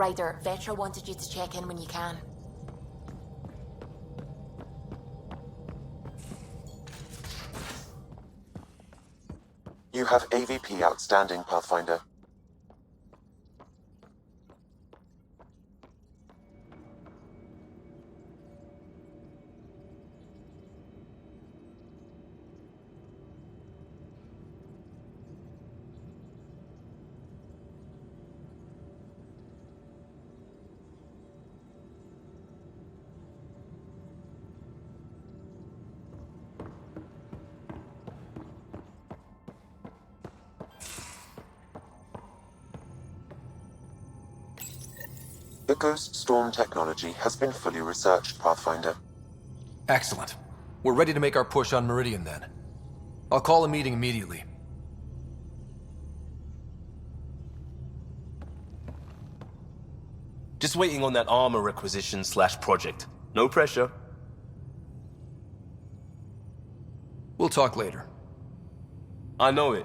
Ryder, Vetra wanted you to check in when you can. You have AVP outstanding, Pathfinder. The Ghost Storm technology has been fully researched, Pathfinder. Excellent. We're ready to make our push on Meridian then. I'll call a meeting immediately. Just waiting on that armor requisition/project. No pressure. We'll talk later. I know it.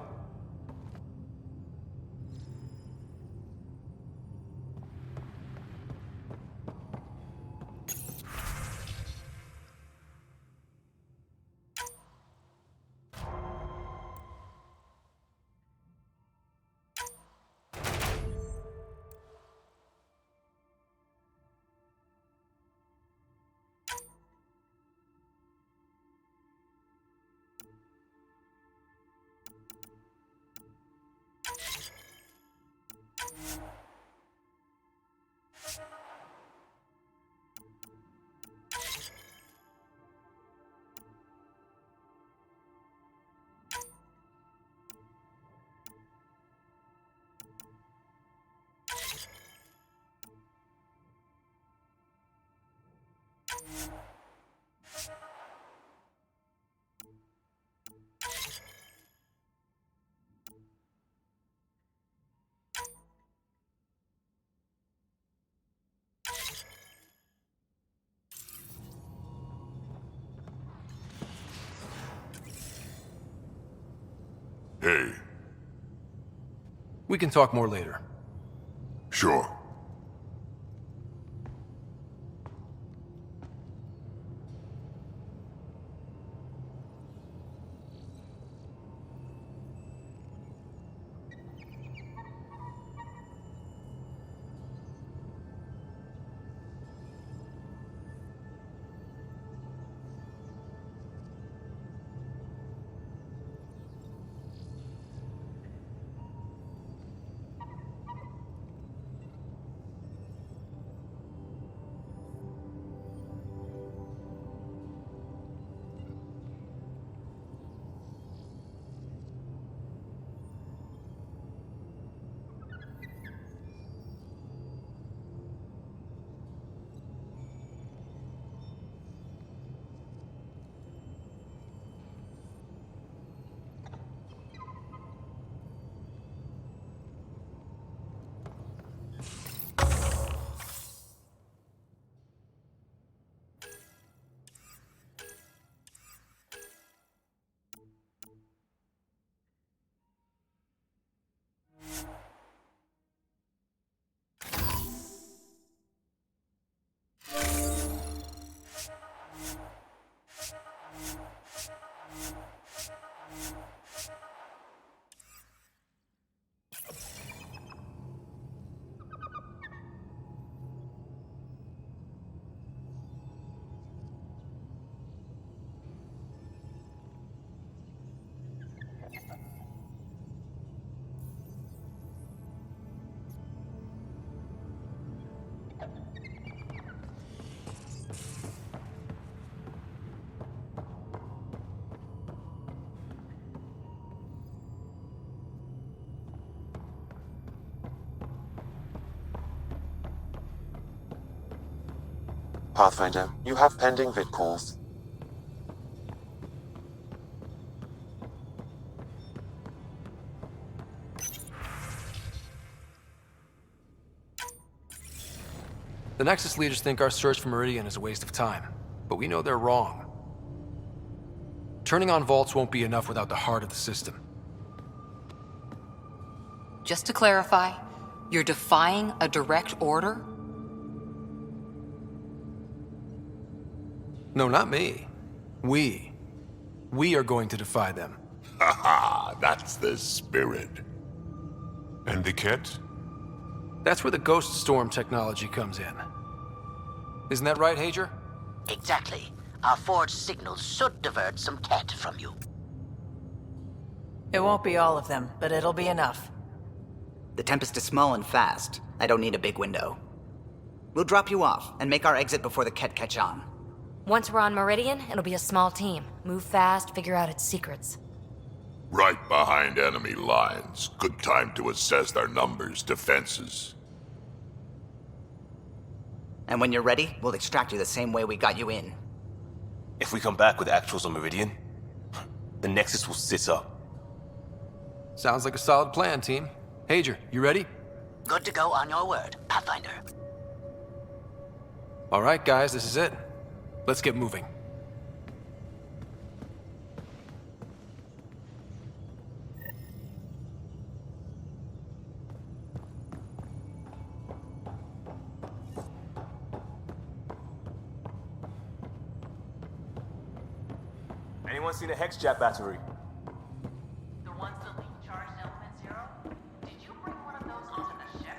Hey. We can talk more later. Sure. Pathfinder, you have pending vid calls. The Nexus leaders think our search for Meridian is a waste of time, but we know they're wrong. Turning on vaults won't be enough without the heart of the system. Just to clarify, You're defying a direct order? No, not me. We. We are going to defy them. Haha, that's the spirit. And the kit? That's where the ghost storm technology comes in. Isn't that right, Hager? Exactly. Our forged signals should divert some cat from you. It won't be all of them, but it'll be enough. The Tempest is small and fast. I don't need a big window. We'll drop you off and make our exit before the Ket catch on. Once we're on Meridian, it'll be a small team. Move fast, figure out its secrets. Right behind enemy lines. Good time to assess their numbers, defenses. And when you're ready, we'll extract you the same way we got you in. If we come back with actuals on Meridian, the Nexus will sit up. Sounds like a solid plan, team. Hager, you ready? Good to go on your word, Pathfinder. All right, guys, this is it. Let's get moving. Anyone seen a hex jet battery? The ones that leak charged element zero? Did you bring one of those onto the ship?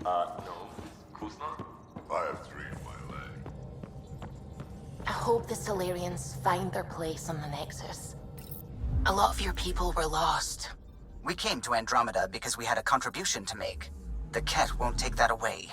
No. Of course not. I have 3 in my leg. I hope the Solarians find their place on the Nexus. A lot of your people were lost. We came to Andromeda because we had a contribution to make. The Ket won't take that away.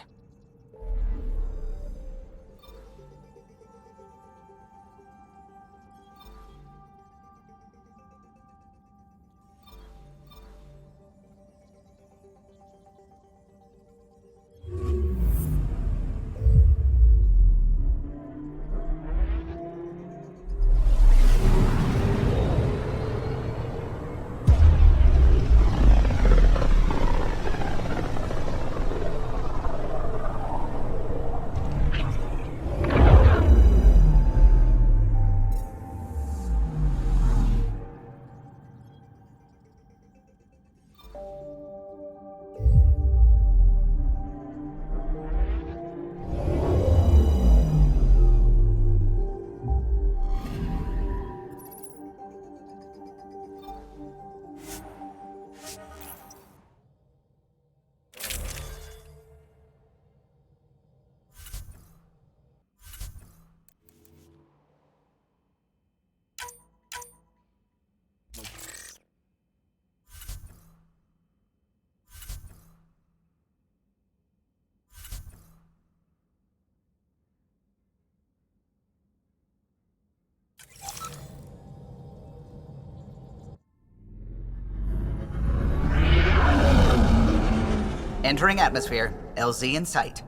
Entering atmosphere. LZ in sight.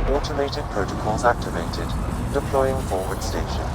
Automated protocols activated. Deploying forward station.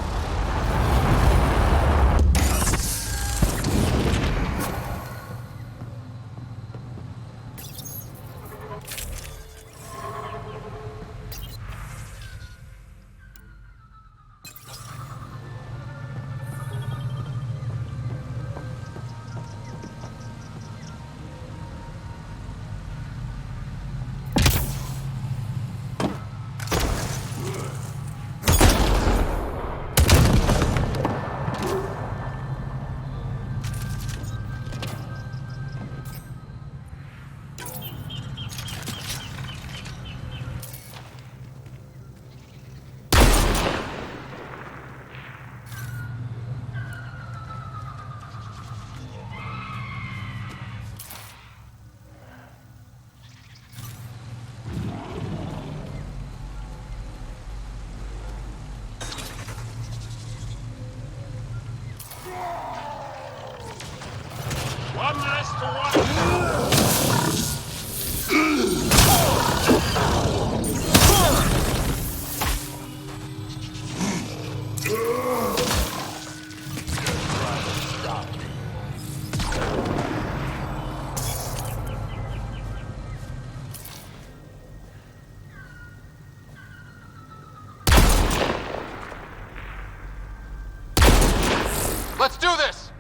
Let's do this!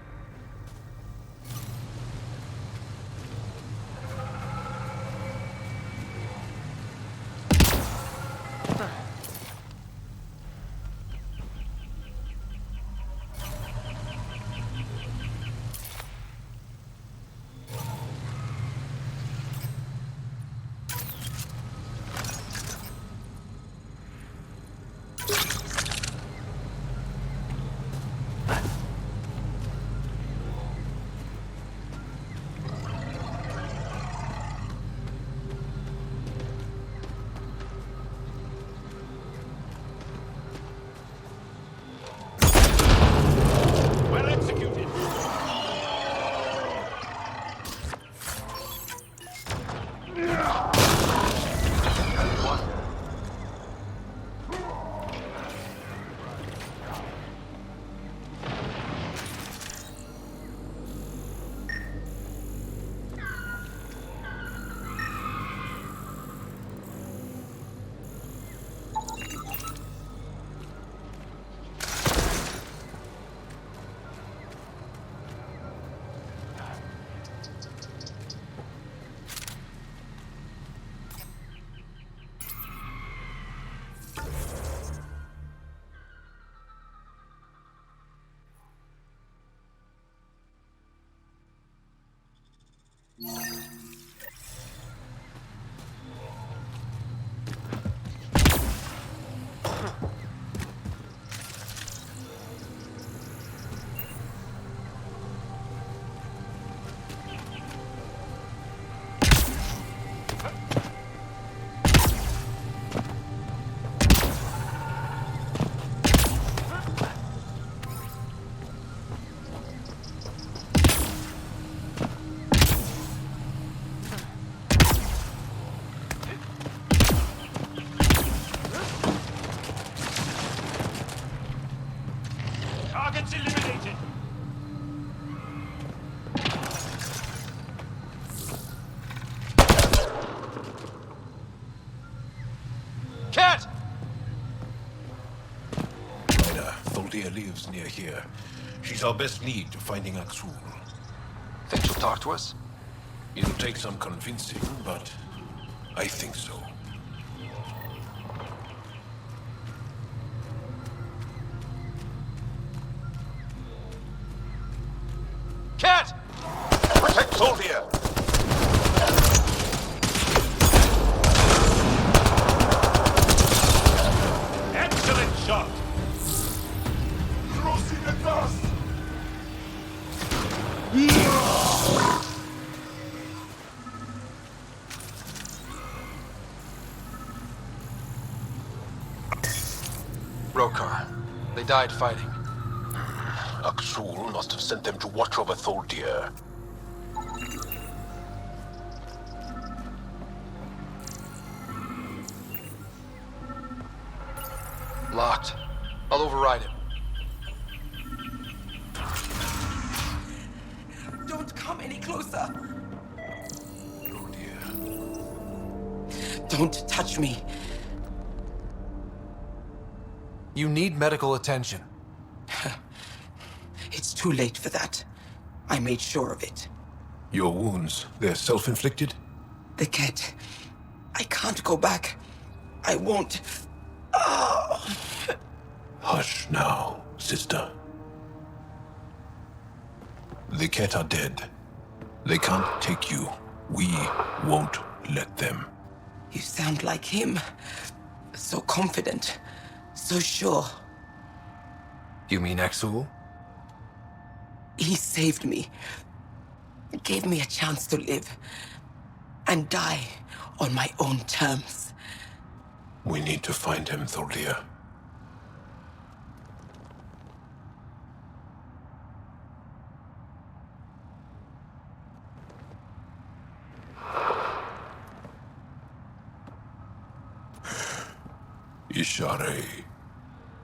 Targets eliminated. Cat! Ryder, Tholdia lives near here. She's our best lead to finding Aksul. Think she'll talk to us? It'll take some convincing, but I think so. Cat! Protect Tholdia! Excellent shot! Rokar. They died fighting. Aksul must have sent them to watch over Tholdia. Locked. I'll override it. Don't come any closer. Tholdia. Don't touch me. You need medical attention. It's too late for that. I made sure of it. Your wounds, they're self-inflicted? The cat. I can't go back. I won't. Oh. Hush now, sister. The Ket are dead. They can't take you. We won't let them. You sound like him. So confident. So sure. You mean Exul? He saved me. Gave me a chance to live. And die on my own terms. We need to find him, Tholdia. Ishare,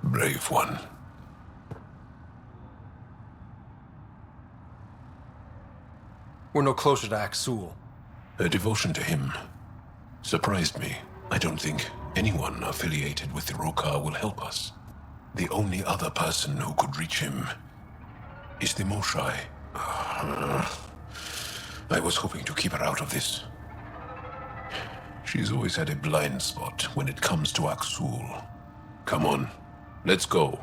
brave one. We're no closer to Aksul. Her devotion to him surprised me. I don't think anyone affiliated with the Rokar will help us. The only other person who could reach him is the Moshai. I was hoping to keep her out of this. She's always had a blind spot when it comes to Aksul. Come on, let's go.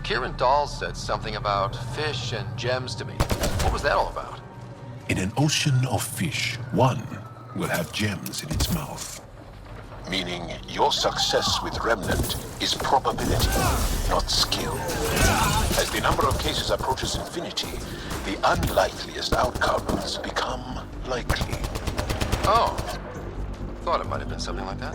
Kieran Dahl said something about fish and gems to me. What was that all about? In an ocean of fish, one will have gems in its mouth. Meaning your success with Remnant is probability, not skill. As the number of cases approaches infinity, the unlikeliest outcomes become likely. Oh. Thought it might have been something like that.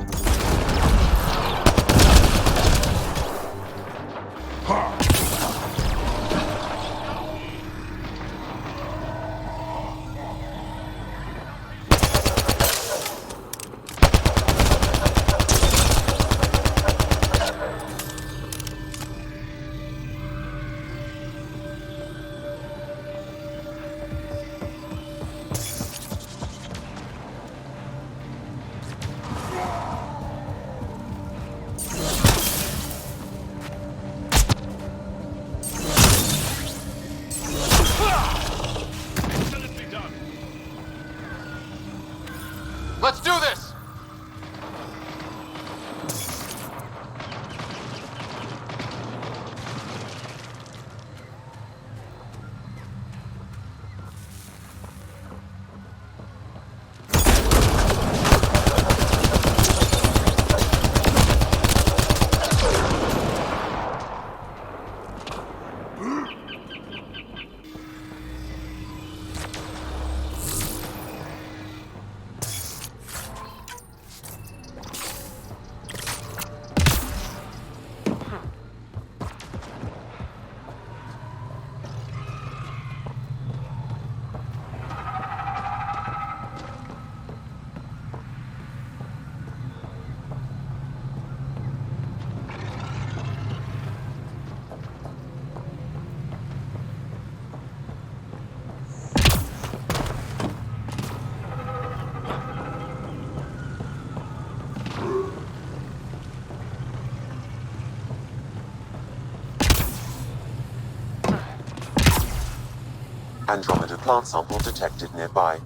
Andromeda plant sample detected nearby.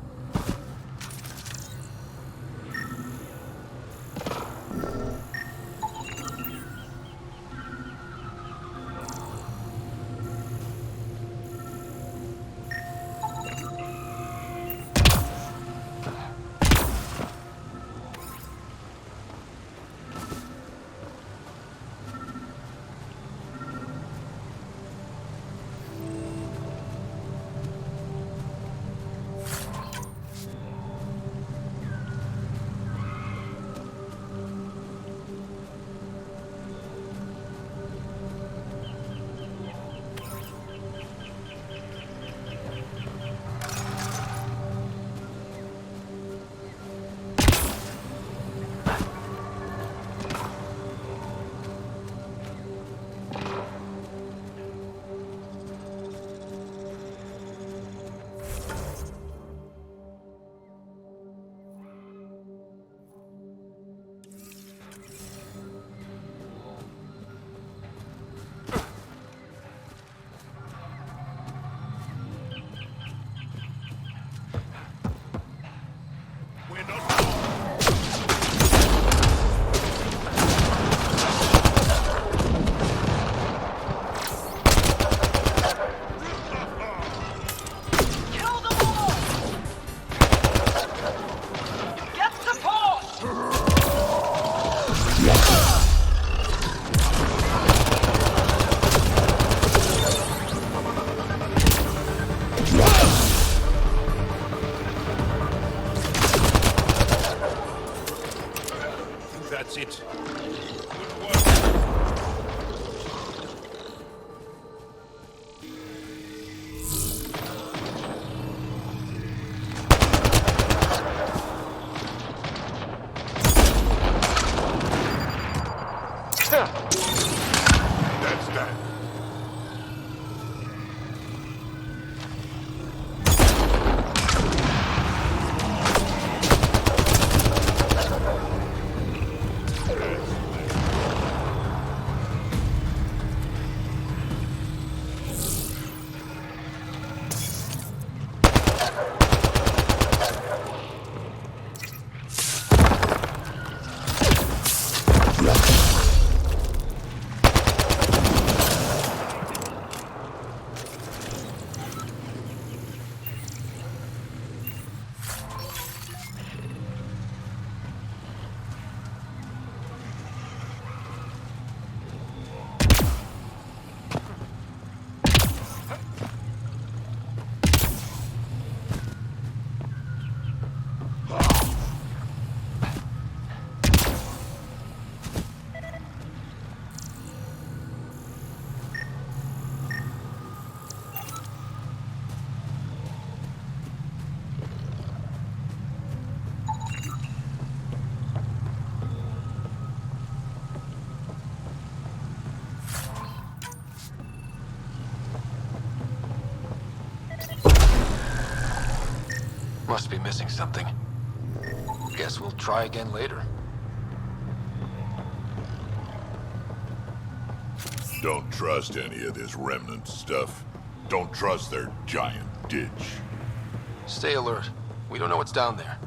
That's it. That's that. Must be missing something. Guess we'll try again later. Don't trust any of this remnant stuff. Don't trust their giant ditch. Stay alert. We don't know what's down there.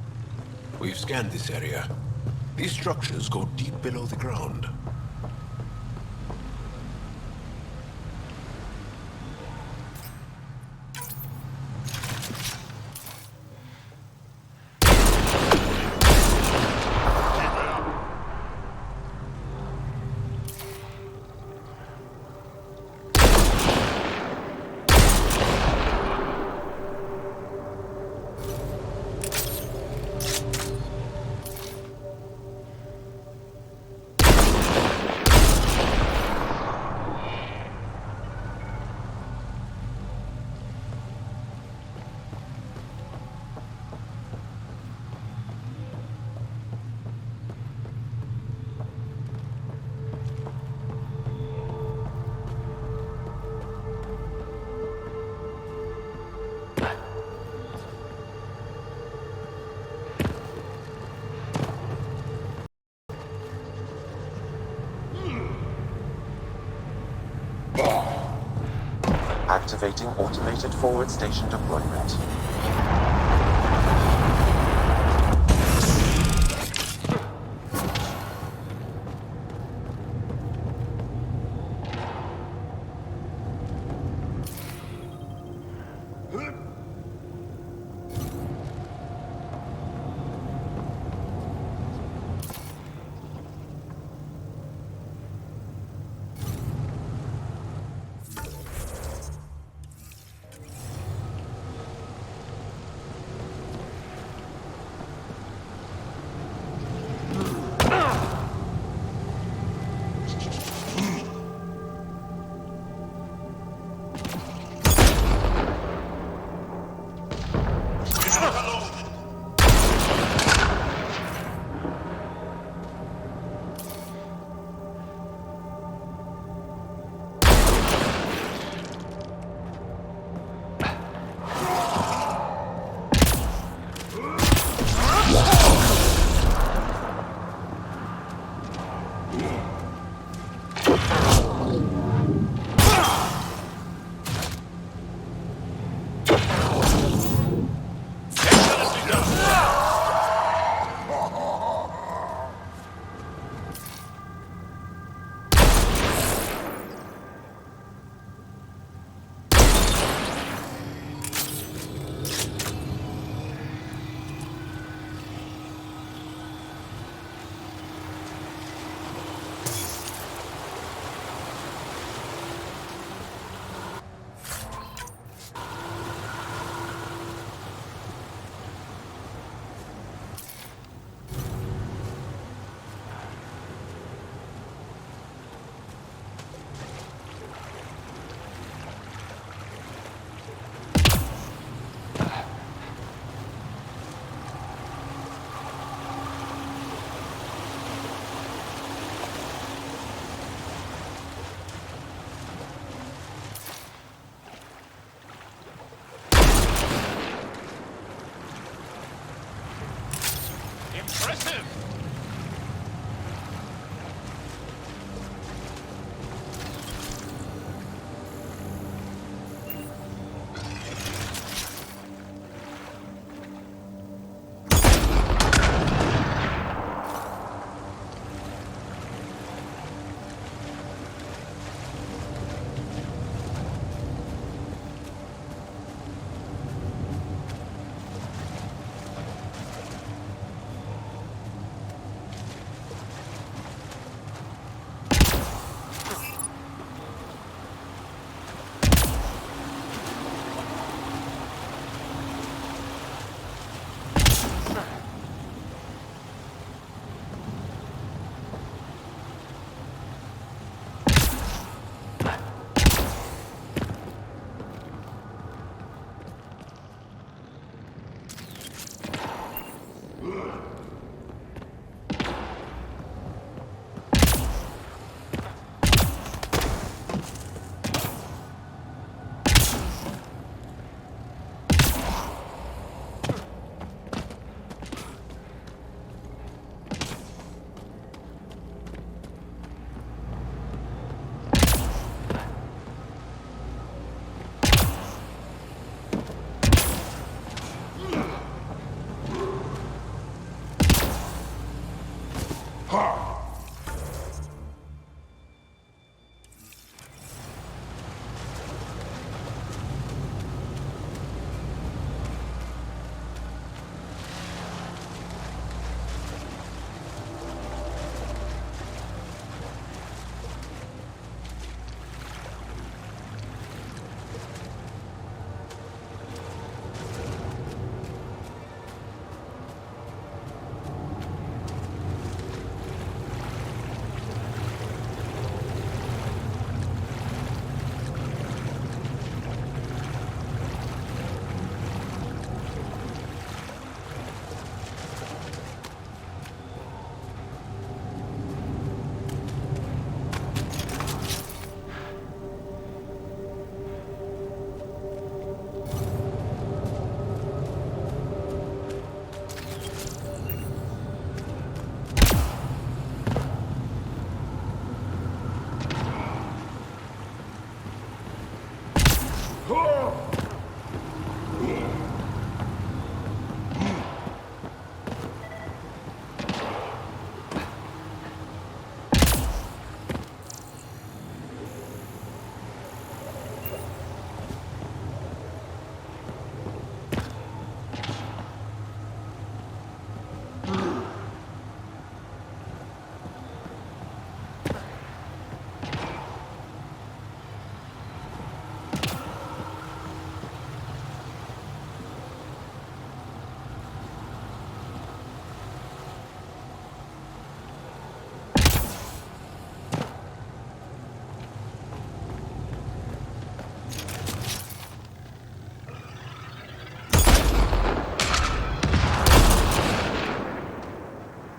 We've scanned this area. These structures go deep below the ground. Activating automated forward station deployment.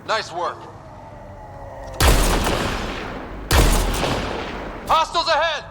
Nice work. Hostiles ahead!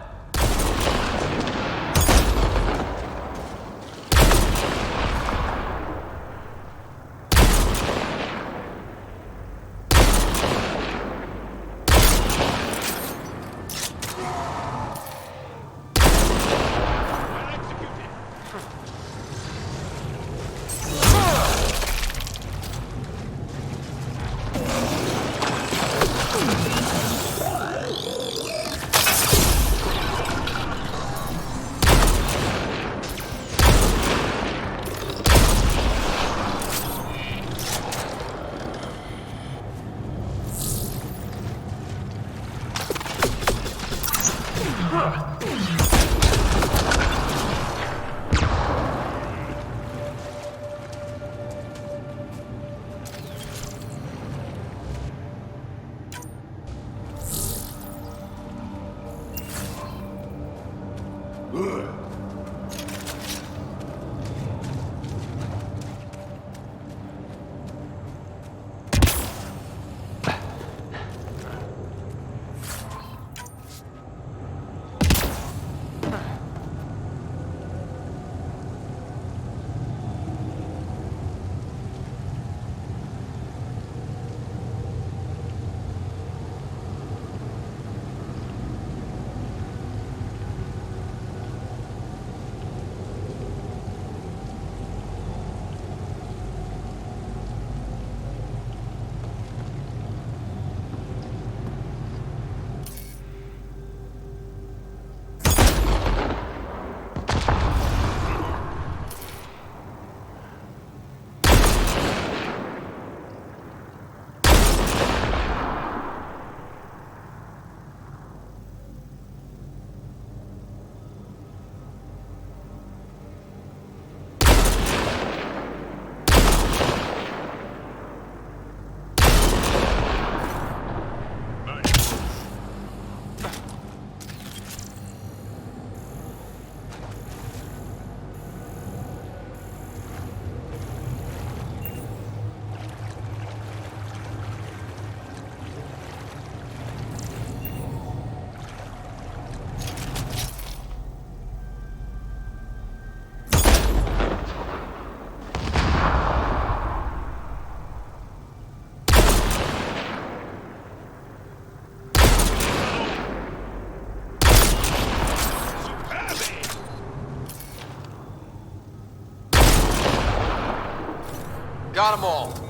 Got them all.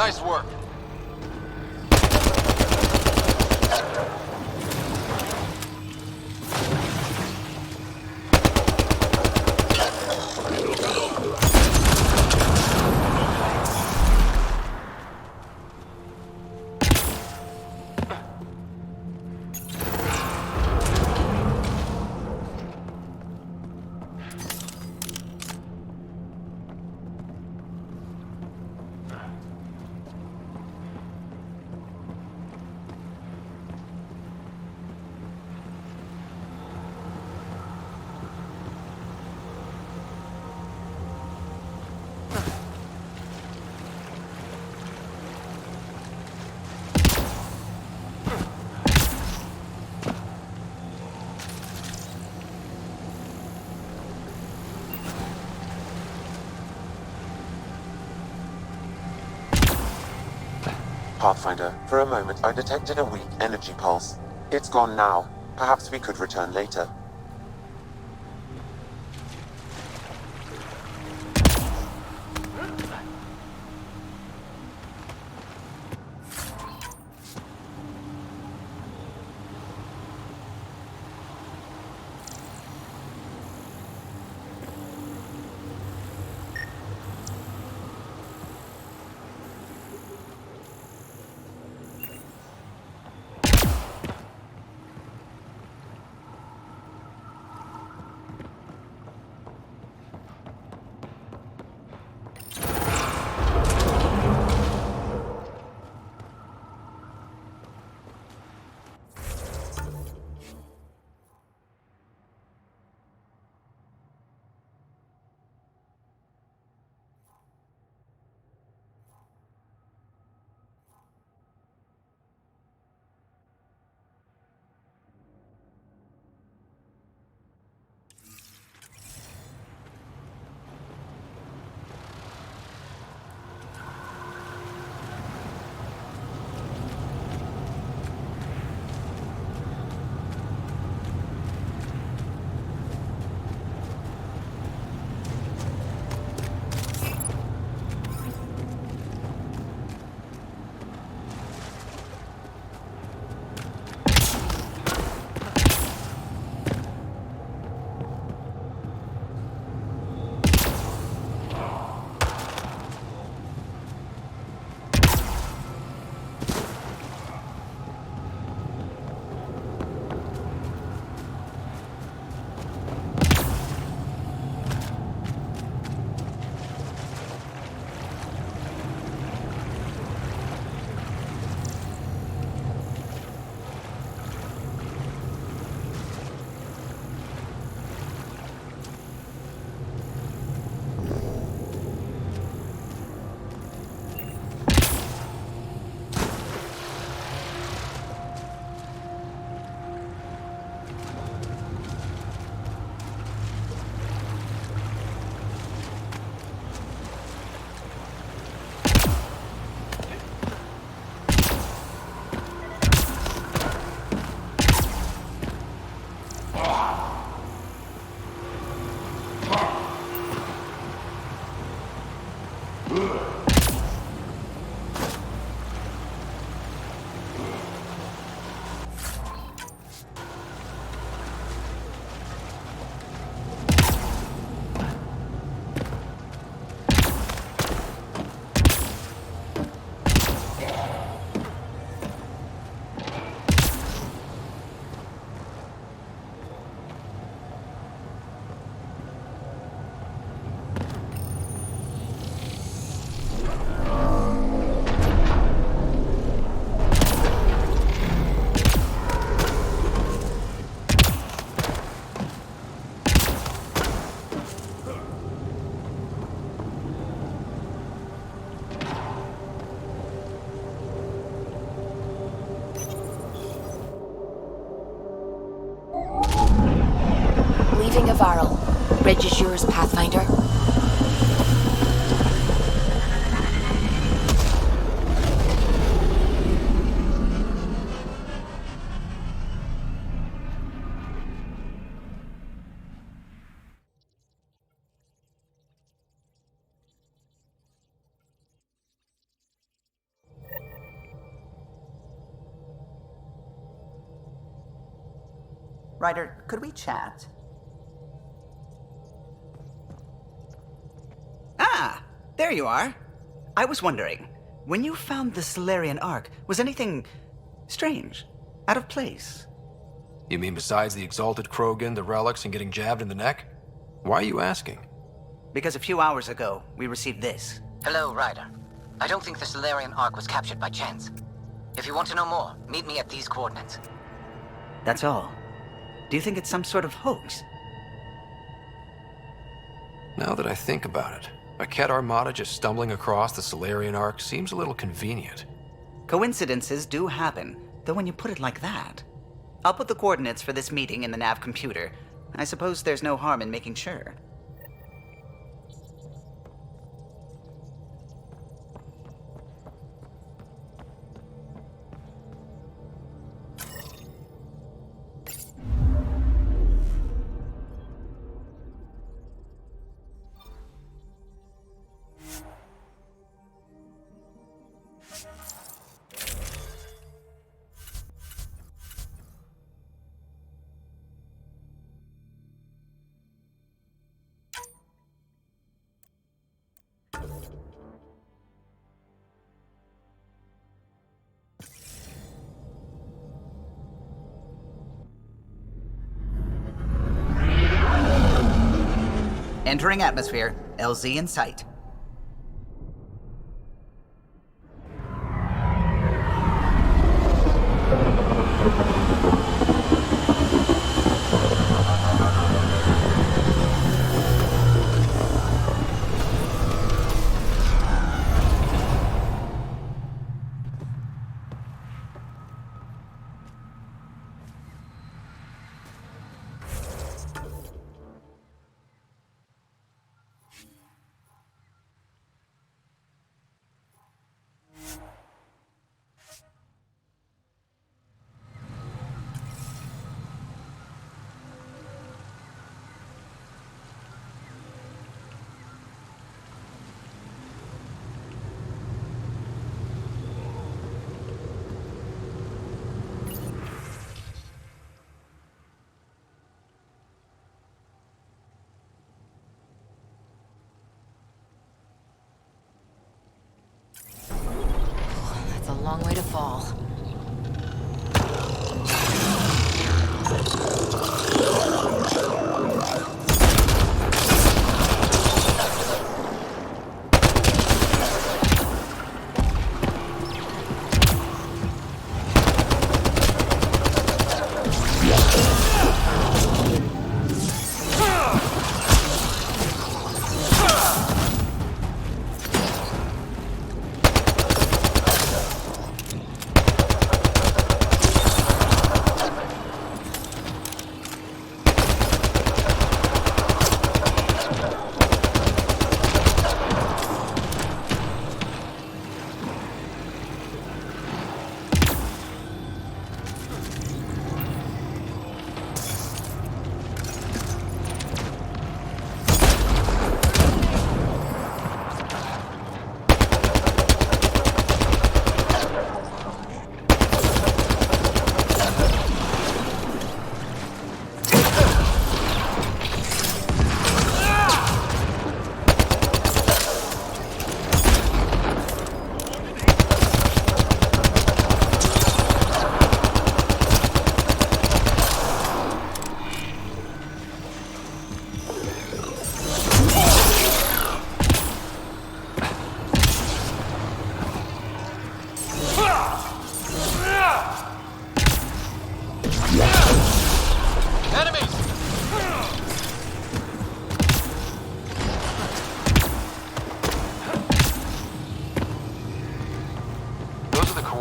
Nice work. Pathfinder, for a moment I detected a weak energy pulse. It's gone now. Perhaps we could return later. Leaving a Varl. Bridge is yours, Pathfinder. Ryder, could we chat? Ah, there you are. I was wondering, when you found the Solarian Ark, was anything strange? Out of place? You mean besides the Exalted Krogan, the relics, and getting jabbed in the neck? Why are you asking? Because a few hours ago, we received this. Hello, Ryder. I don't think the Solarian Ark was captured by chance. If you want to know more, meet me at these coordinates. That's all. Do you think it's some sort of hoax? Now that I think about it, a Ket Armada just stumbling across the Solarian Ark seems a little convenient. Coincidences do happen, though when you put it like that. I'll put the coordinates for this meeting in the nav computer. I suppose there's no harm in making sure. Entering atmosphere. LZ in sight. That's a long way to fall.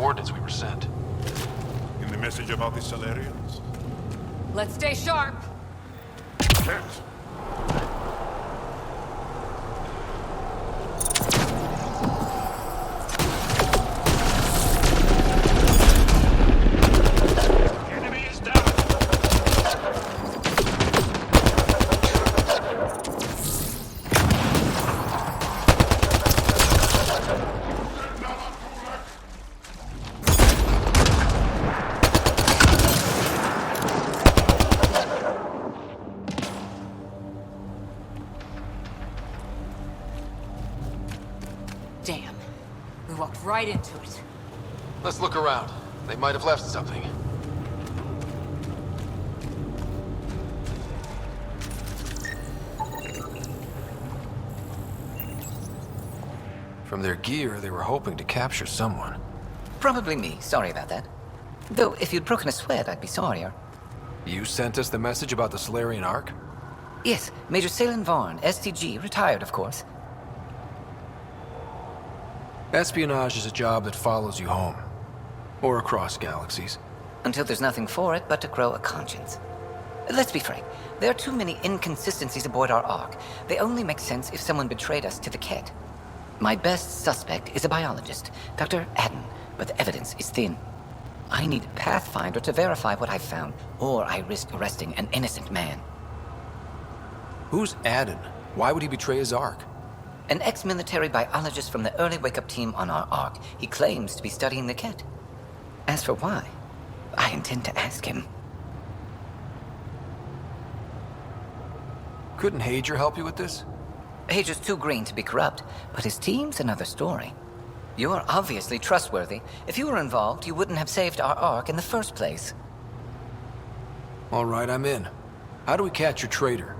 coordinates we were sent. In the message about the Solarians? Let's stay sharp. Can't. We walked right into it. Let's look around. They might have left something. From their gear, they were hoping to capture someone. Probably me. Sorry about that. Though, if you'd broken a sweat, I'd be sorrier. You sent us the message about the Solarian Ark? Yes, Major Salin Vaughn, STG, retired, of course. Espionage is a job that follows you home. Or across galaxies. Until there's nothing for it but to grow a conscience. Let's be frank. There are too many inconsistencies aboard our Ark. They only make sense if someone betrayed us to the Ket. My best suspect is a biologist, Dr. Adden, but the evidence is thin. I need a Pathfinder to verify what I've found, or I risk arresting an innocent man. Who's Adden? Why would he betray his Ark? An ex-military biologist from the early wake-up team on our Ark. He claims to be studying the Ket. As for why, I intend to ask him. Couldn't Hager help you with this? Hager's too green to be corrupt, but his team's another story. You're obviously trustworthy. If you were involved, you wouldn't have saved our Ark in the first place. All right, I'm in. How do we catch your traitor?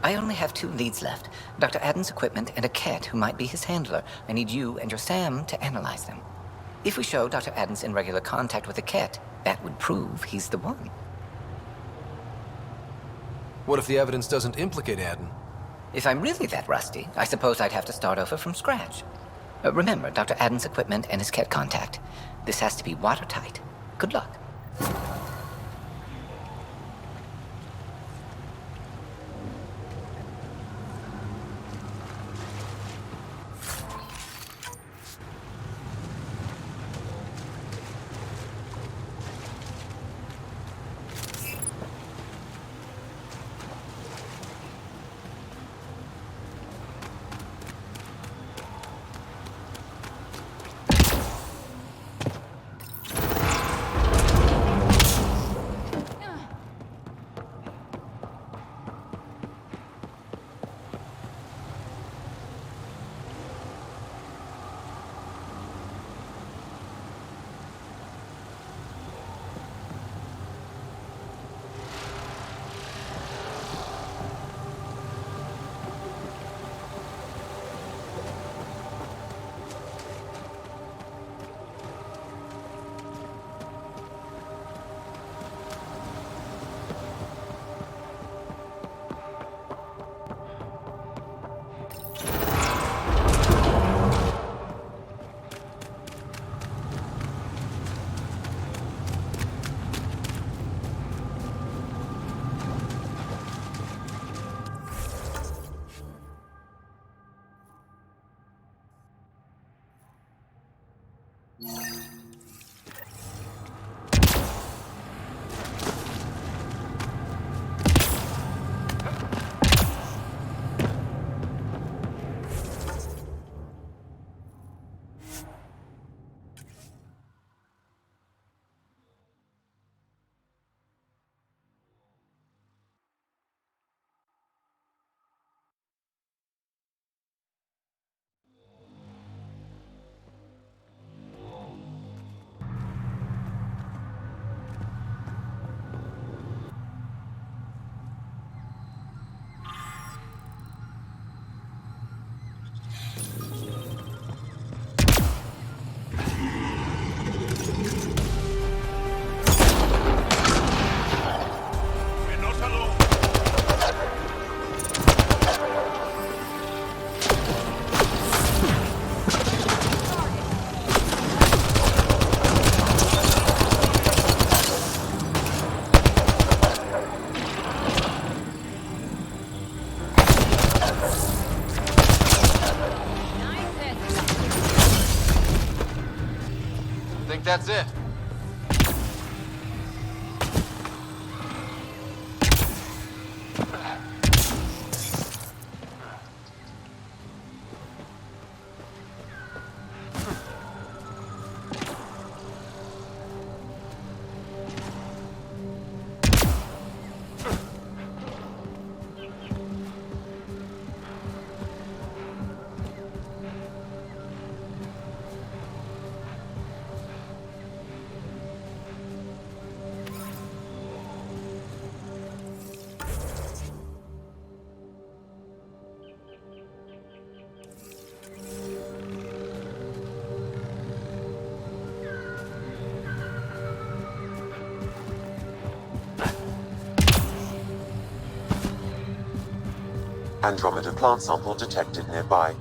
I only have 2 leads left. Dr. Adden's equipment and a Ket who might be his handler. I need you and your Sam to analyze them. If we show Dr. Adden's in regular contact with the Ket, that would prove he's the one. What if the evidence doesn't implicate Adden? If I'm really that rusty, I suppose I'd have to start over from scratch. Remember Dr. Adden's equipment and his Ket contact. This has to be watertight. Good luck. That's it. Andromeda plant sample detected nearby.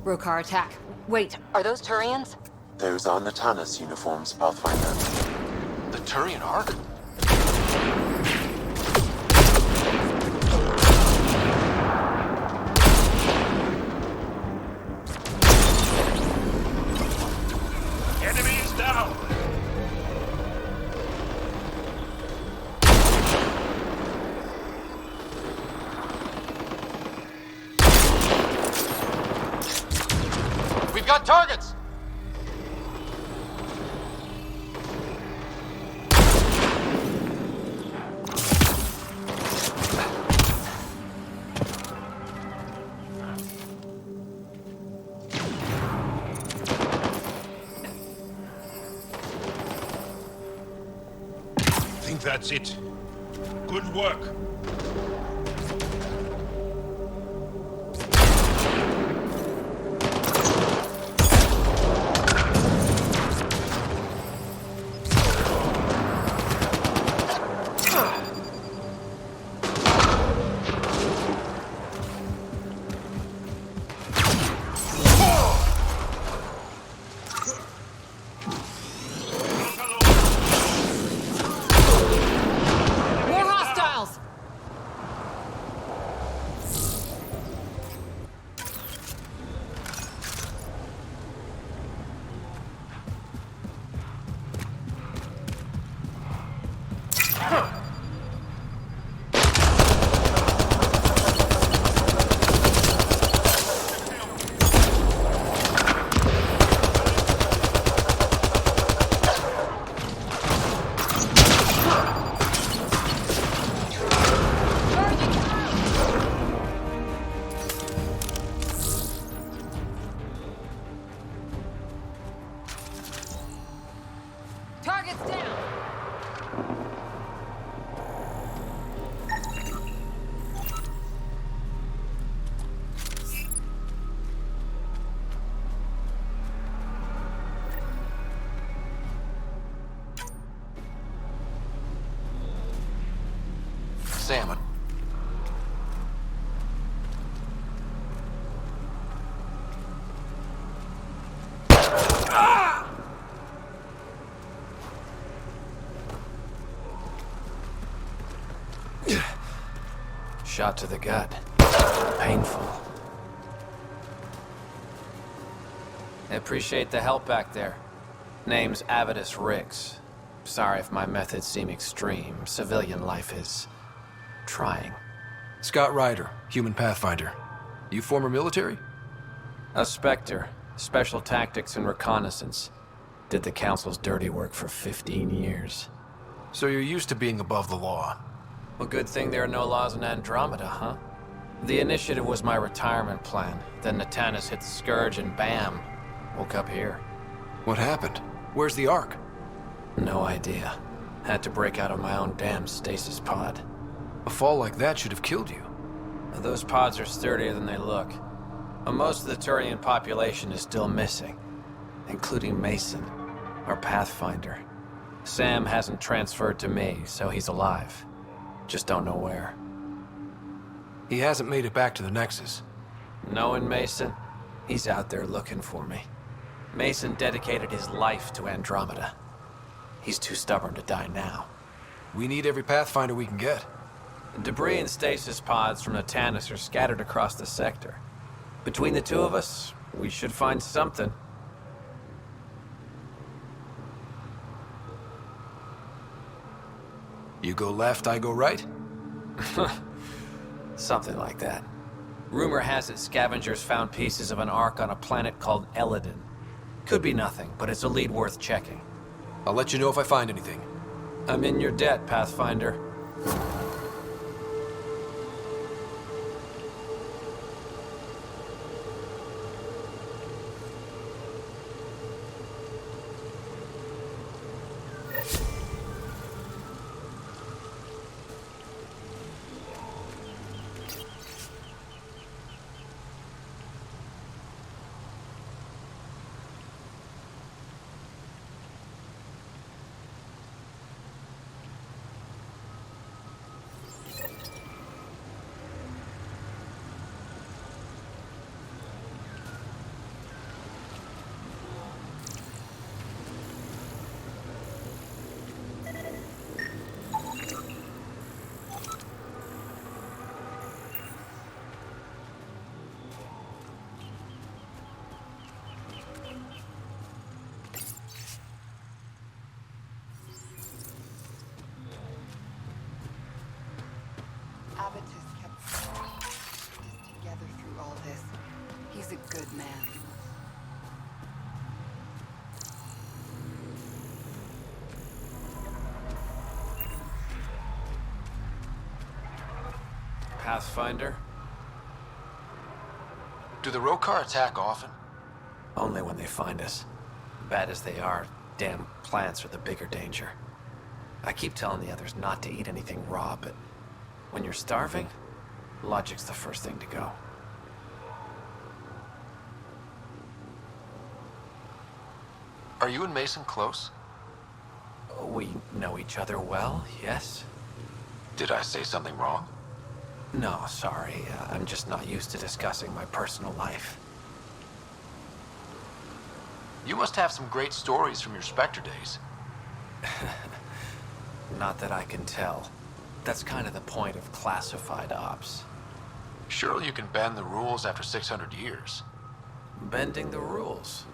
Brokar attack. Wait, are those Turians? Those are Natanus uniforms, Pathfinder. The Turian Ark? Enemy is down! We've got targets! I think that's it. Good work. More hostiles! Shot to the gut. Painful. I appreciate the help back there. Name's Avidus Rix. Sorry if my methods seem extreme. Civilian life is... trying. Scott Ryder, human pathfinder. You former military? A Spectre. Special tactics and reconnaissance. Did the Council's dirty work for 15 years. So you're used to being above the law. Well, good thing there are no laws in Andromeda, huh? The initiative was my retirement plan. Then Natanus hit the Scourge and bam, woke up here. What happened? Where's the Ark? No idea. Had to break out of my own damn stasis pod. A fall like that should have killed you. Those pods are sturdier than they look. But most of the Turian population is still missing, including Mason, our Pathfinder. Sam hasn't transferred to me, so he's alive. Just don't know where. He hasn't made it back to the Nexus. Knowing Mason, he's out there looking for me. Mason dedicated his life to Andromeda. He's too stubborn to die now. We need every Pathfinder we can get. Debris and stasis pods from Natanus are scattered across the sector. Between the two of us, we should find something. You go left, I go right? Something like that. Rumor has it scavengers found pieces of an Ark on a planet called Eladin. Could be nothing, but it's a lead worth checking. I'll let you know if I find anything. I'm in your debt, Pathfinder. Avitus kept us together through all this. He's a good man. Pathfinder? Do the Rokar attack often? Only when they find us. Bad as they are, damn plants are the bigger danger. I keep telling the others not to eat anything raw, but when you're starving, logic's the first thing to go. Are you and Mason close? We know each other well, yes. Did I say something wrong? No, sorry. I'm just not used to discussing my personal life. You must have some great stories from your Spectre days. Not that I can tell. That's kind of the point of classified ops. Surely you can bend the rules after 600 years. Bending the rules?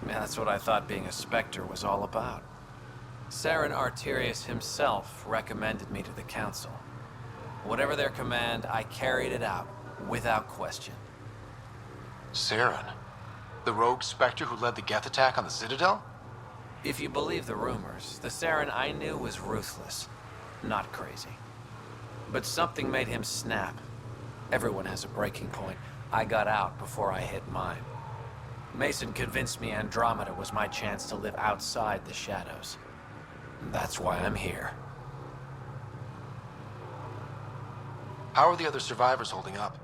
Yeah, that's what I thought being a Spectre was all about. Saren Arterius himself recommended me to the Council. Whatever their command, I carried it out, without question. Saren? The rogue Spectre who led the Geth attack on the Citadel? If you believe the rumors, the Saren I knew was ruthless, not crazy. But something made him snap. Everyone has a breaking point. I got out before I hit mine. Mason convinced me Andromeda was my chance to live outside the shadows. That's why I'm here. How are the other survivors holding up?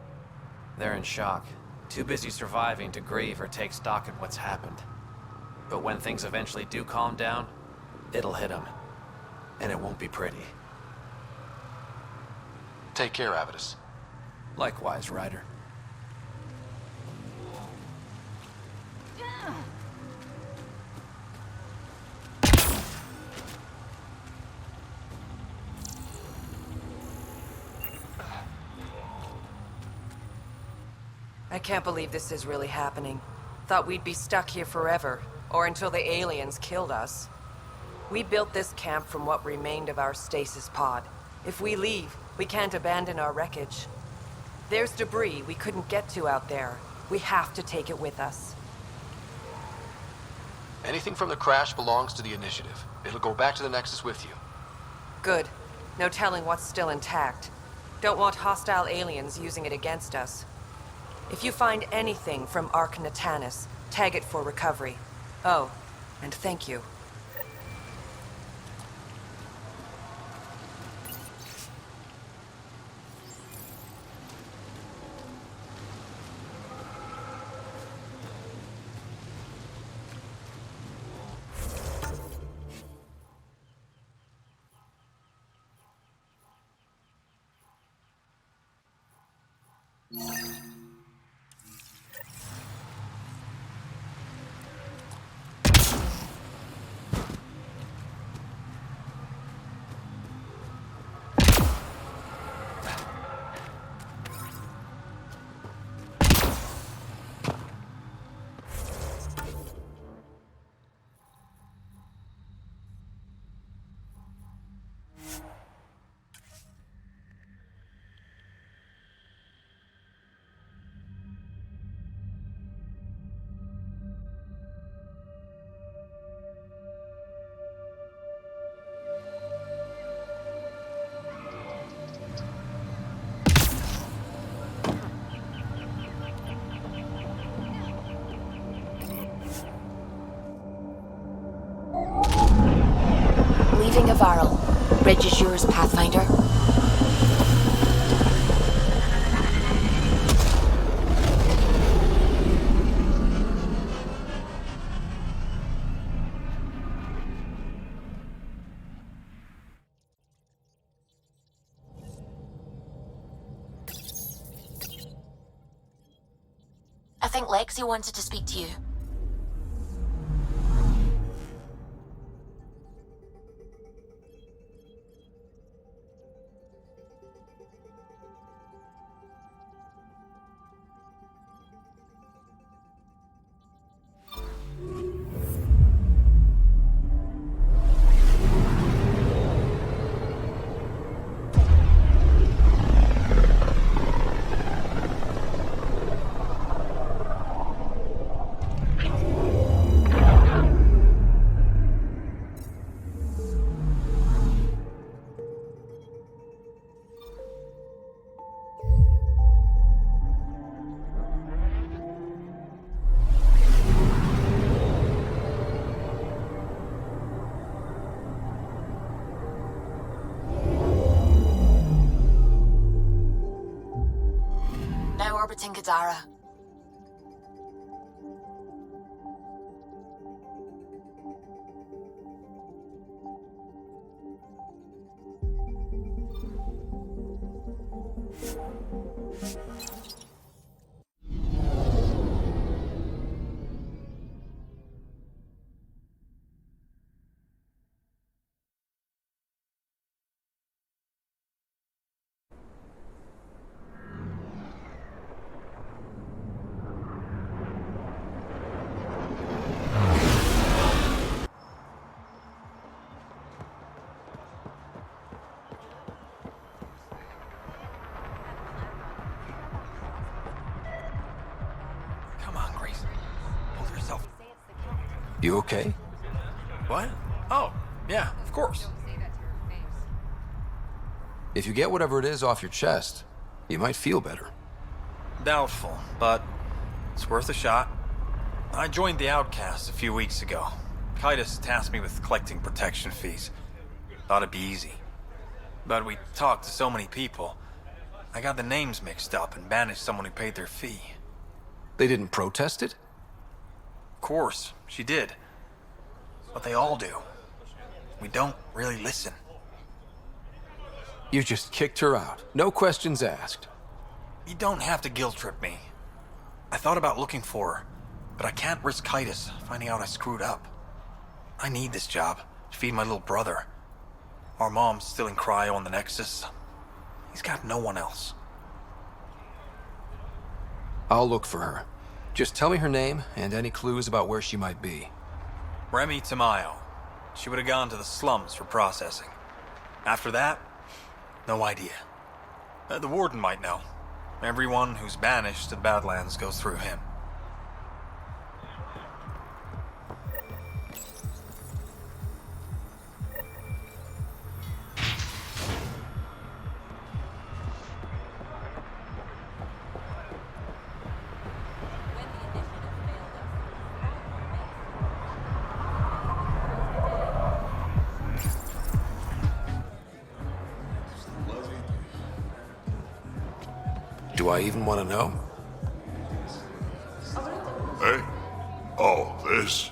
They're in shock. Too busy surviving to grieve or take stock of what's happened. But when things eventually do calm down, it'll hit them. And it won't be pretty. Take care, Avidus. Likewise, Ryder. I can't believe this is really happening. Thought we'd be stuck here forever, or until the aliens killed us. We built this camp from what remained of our stasis pod. If we leave, we can't abandon our wreckage. There's debris we couldn't get to out there. We have to take it with us. Anything from the crash belongs to the Initiative. It'll go back to the Nexus with you. Good. No telling what's still intact. Don't want hostile aliens using it against us. If you find anything from Ark Natanus, tag it for recovery. Oh, and thank you. Leaving Avarl. Bridge is yours, Pathfinder. I think Lexi wanted to speak to you. Now orbiting Gadara. You okay? What? Oh, yeah, of course. If you get whatever it is off your chest, you might feel better. Doubtful, but it's worth a shot. I joined the Outcasts a few weeks ago. Kaitis tasked me with collecting protection fees. Thought it'd be easy. But we talked to so many people, I got the names mixed up and banished someone who paid their fee. They didn't protest it? Of course, she did. But they all do. We don't really listen. You just kicked her out. No questions asked. You don't have to guilt trip me. I thought about looking for her, but I can't risk Kaitis finding out I screwed up. I need this job to feed my little brother. Our mom's still in cryo on the Nexus. He's got no one else. I'll look for her. Just tell me her name and any clues about where she might be. Remy Tamayo. She would have gone to the slums for processing. After that, no idea. The warden might know. Everyone who's banished to the Badlands goes through him. Do I even want to know? Hey? Oh, this?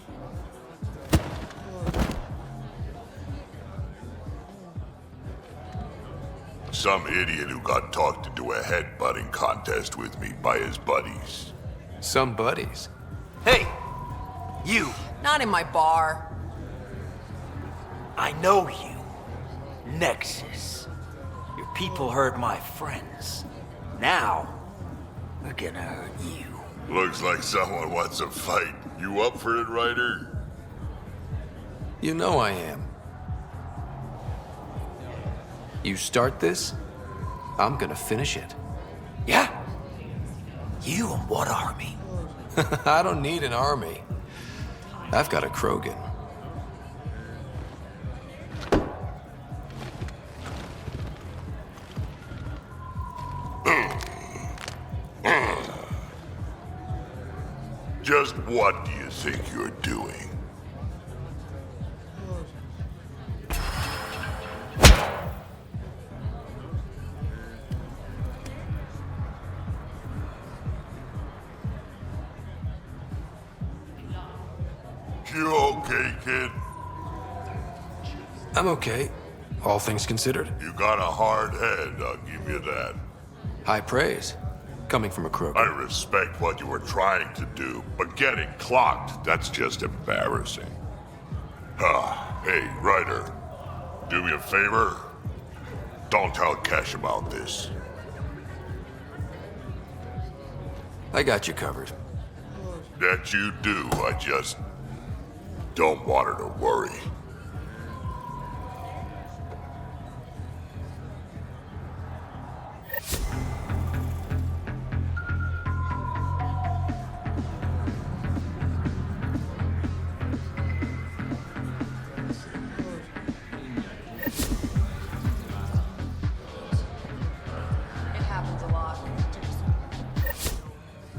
Some idiot who got talked into a headbutting contest with me by his buddies. Some buddies? Hey! You! Not in my bar. I know you. Nexus. Your people hurt my friends. Now, we're gonna hurt you. Looks like someone wants a fight. You up for it, Ryder? You know I am. You start this, I'm gonna finish it. Yeah? You and what army? I don't need an army. I've got a Krogan. Just what do you think you're doing? You okay, kid? I'm okay, all things considered. You got a hard head, I'll give you that. High praise, coming from a Krogan. I respect what you were trying to do, but getting clocked, that's just embarrassing. Hey, Ryder, do me a favor. Don't tell Cash about this. I got you covered. That you do, I just don't want her to worry.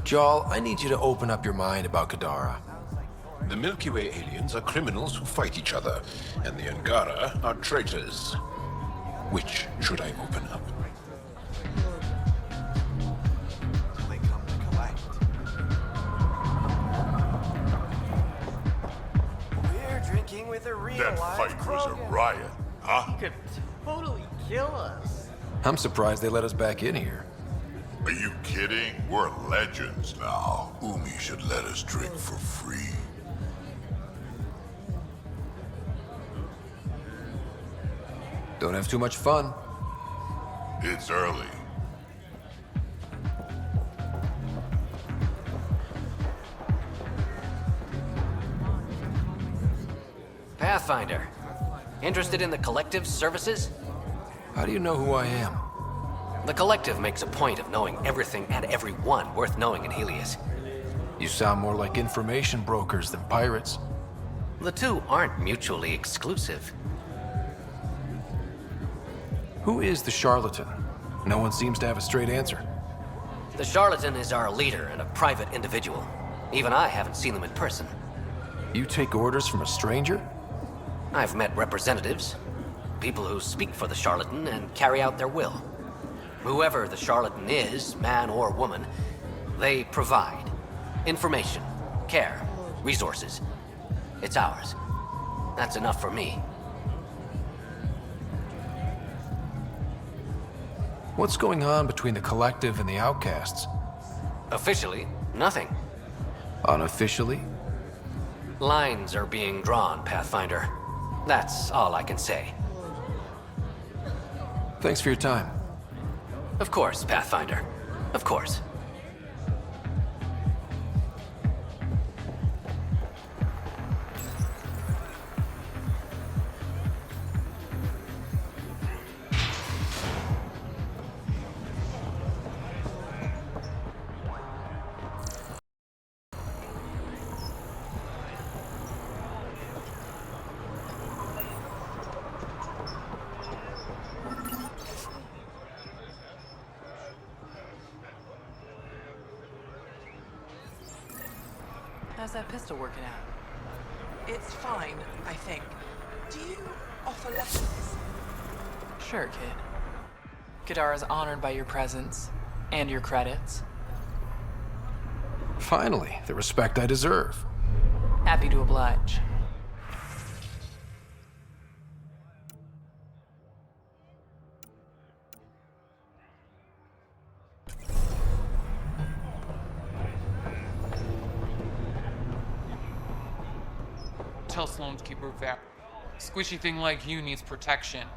Jarl, I need you to open up your mind about Kadara. The Milky Way aliens are criminals who fight each other, and the Angara are traitors. Which should I open up? They come to collect. We're drinking with a real That live fight was a Krogan. riot, huh? He could totally kill us. I'm surprised they let us back in here. Are you kidding? We're legends now. Umi should let us drink for free. Don't have too much fun. It's early. Pathfinder. Interested in the Collective's services? How do you know who I am? The Collective makes a point of knowing everything and everyone worth knowing in Helios. You sound more like information brokers than pirates. The two aren't mutually exclusive. Who is the charlatan? No one seems to have a straight answer. The charlatan is our leader and a private individual. Even I haven't seen them in person. You take orders from a stranger? I've met representatives, people who speak for the charlatan and carry out their will. Whoever the charlatan is, man or woman, they provide information, care, resources. It's ours. That's enough for me. What's going on between the Collective and the Outcasts? Officially, nothing. Unofficially? Lines are being drawn, Pathfinder. That's all I can say. Thanks for your time. Of course, Pathfinder. Of course. How's that pistol working out? It's fine, I think. Do you offer lessons? Sure, kid. Kadara's honored by your presence and your credits. Finally, the respect I deserve. Happy to oblige. Tell Sloan to keep her back. Squishy thing like you needs protection.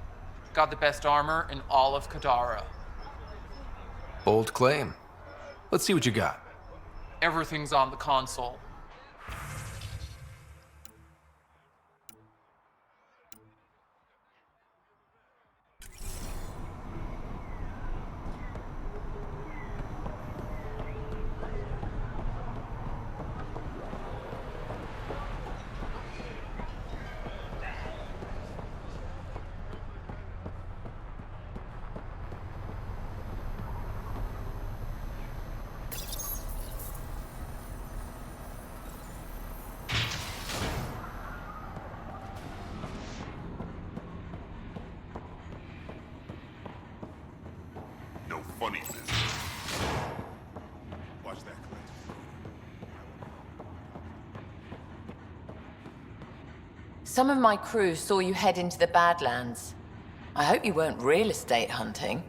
Got the best armor in all of Kadara. Bold claim. Let's see what you got. Everything's on the console. No funny business. Watch that, Clint. Some of my crew saw you head into the Badlands. I hope you weren't real estate hunting.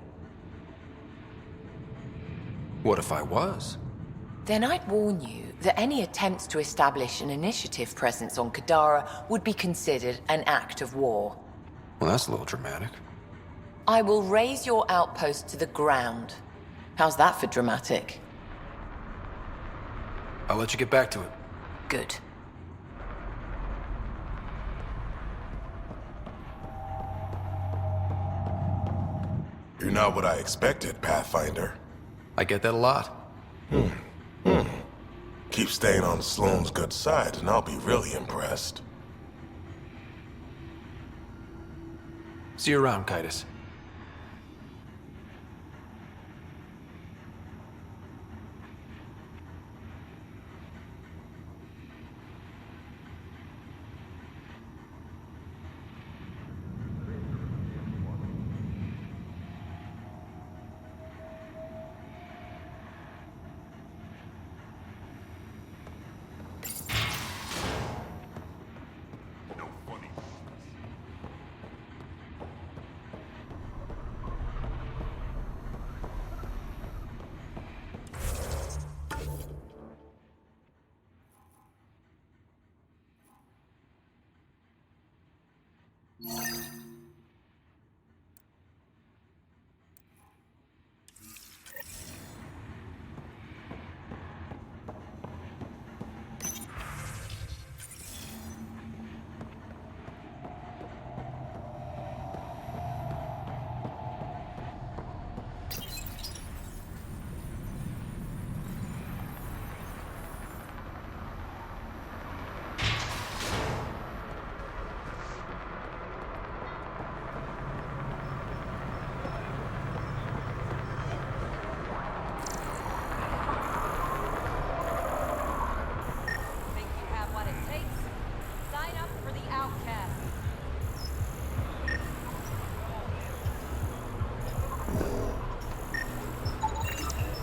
What if I was? Then I'd warn you that any attempts to establish an initiative presence on Kadara would be considered an act of war. Well, that's a little dramatic. I will raise your outpost to the ground. How's that for dramatic? I'll let you get back to it. Good. You're not what I expected, Pathfinder. I get that a lot. Keep staying on Sloane's good side, and I'll be really impressed. See you around, Kitus.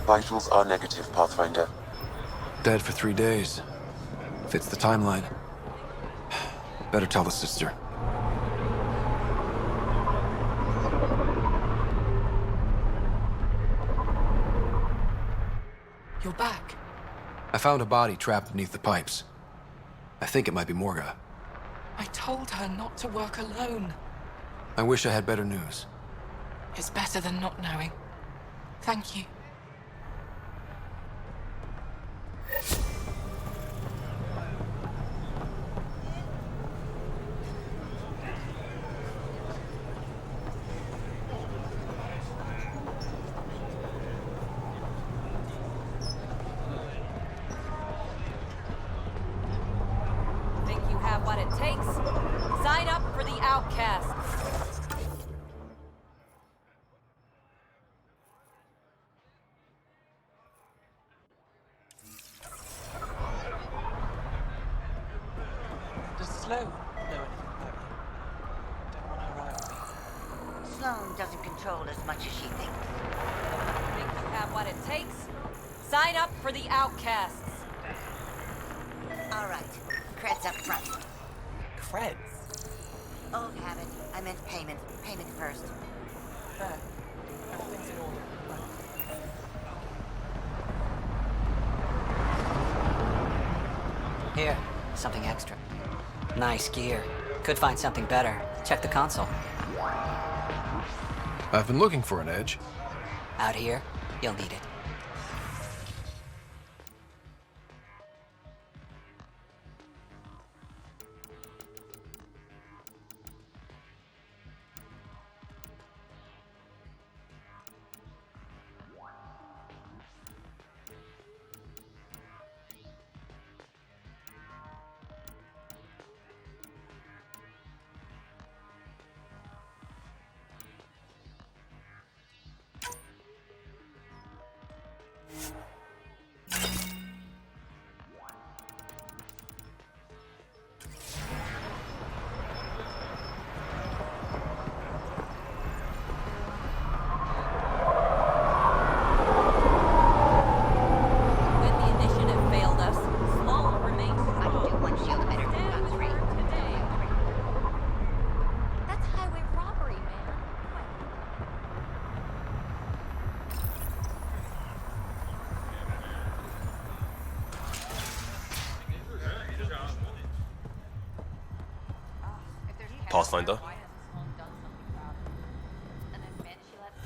Vitals are negative, Pathfinder. Dead for 3 days. Fits the timeline. Better tell the sister. You're back. I found a body trapped beneath the pipes. I think it might be Morga. I told her not to work alone. I wish I had better news. It's better than not knowing. Thank you. Think you have what it takes? Sign up for the Outcast. Sloan know anything about you? Don't want her around me. Sloan doesn't control as much as she thinks. Think you have what it takes? Sign up for the Outcasts. All right. Creds up front. Creds? Old habit. I meant payment. Payment first. Fair. Everything's in order. Here, something extra. Nice gear. Could find something better. Check the console. I've been looking for an edge. Out here, you'll need it. Pathfinder?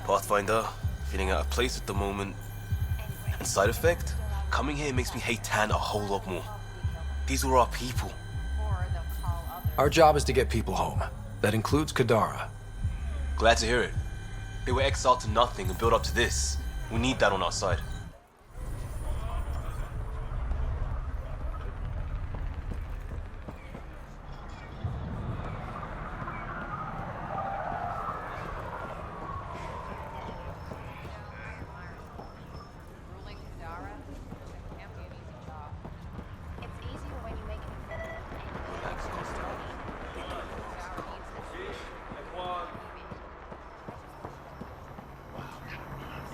Pathfinder? Feeling out of place at the moment. And side effect? Coming here makes me hate Tan a whole lot more. These were our people. Our job is to get people home. That includes Kadara. Glad to hear it. They were exiled to nothing and built up to this. We need that on our side.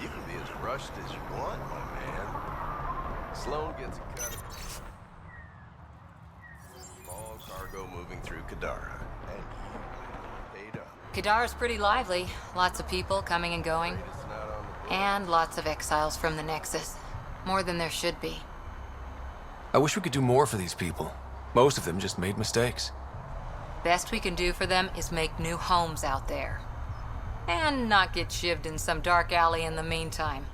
You can be as rushed as you want, my man. Sloan gets a cut of small cargo moving through Kadara, and you paid up. Kadara's pretty lively. Lots of people coming and going. And lots of exiles from the Nexus. More than there should be. I wish we could do more for these people. Most of them just made mistakes. Best we can do for them is make new homes out there. And not get shivved in some dark alley in the meantime.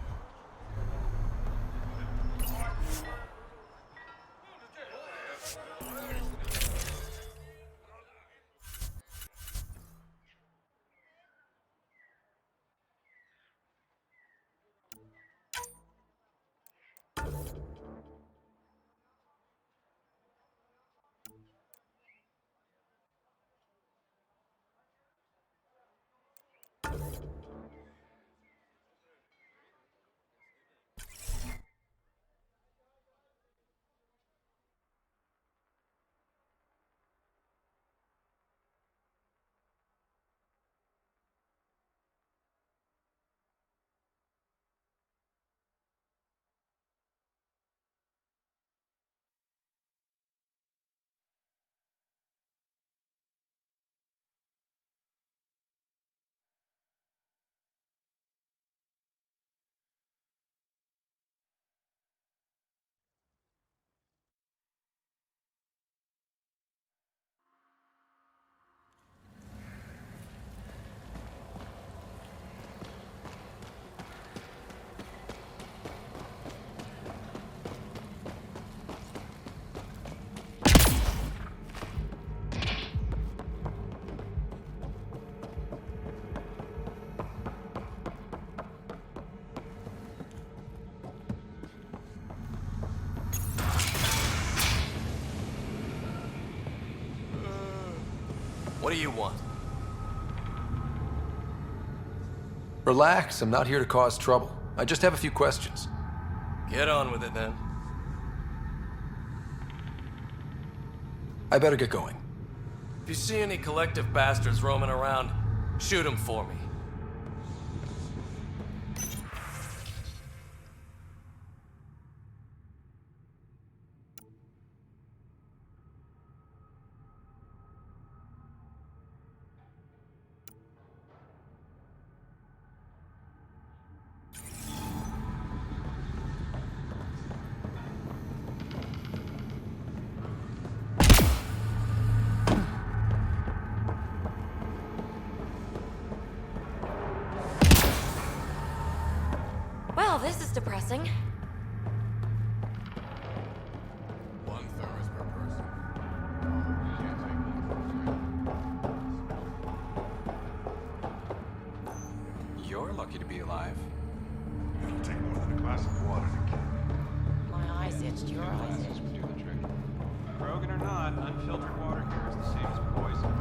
What do you want? Relax, I'm not here to cause trouble. I just have a few questions. Get on with it then. I better get going. If you see any collective bastards roaming around, shoot them for me. Well, this is depressing. One thermos per person. You're lucky to be alive. It'll take more than a glass of water to kill me. My eyes itched, your eyes itched. Would do the trick. Brogan or not, unfiltered water here is the same as poison.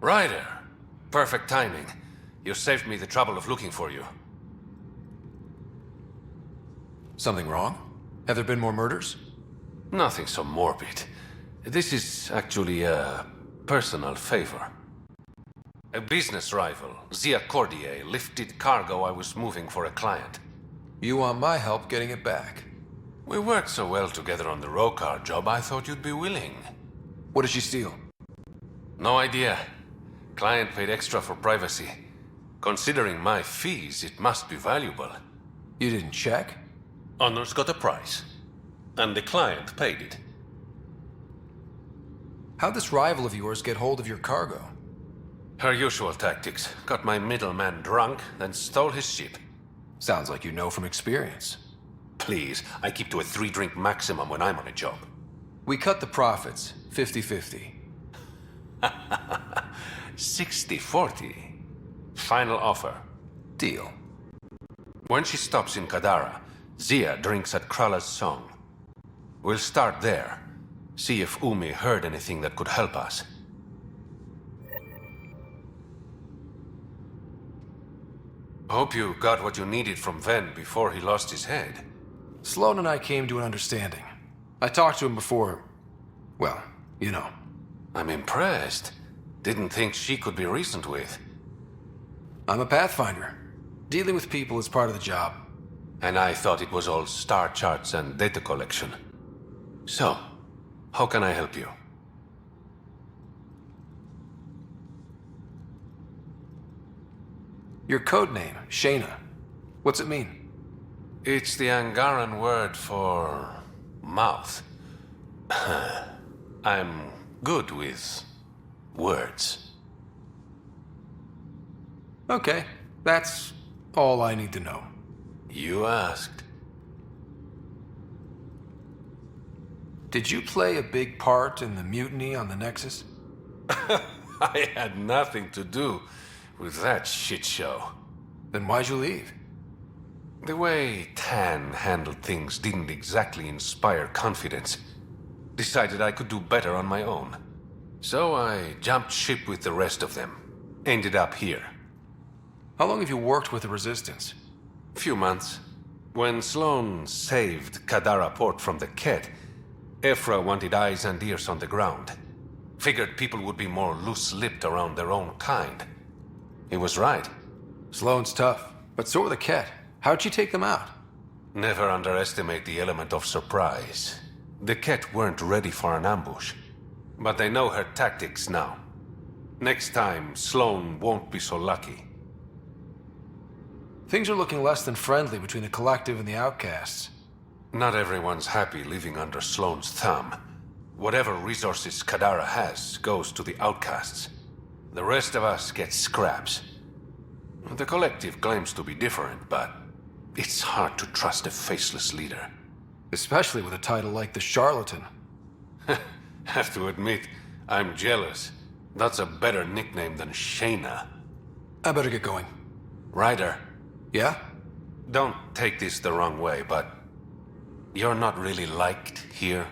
Ryder! Perfect timing. You saved me the trouble of looking for you. Something wrong? Have there been more murders? Nothing so morbid. This is actually a personal favor. A business rival, Zia Cordier, lifted cargo I was moving for a client. You want my help getting it back? We worked so well together on the Rokar job, I thought you'd be willing. What did she steal? No idea. Client paid extra for privacy. Considering my fees, it must be valuable. You didn't check? Honor's got a price. And the client paid it. How'd this rival of yours get hold of your cargo? Her usual tactics. Got my middleman drunk, then stole his ship. Sounds like you know from experience. Please, I keep to a 3-drink maximum when I'm on a job. We cut the profits, 50-50. 60-40. Final offer. Deal. When she stops in Kadara, Zia drinks at Krala's song. We'll start there. See if Umi heard anything that could help us. Hope you got what you needed from Ven before he lost his head. Sloan and I came to an understanding. I talked to him before... well, you know. I'm impressed. Didn't think she could be reasoned with. I'm a Pathfinder. Dealing with people is part of the job. And I thought it was all star charts and data collection. So, how can I help you? Your code name, Shayna. What's it mean? It's the Angaran word for... mouth. I'm good with... words. Okay, that's all I need to know. You asked. Did you play a big part in the mutiny on the Nexus? I had nothing to do with that shit show. Then why'd you leave? The way Tan handled things didn't exactly inspire confidence. Decided I could do better on my own. So I jumped ship with the rest of them. Ended up here. How long have you worked with the Resistance? Few months. When Sloan saved Kadara Port from the Ket, Ephra wanted eyes and ears on the ground. Figured people would be more loose-lipped around their own kind. He was right. Sloan's tough, but so are the Ket. How'd she take them out? Never underestimate the element of surprise. The Ket weren't ready for an ambush. But they know her tactics now. Next time, Sloan won't be so lucky. Things are looking less than friendly between the Collective and the Outcasts. Not everyone's happy living under Sloan's thumb. Whatever resources Kadara has goes to the Outcasts. The rest of us get scraps. The Collective claims to be different, but it's hard to trust a faceless leader. Especially with a title like the Charlatan. Have to admit, I'm jealous. That's a better nickname than Shayna. I better get going. Ryder. Yeah? Don't take this the wrong way, but you're not really liked here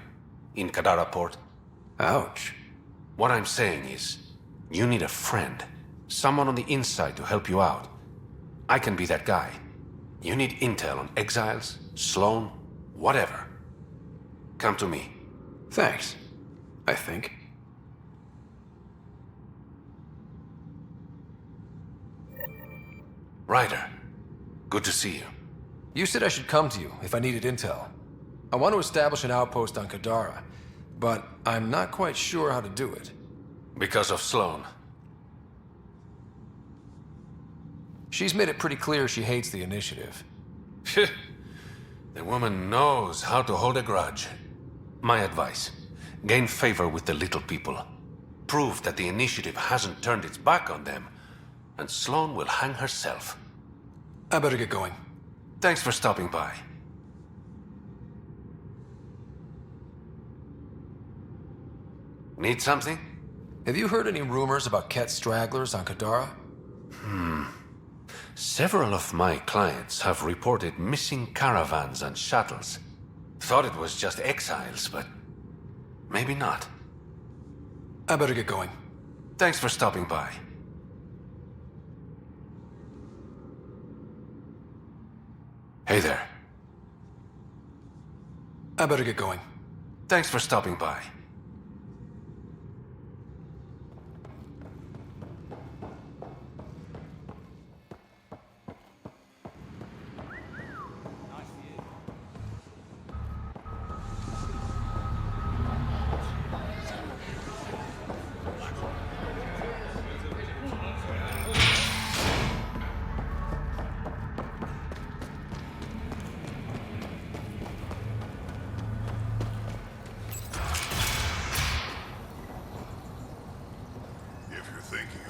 in Kadara Port. Ouch. What I'm saying is, you need a friend. Someone on the inside to help you out. I can be that guy. You need intel on exiles, Sloan, whatever. Come to me. Thanks. I think. Ryder, good to see you. You said I should come to you if I needed intel. I want to establish an outpost on Kadara, but I'm not quite sure how to do it. Because of Sloan. She's made it pretty clear she hates the initiative. The woman knows how to hold a grudge. My advice, gain favor with the little people. Prove that the initiative hasn't turned its back on them, and Sloan will hang herself. I better get going. Thanks for stopping by. Need something? Have you heard any rumors about Ket stragglers on Kadara? Several of my clients have reported missing caravans and shuttles. Thought it was just exiles, but maybe not. I better get going. Thanks for stopping by. Hey there. I better get going. Thanks for stopping by.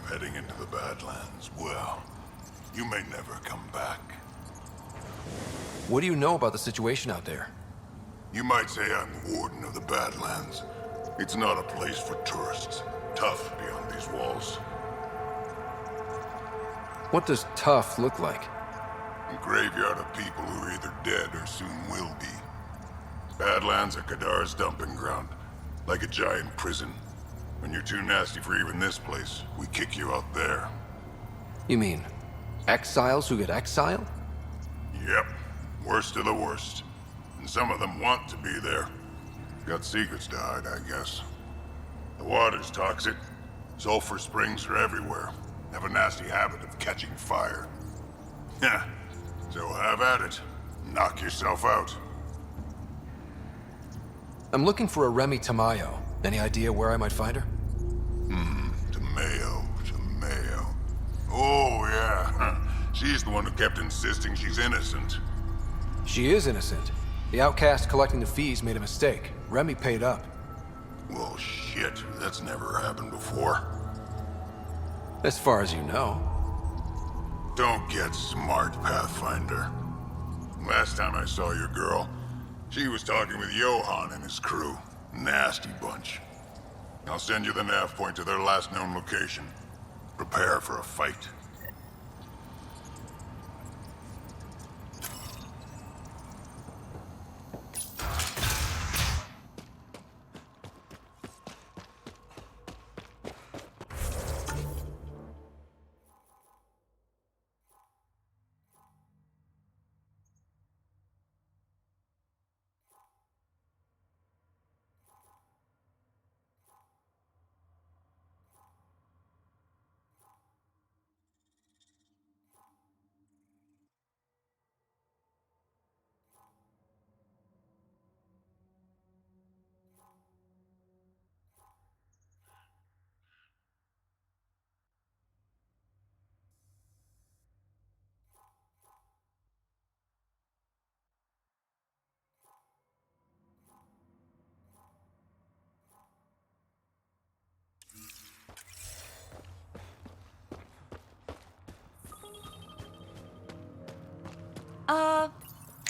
Heading into the Badlands, well, you may never come back. What do you know about the situation out there? You might say I'm warden of the Badlands. It's not a place for tourists. Tough beyond these walls. What does tough look like? A graveyard of people who are either dead or soon will be. Badlands are Kadara's dumping ground, like a giant prison. When you're too nasty for even this place, we kick you out there. You mean exiles who get exiled? Yep. Worst of the worst. And some of them want to be there. Got secrets to hide, I guess. The water's toxic. Sulfur springs are everywhere. Have a nasty habit of catching fire. Yeah. So have at it. Knock yourself out. I'm looking for a Remy Tamayo. Any idea where I might find her? Tamayo. Oh, yeah. She's the one who kept insisting she's innocent. She is innocent. The outcast collecting the fees made a mistake. Remy paid up. Well, shit. That's never happened before. As far as you know. Don't get smart, Pathfinder. Last time I saw your girl, she was talking with Johan and his crew. Nasty bunch. I'll send you the nav point to their last known location. Prepare for a fight.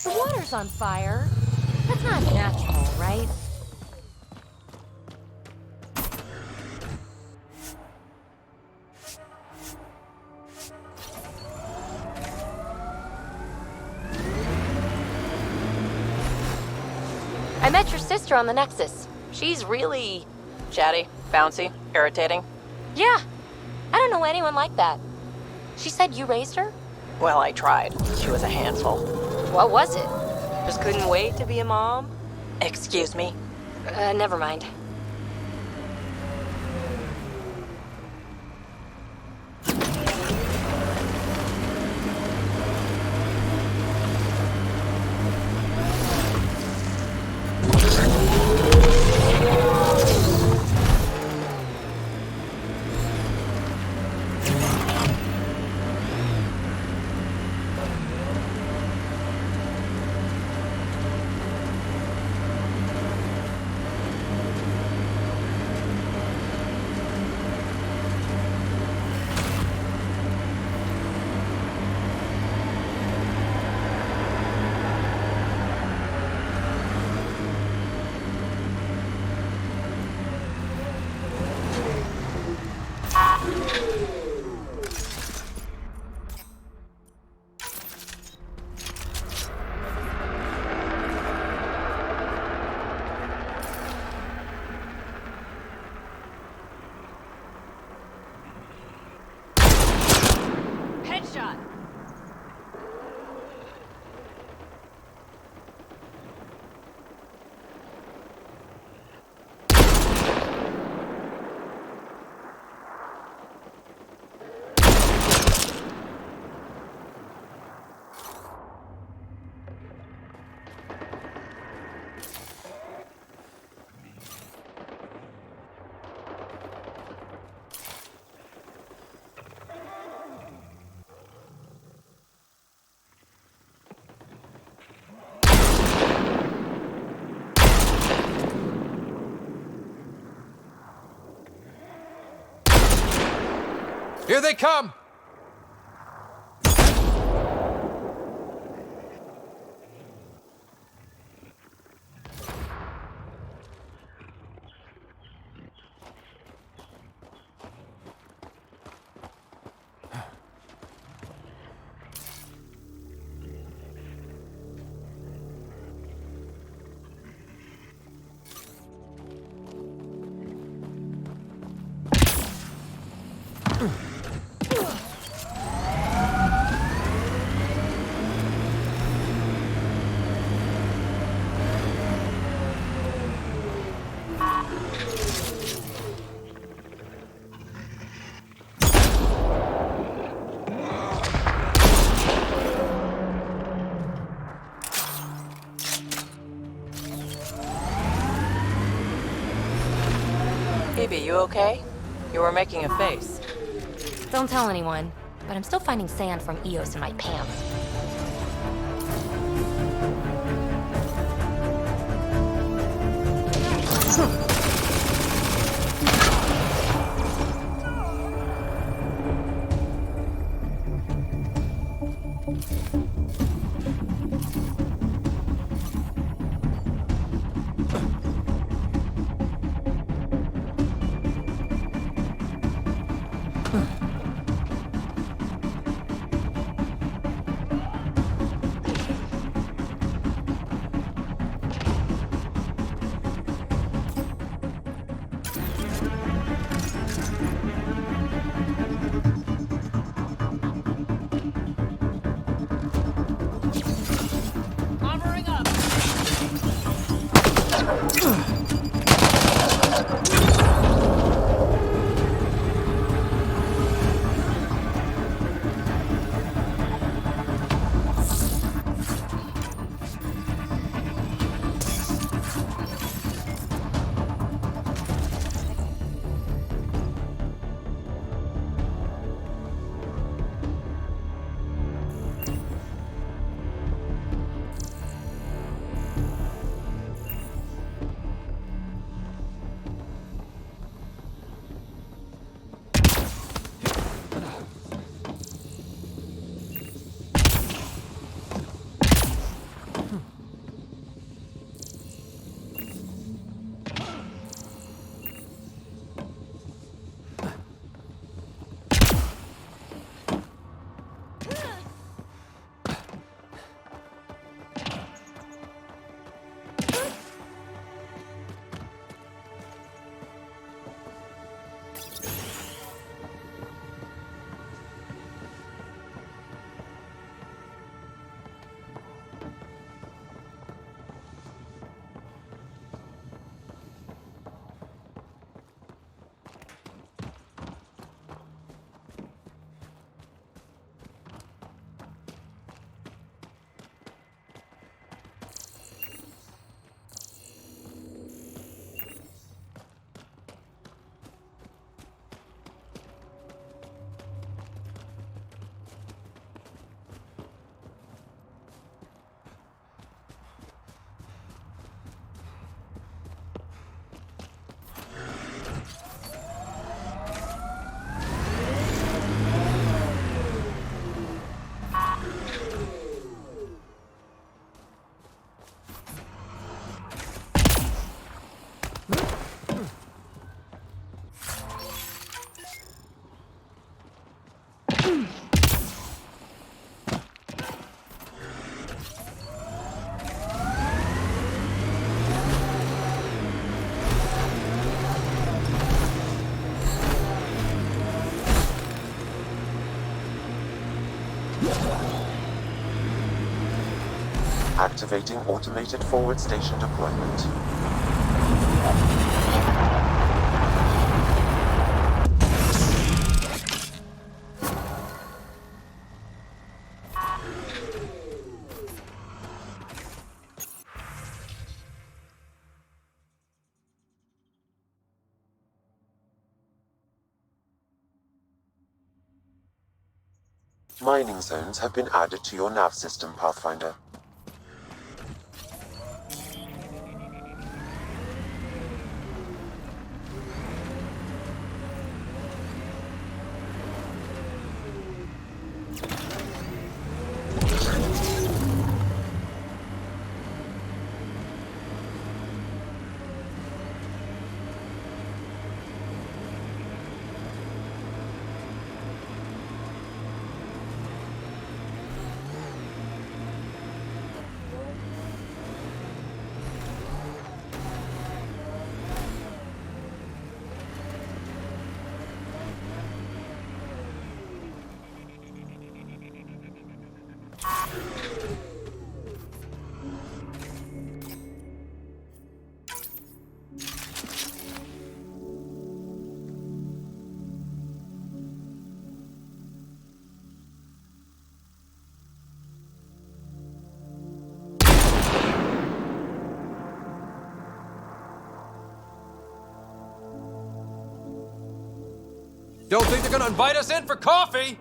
The water's on fire. That's not natural, right? I met your sister on the Nexus. She's really... Chatty, bouncy, irritating. Yeah. I don't know anyone like that. She said you raised her? Well, I tried. She was a handful. What was it? Just couldn't wait to be a mom? Excuse me. Never mind. Headshot! Here they come! Phoebe, you okay? You were making a face. Don't tell anyone, but I'm still finding sand from Eos in my pants. Activating automated forward station deployment. Mining zones have been added to your nav system, Pathfinder. Don't think they're gonna invite us in for coffee?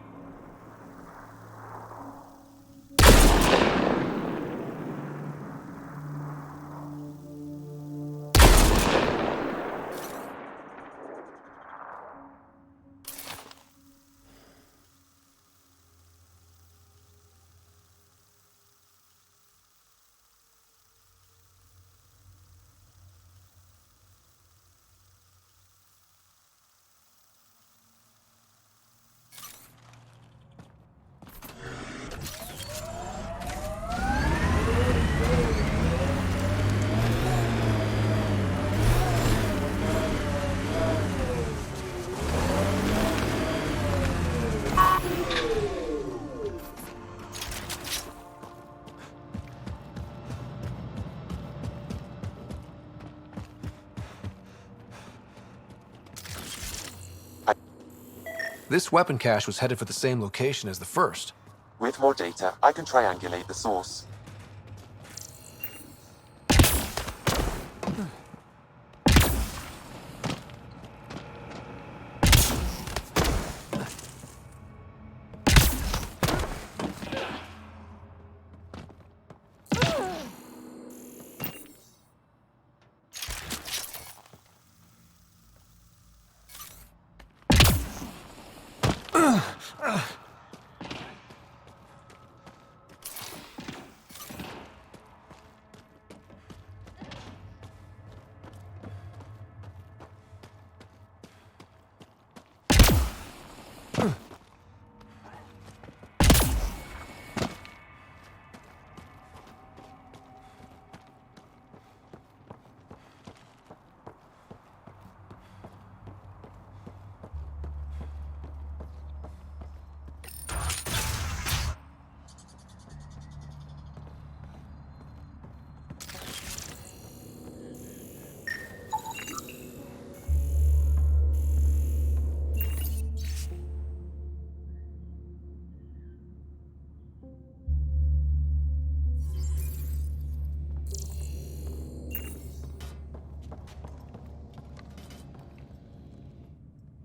This weapon cache was headed for the same location as the first. With more data, I can triangulate the source.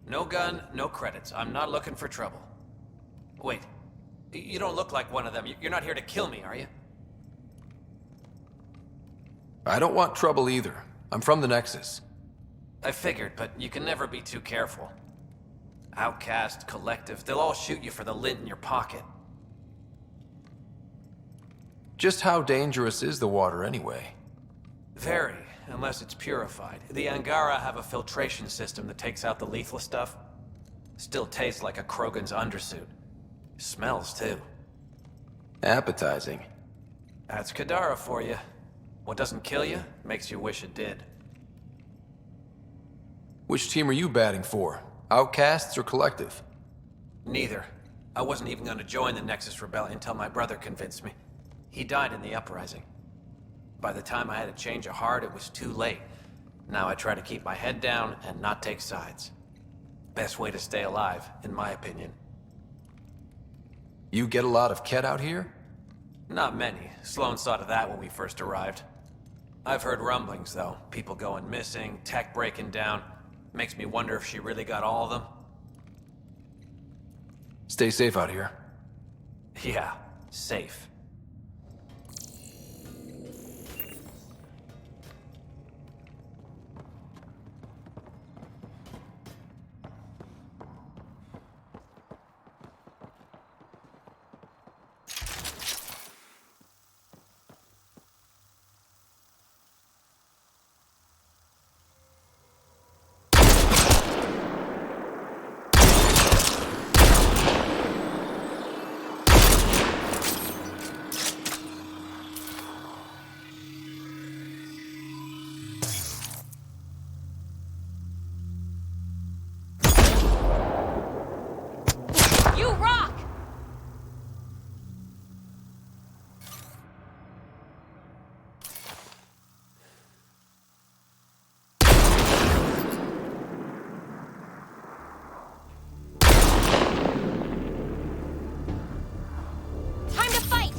No gun, no credits. I'm not looking for trouble. Wait, you don't look like one of them. You're not here to kill me, are you? I don't want trouble either. I'm from the Nexus. I figured, but you can never be too careful. Outcast, collective, they'll all shoot you for the lint in your pocket. Just how dangerous is the water anyway? Very, unless it's purified. The Angara have a filtration system that takes out the lethal stuff. Still tastes like a Krogan's undersuit. Smells, too. Appetizing. That's Kadara for you. What doesn't kill you, makes you wish it did. Which team are you batting for? Outcasts or Collective? Neither. I wasn't even going to join the Nexus Rebellion until my brother convinced me. He died in the uprising. By the time I had a change of heart, it was too late. Now I try to keep my head down and not take sides. Best way to stay alive, in my opinion. You get a lot of Ket out here? Not many. Sloan saw to that when we first arrived. I've heard rumblings, though. People going missing, tech breaking down. Makes me wonder if she really got all of them. Stay safe out here. Yeah, safe. You rock! Time to fight!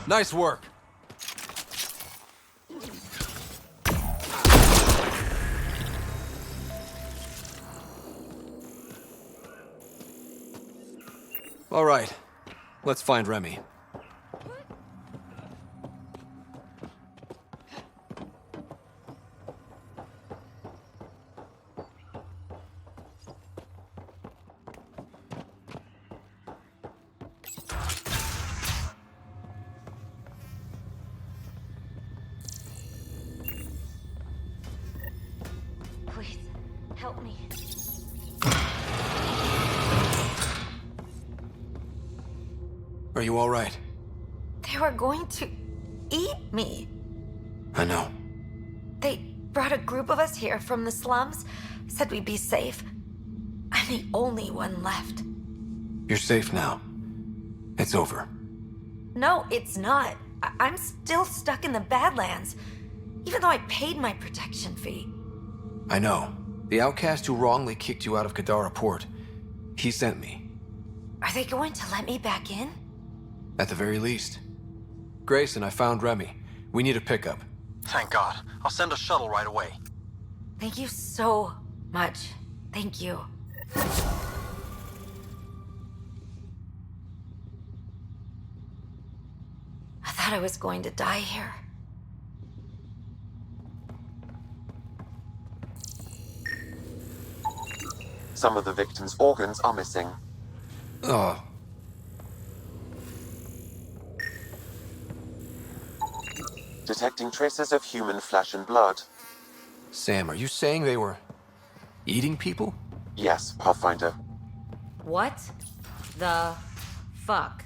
Nice work. All right, let's find Remy. Please, help me. Are you all right? They were going to eat me. I know. They brought a group of us here from the slums, said we'd be safe. I'm the only one left. You're safe now. It's over. No, it's not. I'm still stuck in the Badlands, even though I paid my protection fee. I know. The outcast who wrongly kicked you out of Kadara Port. He sent me. Are they going to let me back in? At the very least. Grayson, I found Remy. We need a pickup. Thank God. I'll send a shuttle right away. Thank you so much. Thank you. I thought I was going to die here. Some of the victim's organs are missing. Oh. Detecting traces of human flesh and blood. Sam, are you saying they were eating people? Yes, Pathfinder. What? the fuck?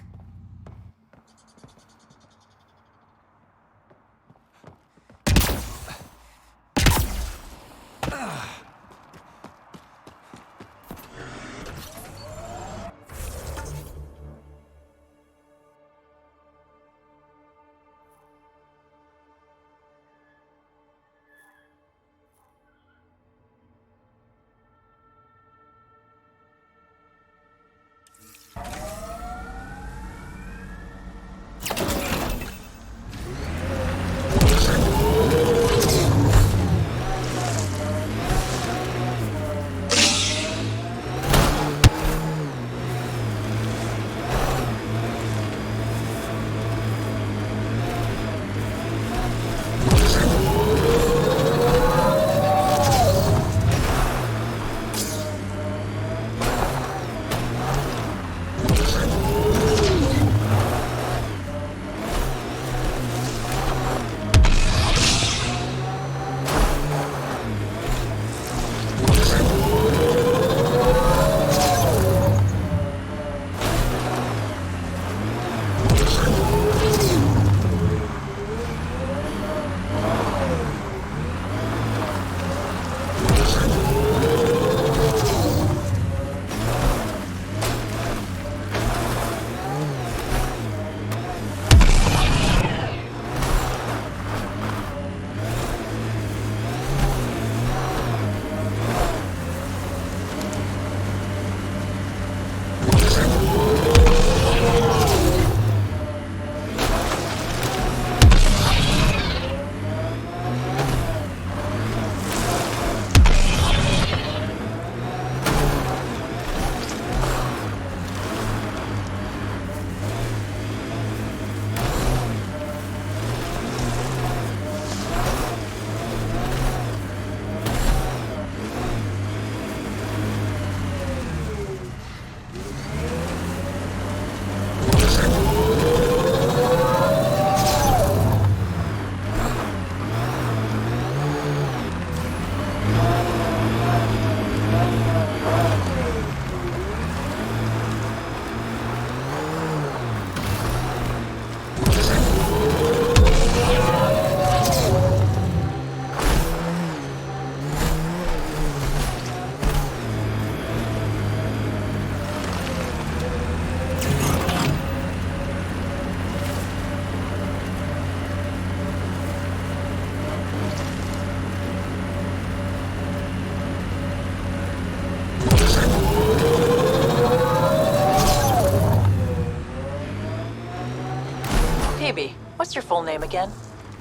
What's your full name again?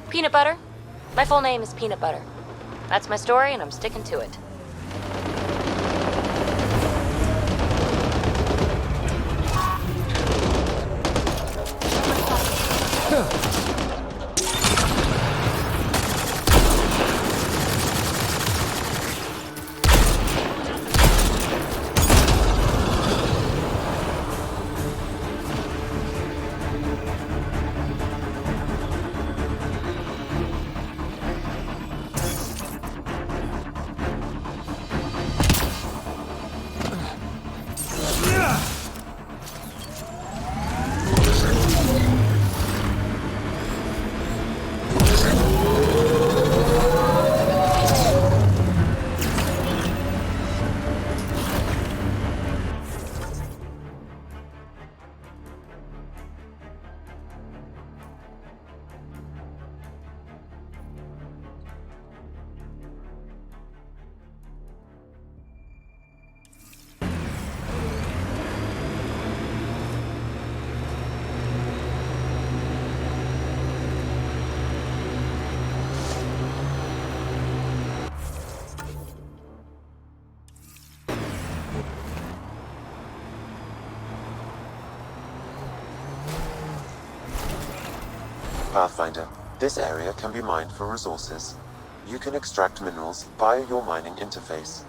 Peanut Butter. My full name is Peanut Butter. That's my story, and I'm sticking to it. Pathfinder, this area can be mined for resources. You can extract minerals via your mining interface.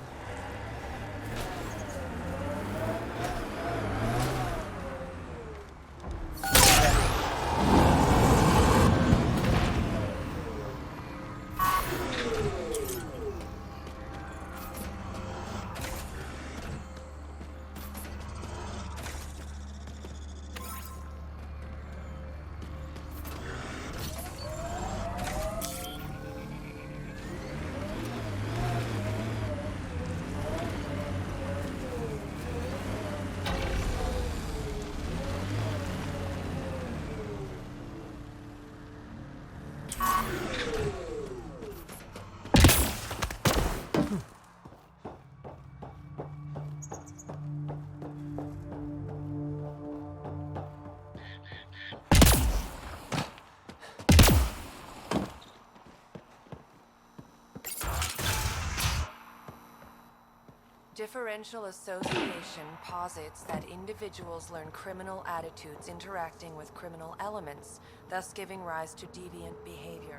Differential association posits that individuals learn criminal attitudes interacting with criminal elements, thus giving rise to deviant behavior.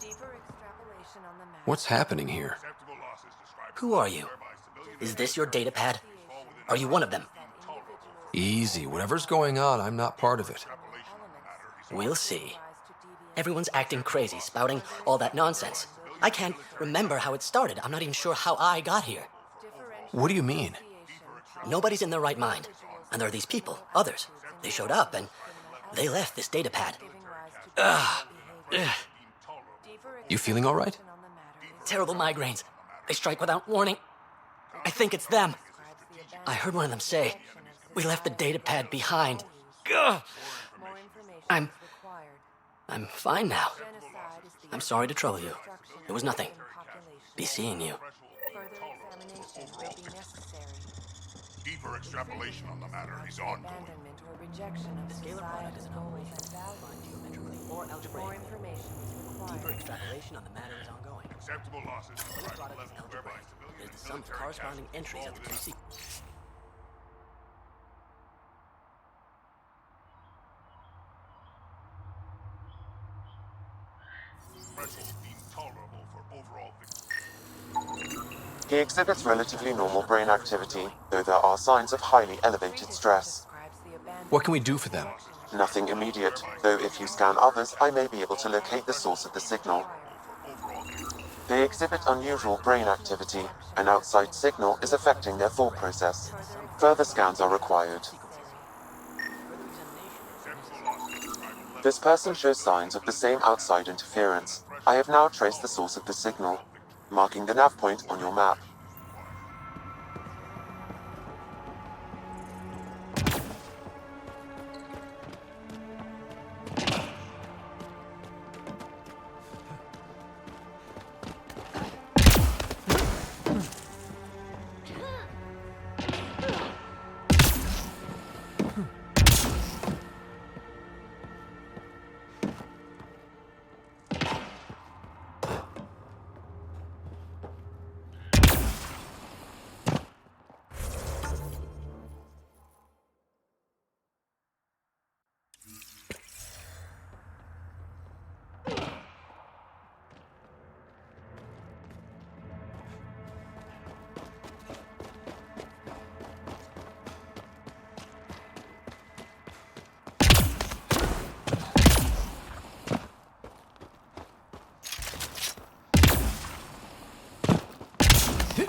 Deeper extrapolation on the matter. What's happening here? Who are you? Is this your datapad? Are you one of them? Easy. Whatever's going on, I'm not part of it. We'll see. Everyone's acting crazy, spouting all that nonsense. I can't remember how it started. I'm not even sure how I got here. What do you mean? Nobody's in their right mind. And there are these people, others. They showed up and they left this datapad. Ugh. You feeling all right? Terrible migraines. They strike without warning. I think it's them. I heard one of them say, "We left the datapad behind." Ugh. I'm fine now. I'm sorry to trouble you. It was nothing. Be seeing you. Deeper extrapolation on the matter is ongoing. Abandonment or rejection of society's goals and values. More algebraic. More information is required. Deeper extrapolation on the matter is ongoing. Acceptable losses When the product is algebraic, there's the sum of corresponding entries of the two sequences. intolerable for overall He exhibits relatively normal brain activity, though there are signs of highly elevated stress. What can we do for them? Nothing immediate, though if you scan others, I may be able to locate the source of the signal. They exhibit unusual brain activity. An outside signal is affecting their thought process. Further scans are required. This person shows signs of the same outside interference. I have now traced the source of the signal, marking the nav point on your map.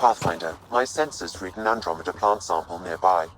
Pathfinder, my sensors read an Andromeda plant sample nearby.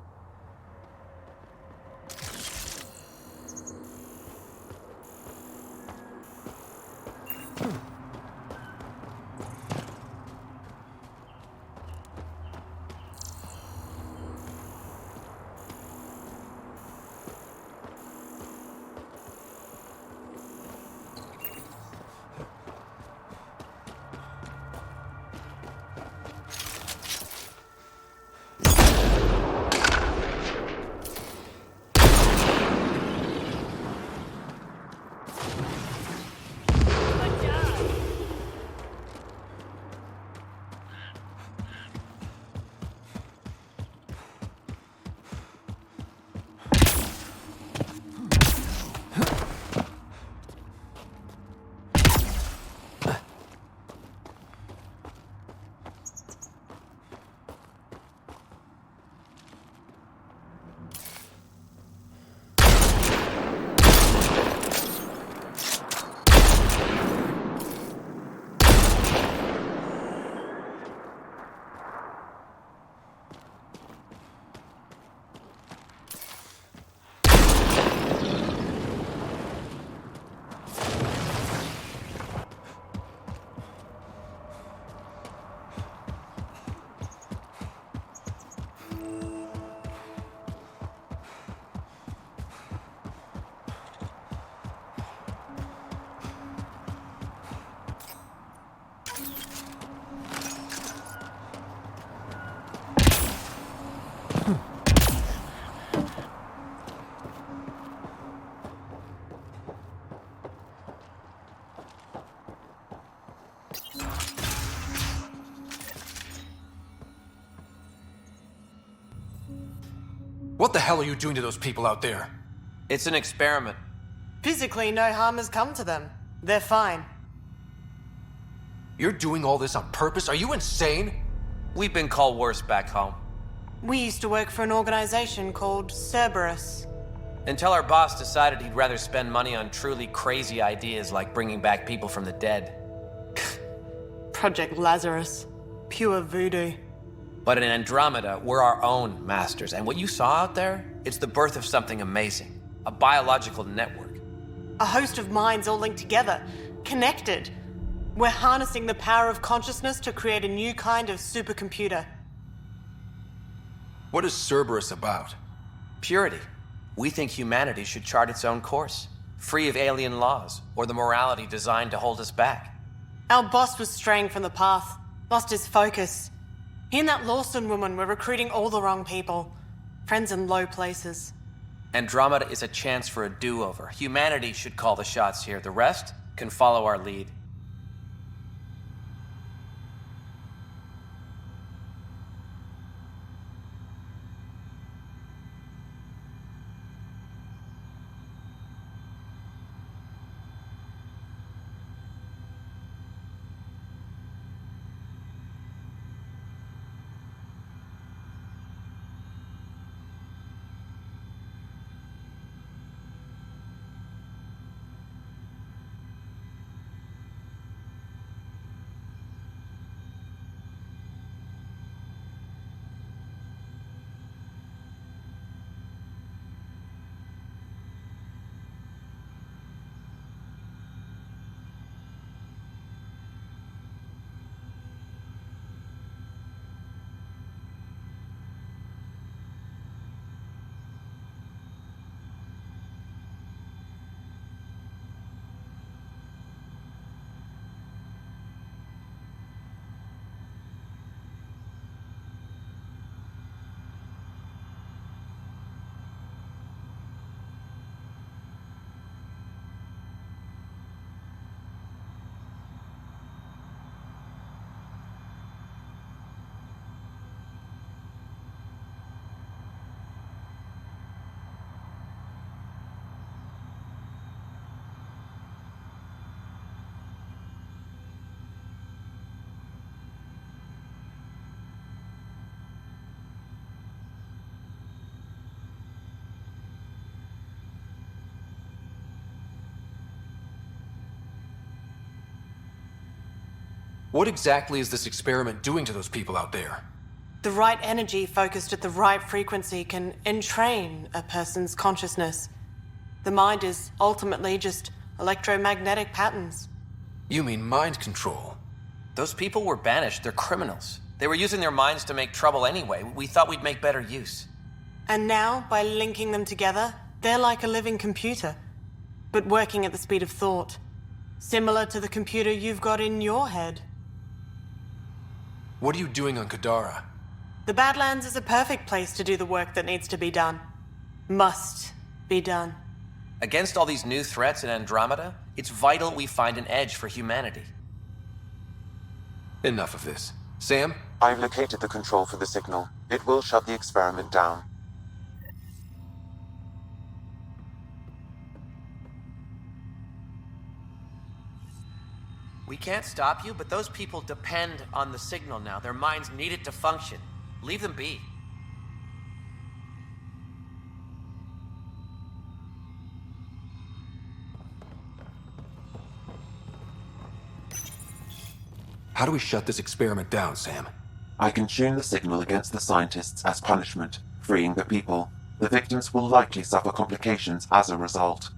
What the hell are you doing to those people out there? It's an experiment. Physically, no harm has come to them. They're fine. You're doing all this on purpose? Are you insane? We've been called worse back home. We used to work for an organization called Cerberus. Until our boss decided he'd rather spend money on truly crazy ideas like bringing back people from the dead. Project Lazarus. Pure voodoo. But in Andromeda, we're our own masters, and what you saw out there, it's the birth of something amazing. A biological network. A host of minds all linked together, connected. We're harnessing the power of consciousness to create a new kind of supercomputer. What is Cerberus about? Purity. We think humanity should chart its own course, free of alien laws or the morality designed to hold us back. Our boss was straying from the path, lost his focus. He and that Lawson woman were recruiting all the wrong people. Friends in low places. Andromeda is a chance for a do-over. Humanity should call the shots here. The rest can follow our lead. What exactly is this experiment doing to those people out there? The right energy focused at the right frequency can entrain a person's consciousness. The mind is ultimately just electromagnetic patterns. You mean mind control? Those people were banished. They're criminals. They were using their minds to make trouble anyway. We thought we'd make better use. And now, by linking them together, they're like a living computer, but working at the speed of thought. Similar to the computer you've got in your head. What are you doing on Kadara? The Badlands is a perfect place to do the work that needs to be done. Must be done. Against all these new threats in Andromeda, it's vital we find an edge for humanity. Enough of this. Sam? I've located the control for the signal. It will shut the experiment down. We can't stop you, but those people depend on the signal now. Their minds need it to function. Leave them be. How do we shut this experiment down, Sam? I can tune the signal against the scientists as punishment, freeing the people. The victims will likely suffer complications as a result.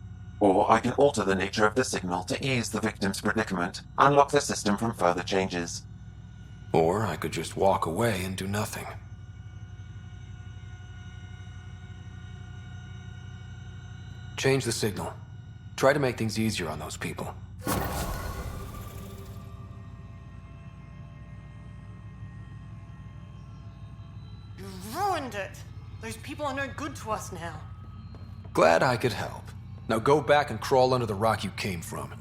Or I can alter the nature of the signal to ease the victim's predicament, and lock the system from further changes. Or I could just walk away and do nothing. Change the signal. Try to make things easier on those people. You ruined it! Those people are no good to us now. Glad I could help. Now go back and crawl under the rock you came from.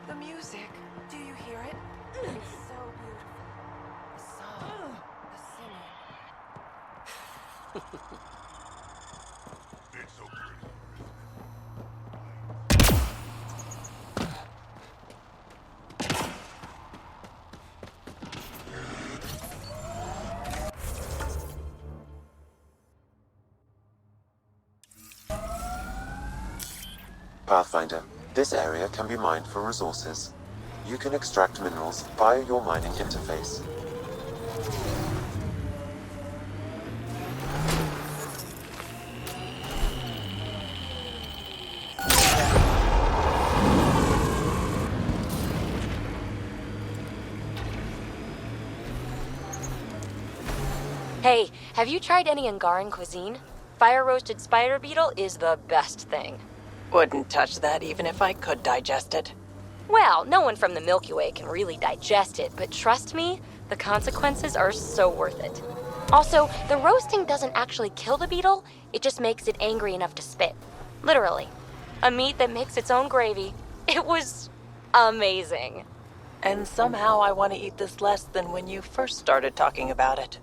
The music. Do you hear it? It's so beautiful. The song, the singing. It's so pretty. Pathfinder, this area can be mined for resources. You can extract minerals via your mining interface. Hey, have you tried any Angaran cuisine? Fire-roasted spider beetle is the best thing. Wouldn't touch that even if I could digest it. Well, no one from the Milky Way can really digest it, but trust me, the consequences are so worth it. Also, the roasting doesn't actually kill the beetle, it just makes it angry enough to spit. Literally. A meat that makes its own gravy. It was amazing. And somehow I want to eat this less than when you first started talking about it.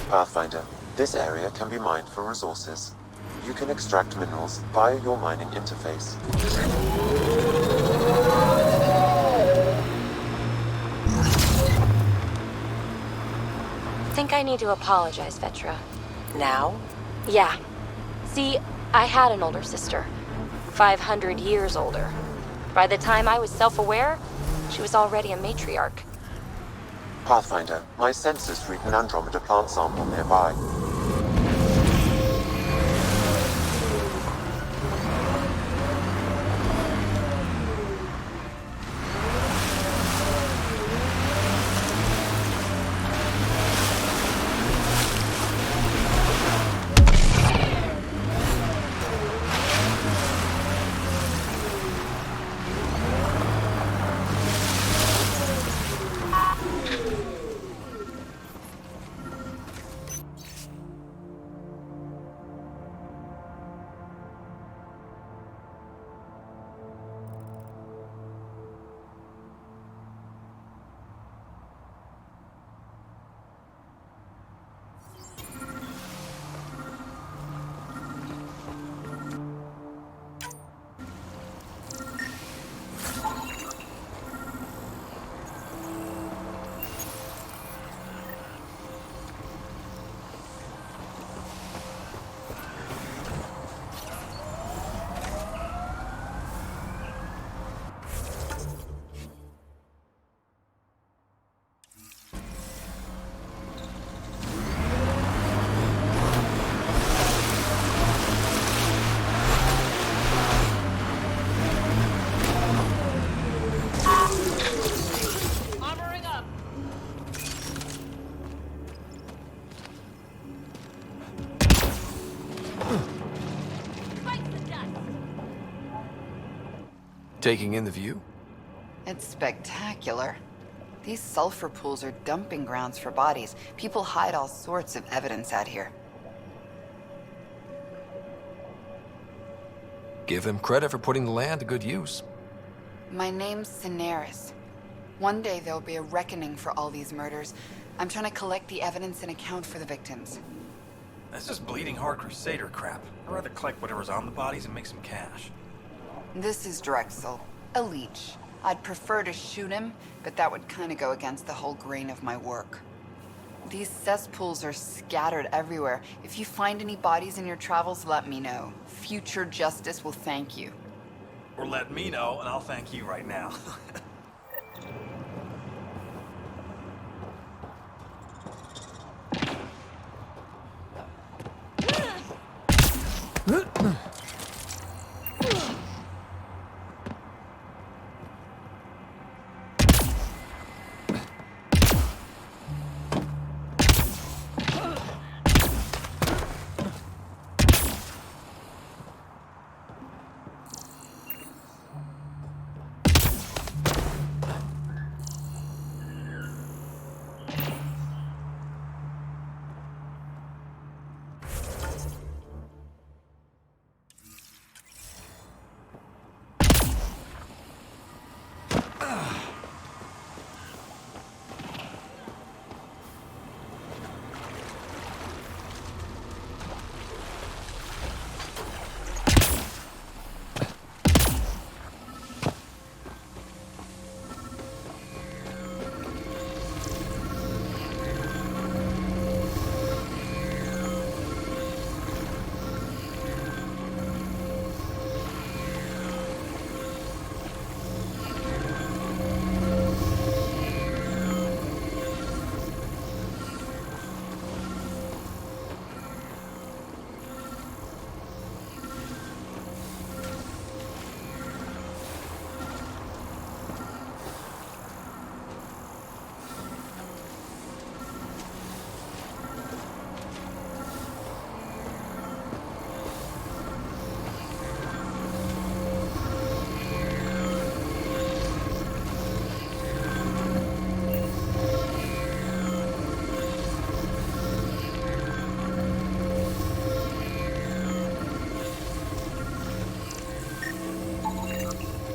Pathfinder, this area can be mined for resources. You can extract minerals via your mining interface. I think I need to apologize, Vetra. Now? Yeah. See, I had an older sister. 500 years older. By the time I was self-aware, she was already a matriarch. Pathfinder, my sensors read an Andromeda plant sample nearby. Taking in the view? It's spectacular. These sulfur pools are dumping grounds for bodies. People hide all sorts of evidence out here. Give them credit for putting the land to good use. My name's Cineris. One day there'll be a reckoning for all these murders. I'm trying to collect the evidence and account for the victims. That's just bleeding heart crusader crap. I'd rather collect whatever's on the bodies and make some cash. This is Drexel, a leech. I'd prefer to shoot him, but that would kind of go against the whole grain of my work. These cesspools are scattered everywhere. If you find any bodies in your travels, let me know. Future justice will thank you. Or let me know, and I'll thank you right now.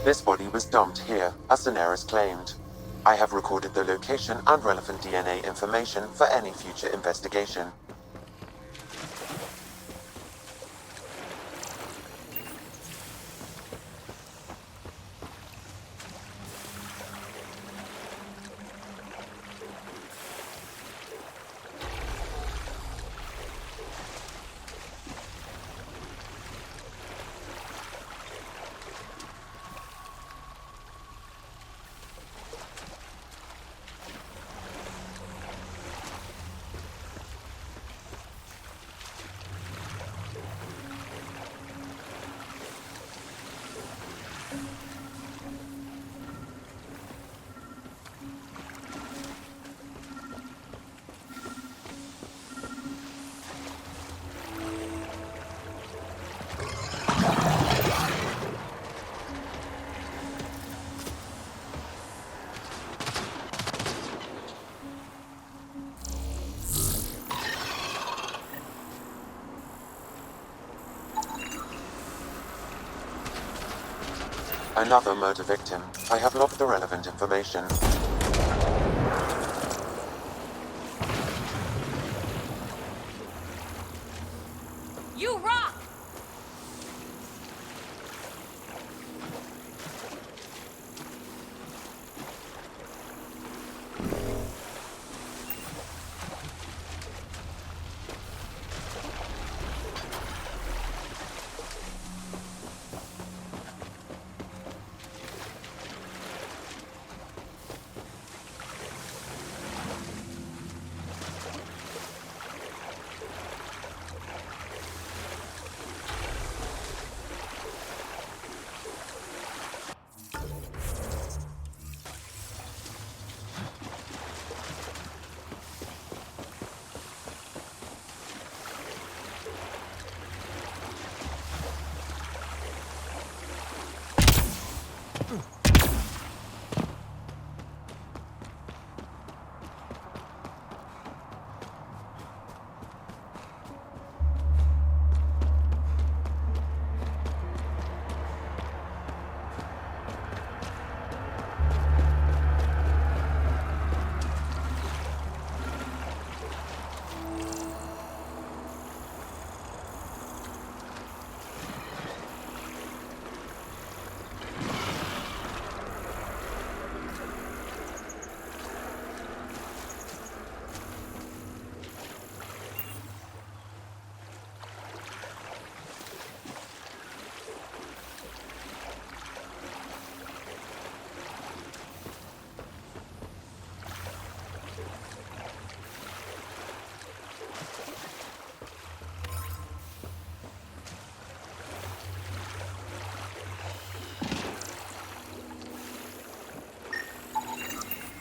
This body was dumped here, as Cineris claimed. I have recorded the location and relevant DNA information for any future investigation. Another murder victim. I have logged the relevant information. You rock!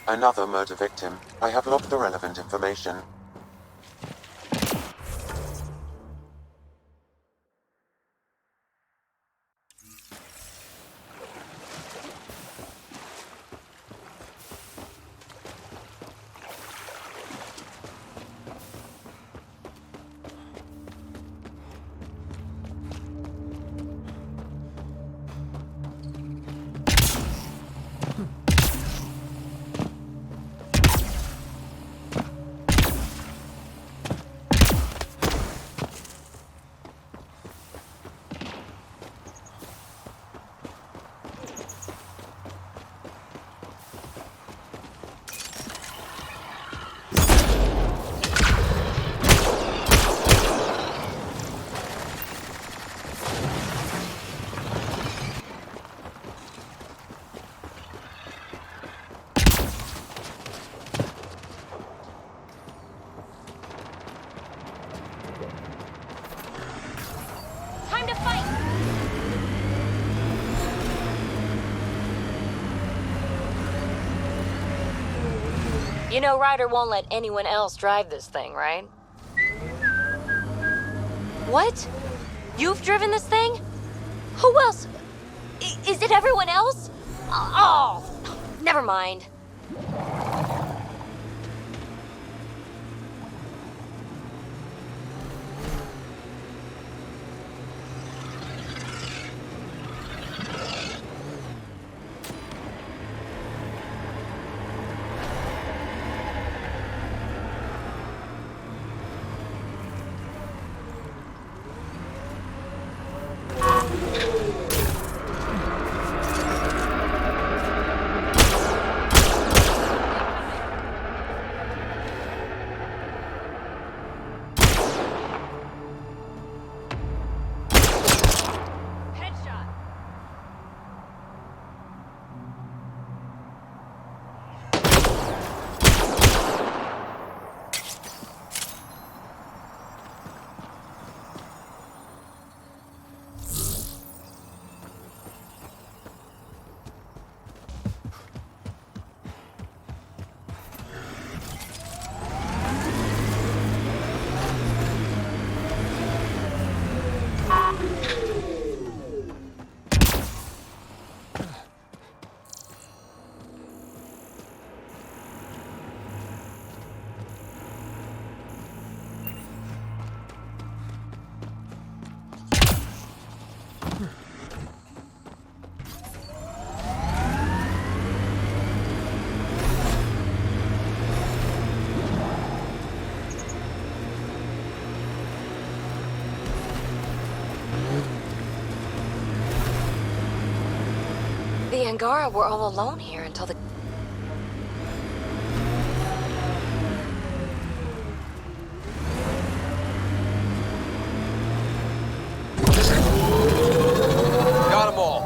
Another murder victim. I have logged the relevant information. Time to fight! You know Ryder won't let anyone else drive this thing, right? What? You've driven this thing? Who else? Is it everyone else? Oh, never mind. The Angara were all alone here until the... Got them all.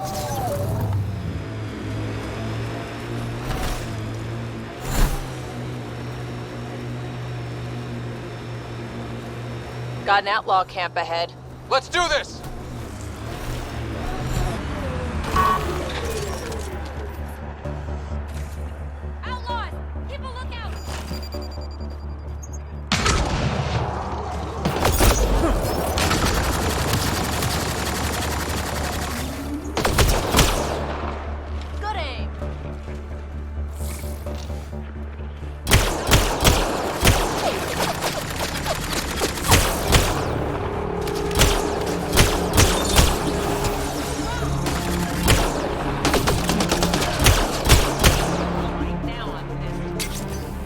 Got an outlaw camp ahead. Let's do this! Outlaws! Keep a lookout! Good aim!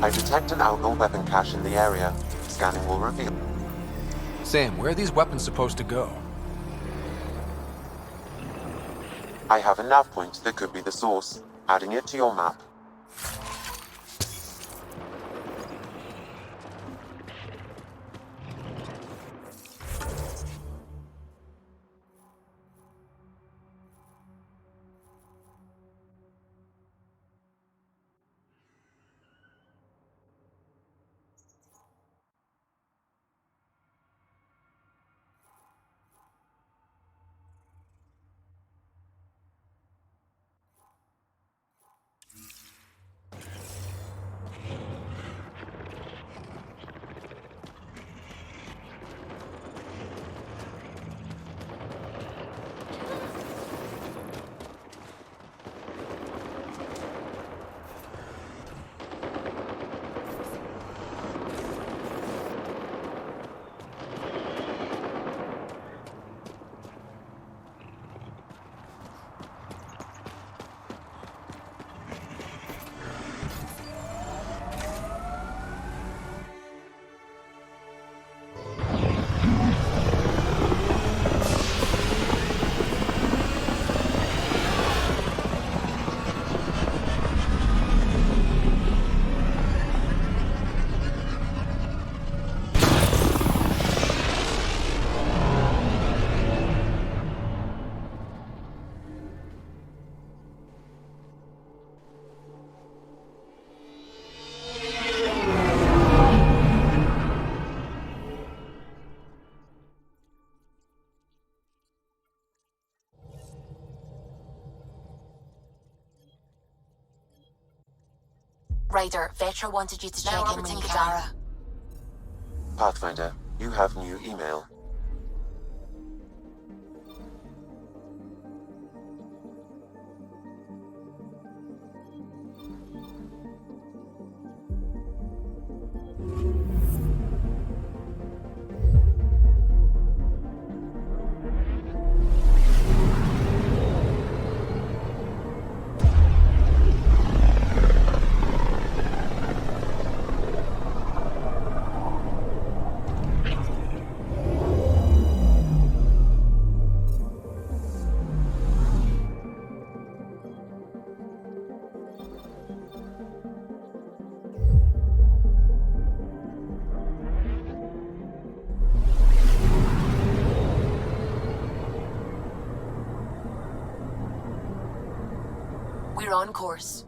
I detect an outlaw weapon cache in the area. Scanning will reveal. Sam, where are these weapons supposed to go? I have a nav point that could be the source. Adding it to your map. Ryder, Vetra wanted you to check in when you can. Pathfinder, you have new email. We're on course.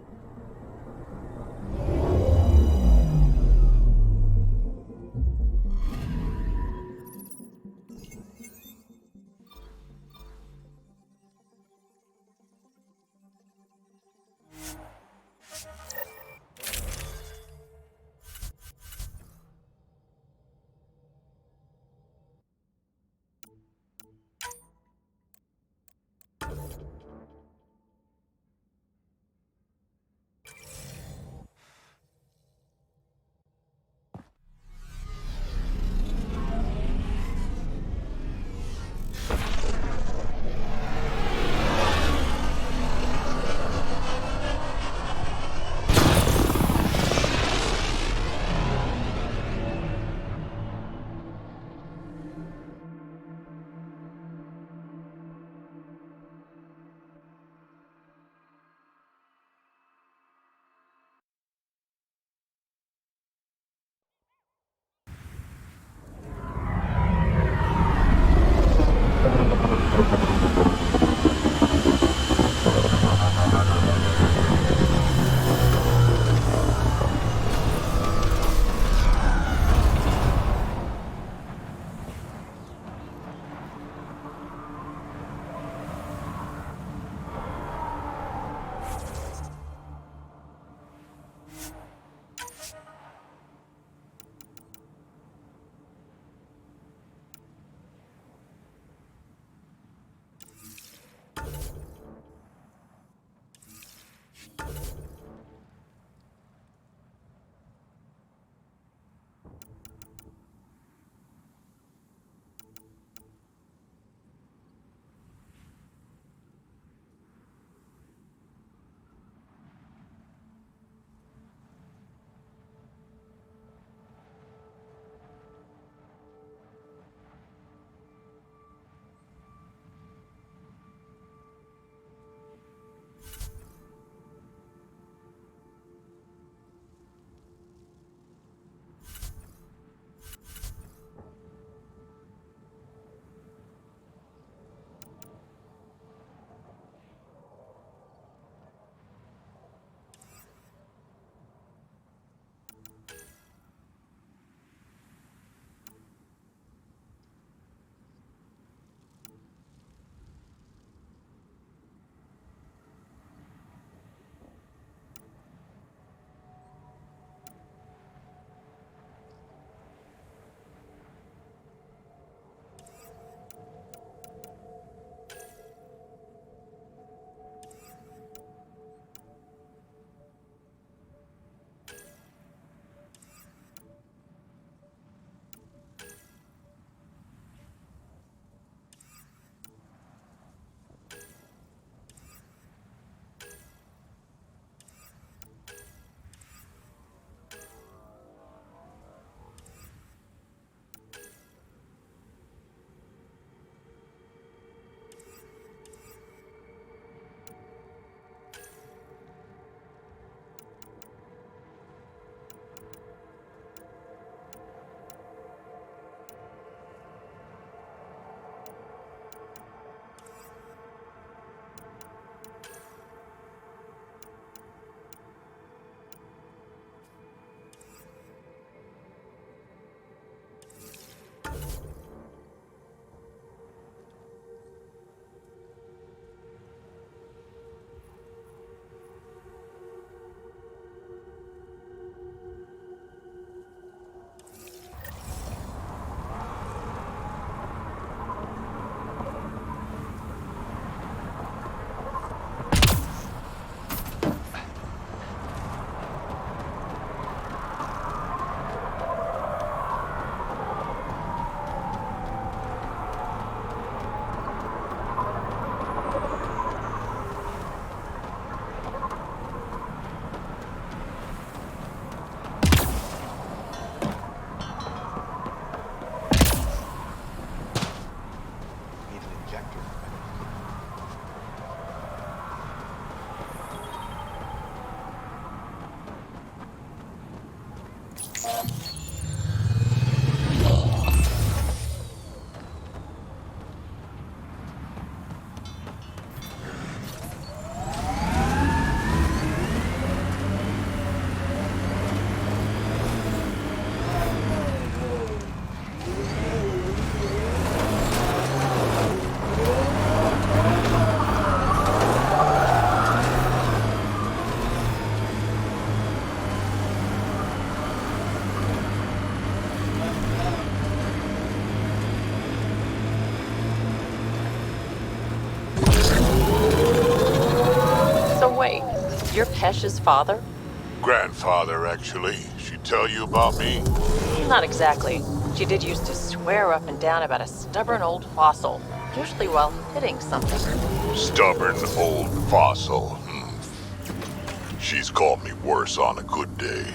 Wait, you're Pesh's father? Grandfather, actually. She tell you about me? Not exactly. She did used to swear up and down about a stubborn old fossil, usually while hitting something. Stubborn old fossil. She's called me worse on a good day.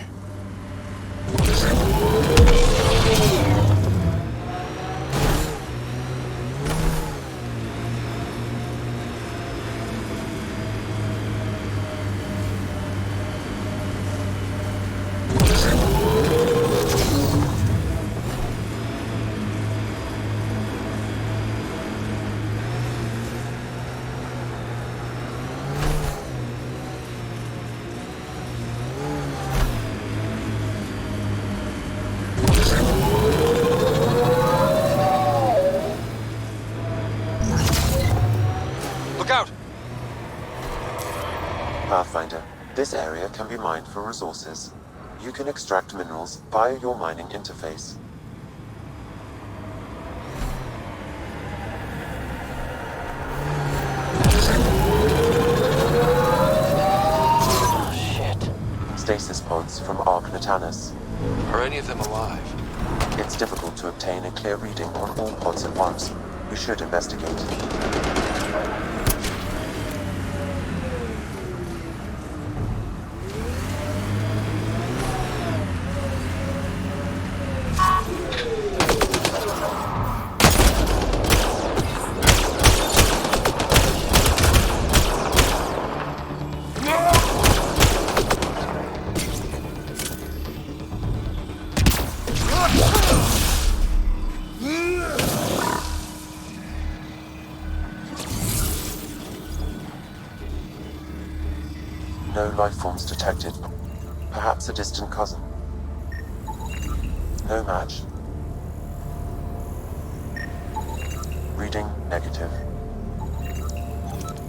Look out! Pathfinder, this area can be mined for resources. You can extract minerals via your mining interface. Stasis pods from Archons. Are any of them alive? It's difficult to obtain a clear reading on all pods at once. We should investigate. No life forms detected. Perhaps a distant cousin. No match. Reading negative.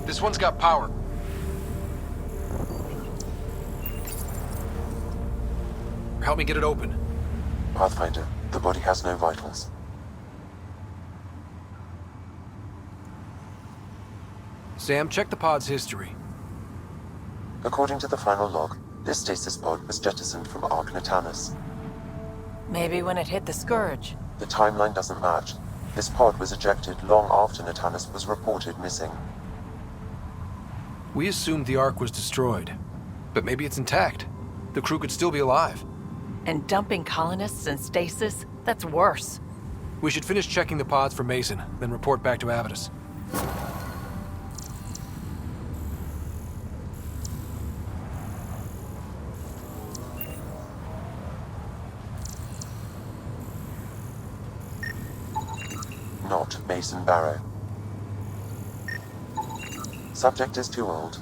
This one's got power. Help me get it open. Pathfinder, the body has no vitals. Sam, check the pod's history. According to the final log, this stasis pod was jettisoned from Archons. Maybe when it hit the Scourge. The timeline doesn't match. This pod was ejected long after Natanus was reported missing. We assumed the Ark was destroyed, but maybe it's intact. The crew could still be alive. And dumping colonists in stasis? That's worse. We should finish checking the pods for Mason, then report back to Avidus. Not Mason Barrow. Subject is too old.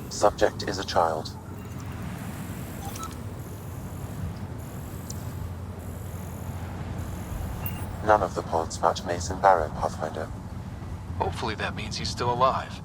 Subject is a child. None of the pods match Mason Barrow, Pathfinder. Hopefully that means he's still alive.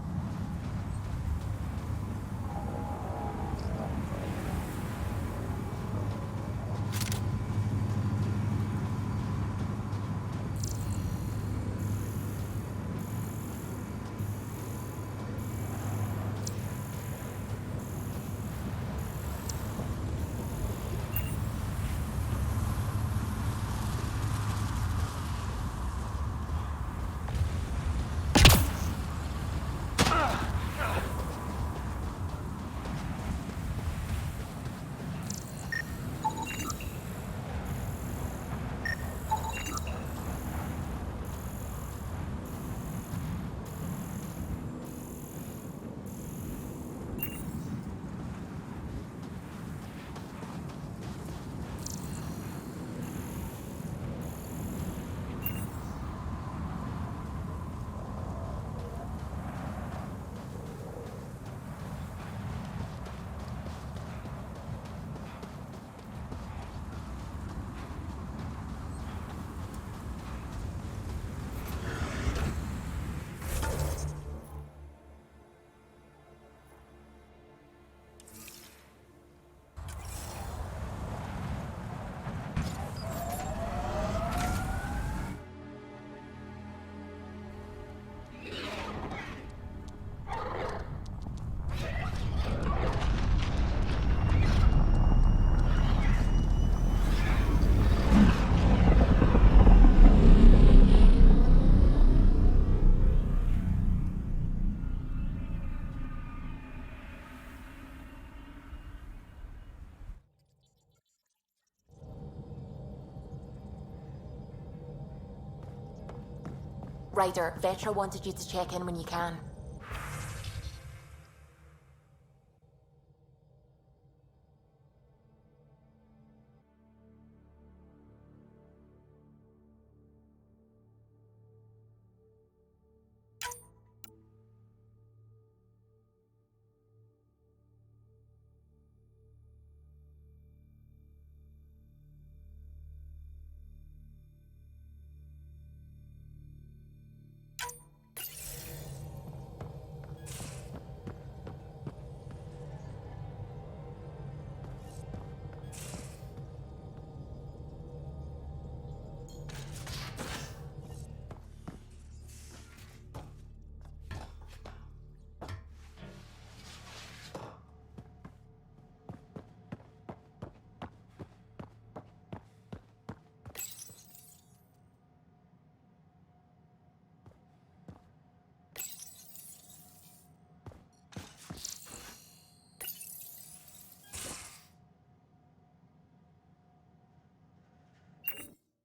Ryder, Vetra wanted you to check in when you can.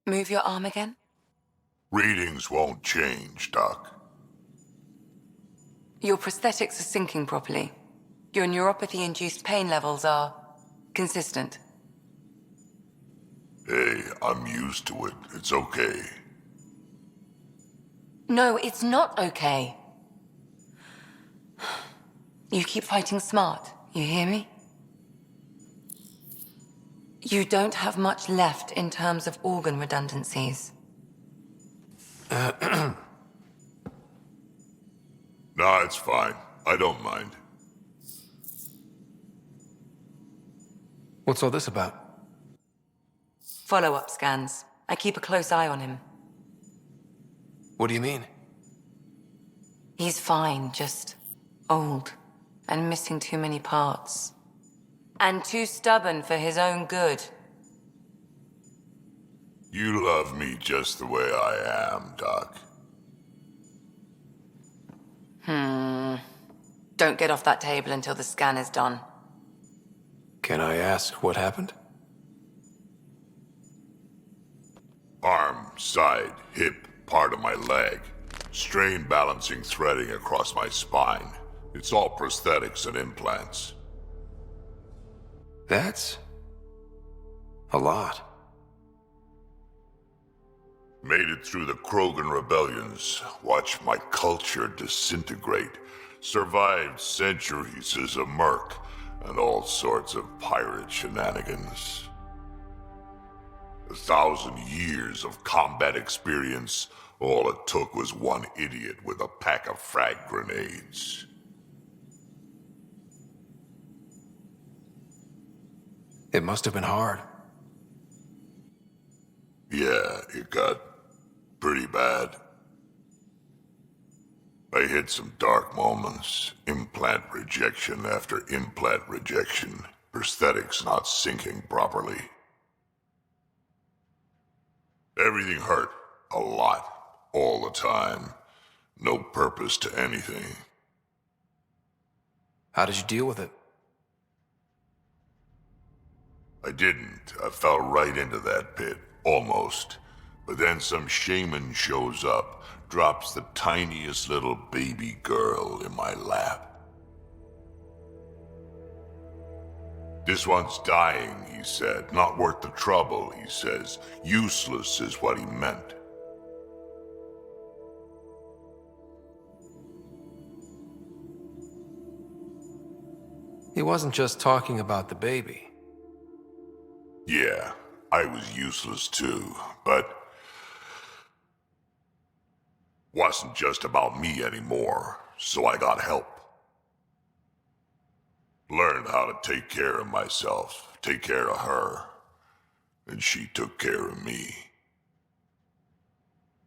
Move your arm again? Readings won't change, Doc. Your prosthetics are syncing properly. Your neuropathy-induced pain levels are consistent. Hey, I'm used to it. It's okay. No, it's not okay. You keep fighting smart, you hear me? You don't have much left in terms of organ redundancies. Nah, it's fine. I don't mind. What's all this about? Follow-up scans. I keep a close eye on him. What do you mean? He's fine, just old and missing too many parts. And too stubborn for his own good. You love me just the way I am, Doc. Don't get off that table until the scan is done. Can I ask what happened? Arm, side, hip, part of my leg. Strain balancing threading across my spine. It's all prosthetics and implants. That's a lot. Made it through the Krogan rebellions. Watched my culture disintegrate. Survived centuries as a merc and all sorts of pirate shenanigans. 1,000 years of combat experience. All it took was one idiot with a pack of frag grenades. It must have been hard. Yeah, it got pretty bad. I hit some dark moments. Implant rejection after implant rejection. Prosthetics not syncing properly. Everything hurt. A lot. All the time. No purpose to anything. How did you deal with it? I didn't. I fell right into that pit. Almost. But then some shaman shows up, drops the tiniest little baby girl in my lap. This one's dying, he said. Not worth the trouble, he says. Useless is what he meant. He wasn't just talking about the baby. Yeah, I was useless too, but wasn't just about me anymore, so I got help. Learned how to take care of myself, take care of her, and she took care of me.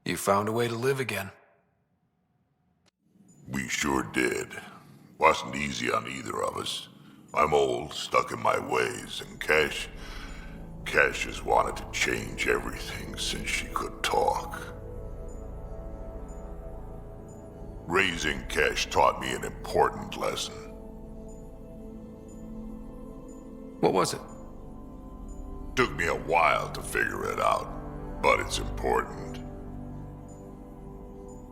You found a way to live again. We sure did. Wasn't easy on either of us. I'm old, stuck in my ways, and Cash has wanted to change everything since she could talk. Raising Cash taught me an important lesson. What was it? Took me a while to figure it out, but it's important.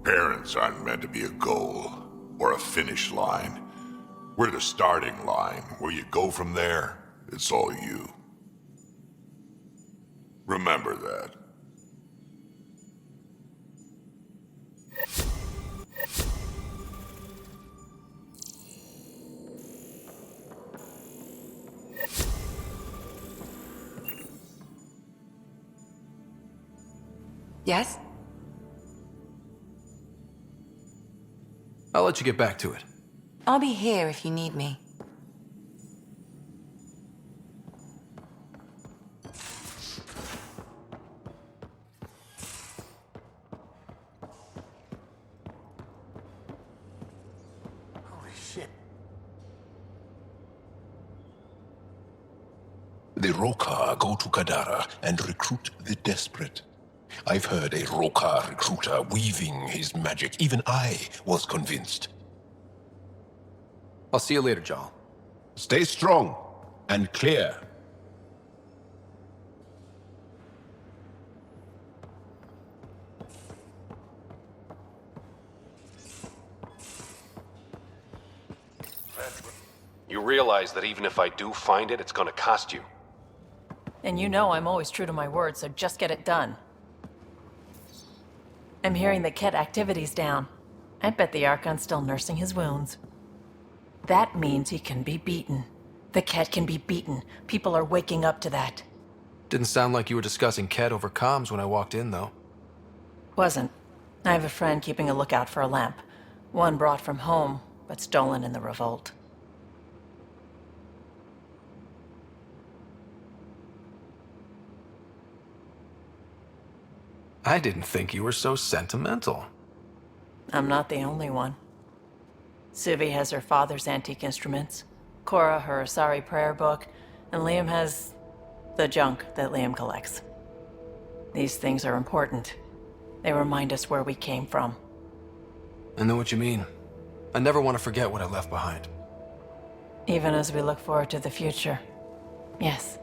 Parents aren't meant to be a goal or a finish line. We're the starting line. Where you go from there, it's all you. Remember that. Yes? I'll let you get back to it. I'll be here if you need me. Holy shit. The Rokar go to Kadara and recruit the desperate. I've heard a Rokar recruiter weaving his magic. Even I was convinced. I'll see you later, Jarl. Stay strong and clear. You realize that even if I do find it, it's gonna cost you. And you know I'm always true to my word, so just get it done. I'm hearing that Ket activity's down. I bet the Archon's still nursing his wounds. That means he can be beaten. The Ket can be beaten. People are waking up to that. Didn't sound like you were discussing Ket over comms when I walked in, though. Wasn't. I have a friend keeping a lookout for a lamp. One brought from home, but stolen in the revolt. I didn't think you were so sentimental. I'm not the only one. Suvi has her father's antique instruments, Cora her Asari prayer book, and Liam has the junk that Liam collects. These things are important. They remind us where we came from. I know what you mean. I never want to forget what I left behind. Even as we look forward to the future. Yes.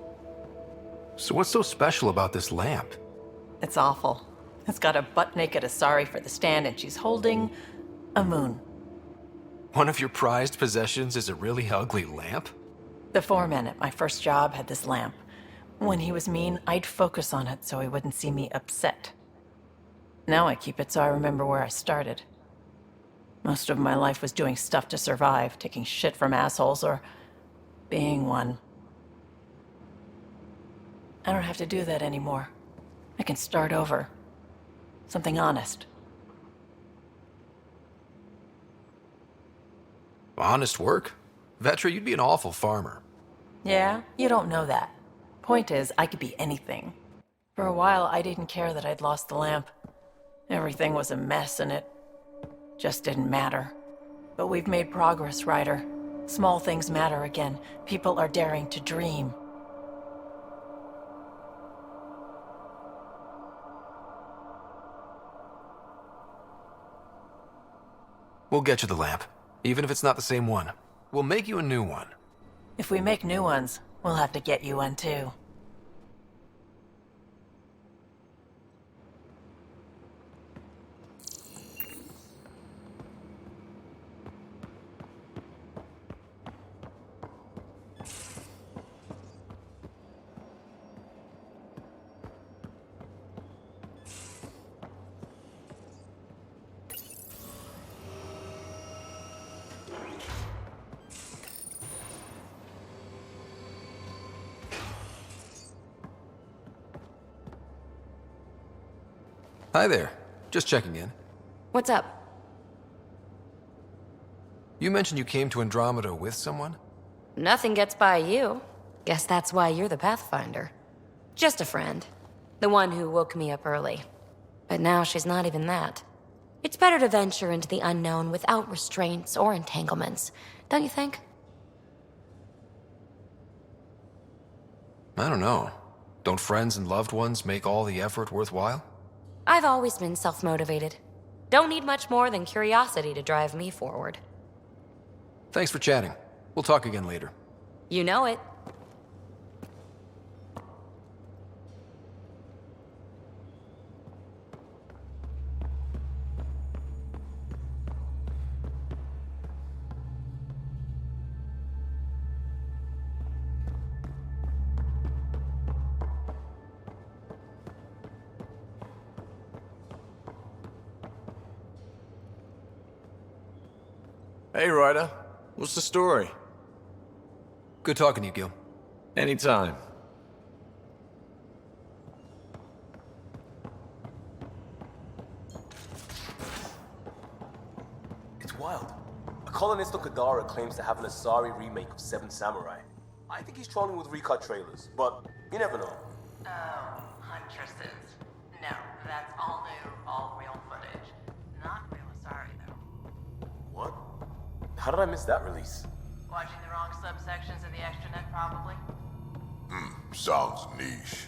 So what's so special about this lamp? It's awful. It's got a butt-naked Asari for the stand, and she's holding a moon. One of your prized possessions is a really ugly lamp? The foreman at my first job had this lamp. When he was mean, I'd focus on it so he wouldn't see me upset. Now I keep it so I remember where I started. Most of my life was doing stuff to survive, taking shit from assholes, or being one. I don't have to do that anymore. I can start over. Something honest. Honest work? Vetra, you'd be an awful farmer. Yeah, you don't know that. Point is, I could be anything. For a while, I didn't care that I'd lost the lamp. Everything was a mess and it just didn't matter. But we've made progress, Ryder. Small things matter again. People are daring to dream. We'll get you the lamp, even if it's not the same one. We'll make you a new one. If we make new ones, we'll have to get you one too. Hi there. Just checking in. What's up? You mentioned you came to Andromeda with someone? Nothing gets by you. Guess that's why you're the Pathfinder. Just a friend. The one who woke me up early. But now she's not even that. It's better to venture into the unknown without restraints or entanglements, don't you think? I don't know. Don't friends and loved ones make all the effort worthwhile? I've always been self-motivated. Don't need much more than curiosity to drive me forward. Thanks for chatting. We'll talk again later. You know it. Hey, Ryder. What's the story? Good talking to you, Gil. Anytime. It's wild. A colonist on Kadara claims to have an Asari remake of Seven Samurai. I think he's trolling with recut trailers, but you never know. Oh, Huntresses. No, that's all new, all real footage. Not real Asari, though. What? How did I miss that release? Watching the wrong subsections of the extranet, probably. Sounds niche.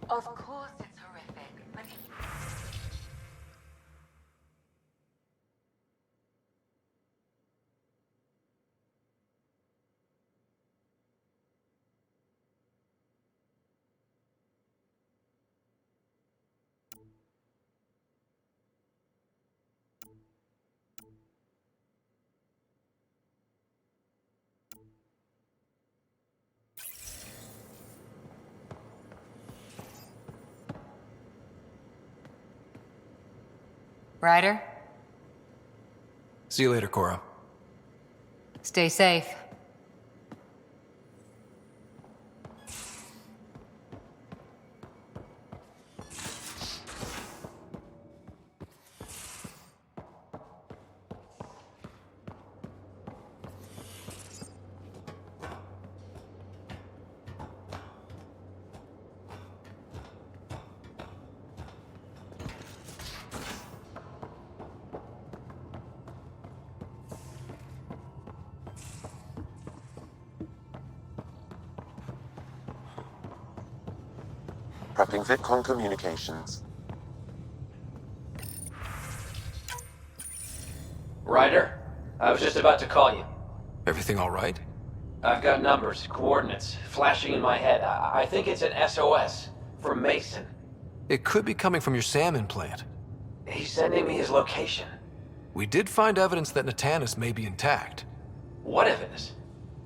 Of course it's horrific, but Ryder, See you later, Cora. stay safe. Prepping VidCon communications. Ryder, I was just about to call you. Everything all right? I've got numbers, coordinates, flashing in my head. I think it's an SOS from Mason. It could be coming from your salmon plant. He's sending me his location. We did find evidence that Natanus may be intact. What evidence?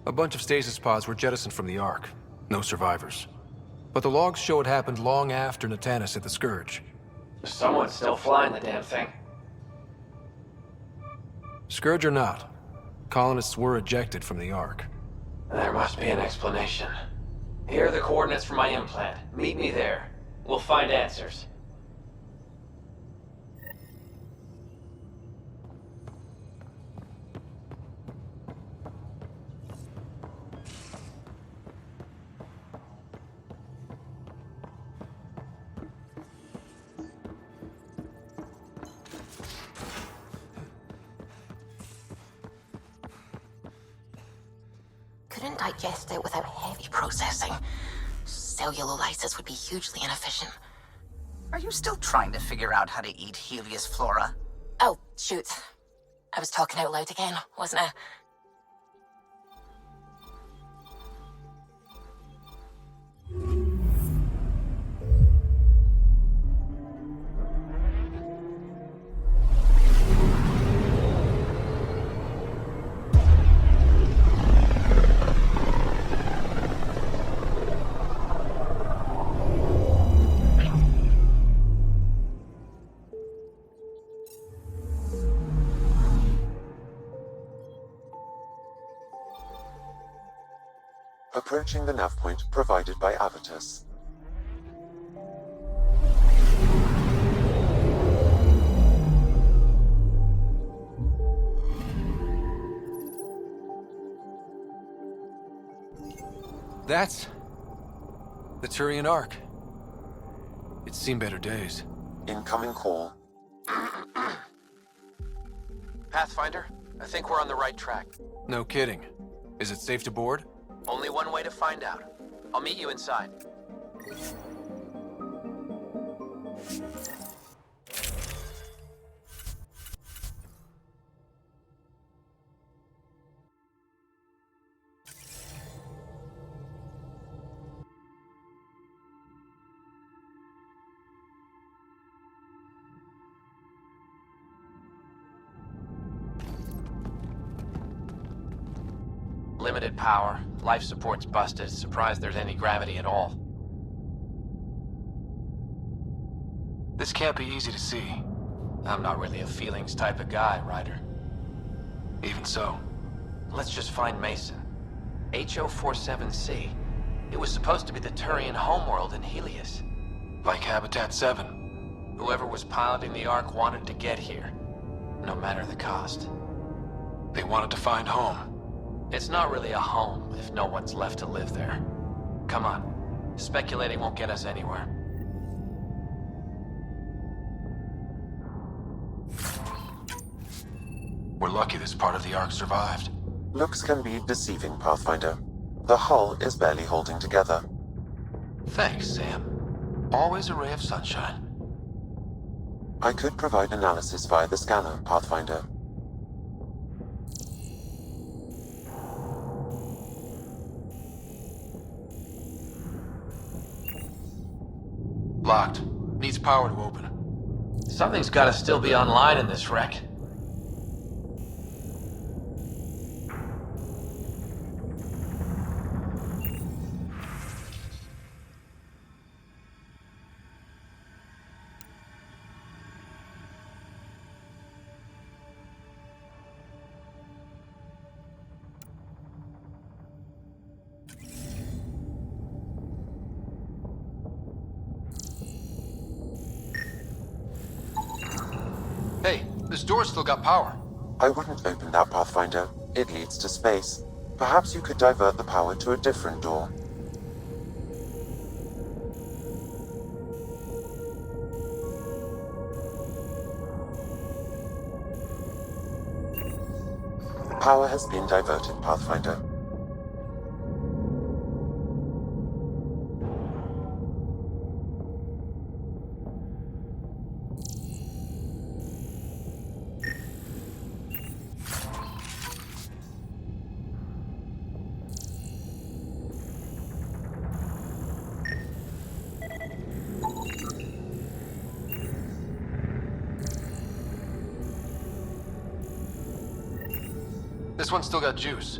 A bunch of stasis pods were jettisoned from the Ark. No survivors. But the logs show it happened long after Natanus hit the Scourge. Someone's still flying the damn thing. Scourge or not, colonists were ejected from the Ark. There must be an explanation. Here are the coordinates for my implant. Meet me there. We'll find answers. couldn't digest it without heavy processing. Cellulolysis would be hugely inefficient. Are you still trying to figure out how to eat Helios flora? Oh, shoot. I was talking out loud again, wasn't I? Approaching the nav point provided by Avitus. That's the Turian Ark. It's seen better days. Incoming call. Pathfinder, I think we're on the right track. No kidding. Is it safe to board? Only one way to find out. I'll meet you inside. Limited power. Life support's busted. Surprised there's any gravity at all. This can't be easy to see. I'm not really a feelings type of guy, Ryder. Even so. Let's just find Mason. HO47C. It was supposed to be the Turian homeworld in Helios. Like Habitat 7. Whoever was piloting the Ark wanted to get here. No matter the cost. They wanted to find home. It's not really a home if no one's left to live there. Come on. Speculating won't get us anywhere. We're lucky this part of the Ark survived. Looks can be deceiving, Pathfinder. The hull is barely holding together. Thanks, Sam. Always a ray of sunshine. I could provide analysis via the scanner, Pathfinder. Locked. Needs power to open. Something's gotta still be online in this wreck. Hey, this door's still got power. I wouldn't open that, Pathfinder. It leads to space. Perhaps you could divert the power to a different door. Power has been diverted, Pathfinder. This one's still got juice.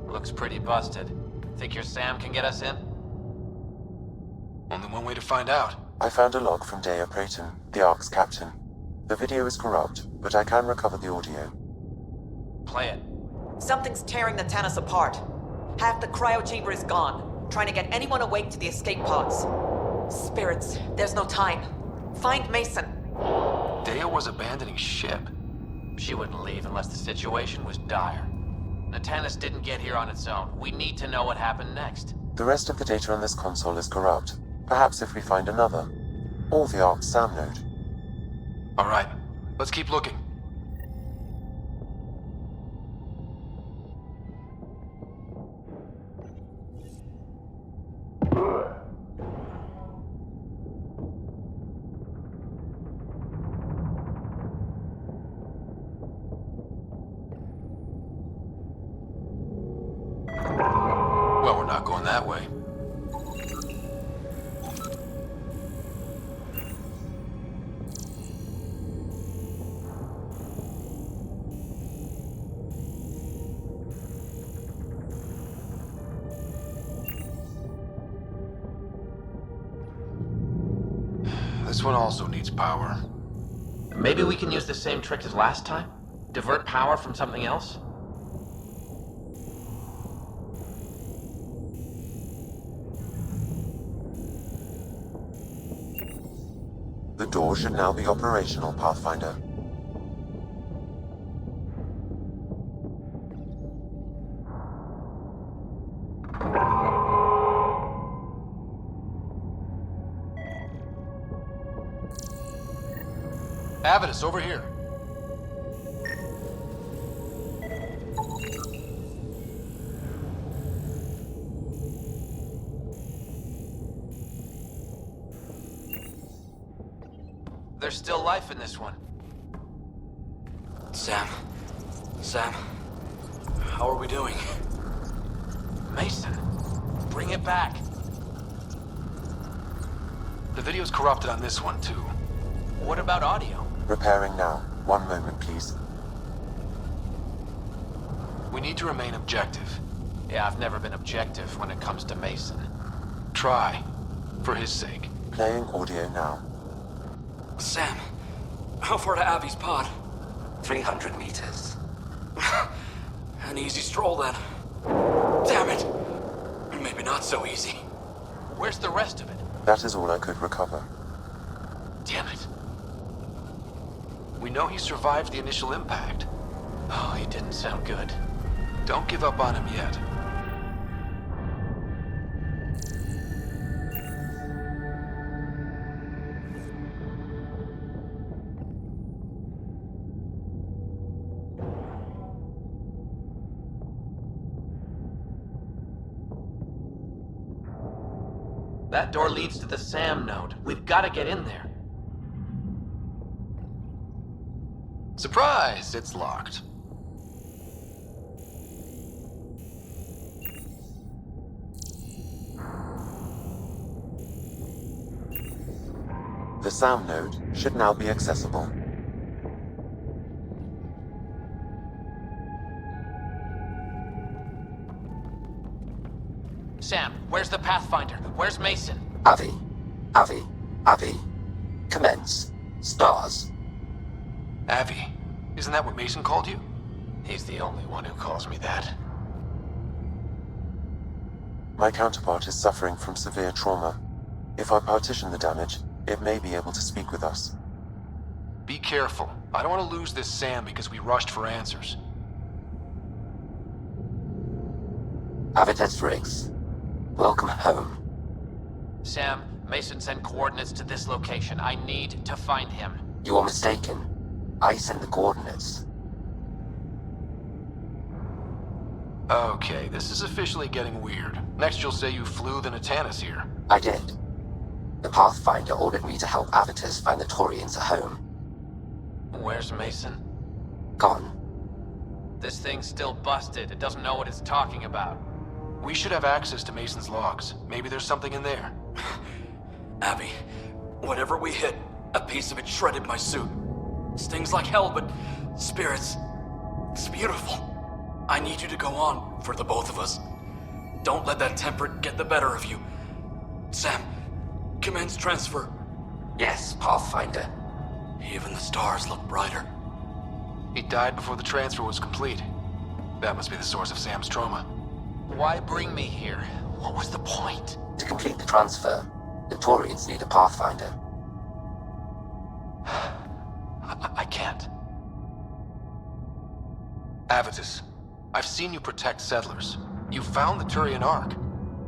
Looks pretty busted. Think your Sam can get us in? Only one way to find out. I found a log from Dea Prayton, the Ark's captain. The video is corrupt, but I can recover the audio. Play it. Something's tearing the Tannis apart. Half the cryo chamber is gone, trying to get anyone awake to the escape pods. Spirits, there's no time. Find Mason. Dea was abandoning ship. She wouldn't leave unless the situation was dire. Natanis didn't get here on its own. We need to know what happened next. The rest of the data on this console is corrupt. Perhaps if we find another. Or the Ark's SAM node. All right, let's keep looking. Well, we're not going that way. This one also needs power. Maybe we can use the same trick as last time? Divert power from something else? door should now be operational, Pathfinder. Avidus, over here. There's still life in this one. Sam. How are we doing? Mason, bring it back. The video's corrupted on this one, too. What about audio? Repairing now. 1 moment, please. We need to remain objective. Yeah, I've never been objective when it comes to Mason. Try. For his sake. Playing audio now. Sam, how far to Abby's pod? 300 meters. An easy stroll, then. Damn it! Maybe not so easy. Where's the rest of it? That is all I could recover. Damn it. We know he survived the initial impact. Oh, he didn't sound good. Don't give up on him yet. That door leads to the SAM node. We've got to get in there. Surprise! It's locked. The SAM node should now be accessible. Sam, where's the Pathfinder? Where's Mason? Avi. Commence. Stars. Avi. Isn't that what Mason called you? He's the only one who calls me that. My counterpart is suffering from severe trauma. If I partition the damage, it may be able to speak with us. Be careful. I don't want to lose this Sam because we rushed for answers. Avitus Riggs. Welcome home. Sam, Mason sent coordinates to this location. I need to find him. You are mistaken. I sent the coordinates. Okay, this is officially getting weird. Next you'll say you flew the Natanus here. I did. The Pathfinder ordered me to help Avitus find the Taurians a home. Where's Mason? Gone. This thing's still busted. It doesn't know what it's talking about. We should have access to Mason's logs. Maybe there's something in there. Abby, whatever we hit, a piece of it shredded my suit. Stings like hell, but spirits, it's beautiful. I need you to go on for the both of us. Don't let that temperate get the better of you. Sam, commence transfer. Yes, Pathfinder. Even the stars look brighter. He died before the transfer was complete. That must be the source of Sam's trauma. Why bring me here? What was the point? To complete the transfer, the Taurians need a Pathfinder. I can't. Avitus, I've seen you protect settlers. You found the Turian Ark.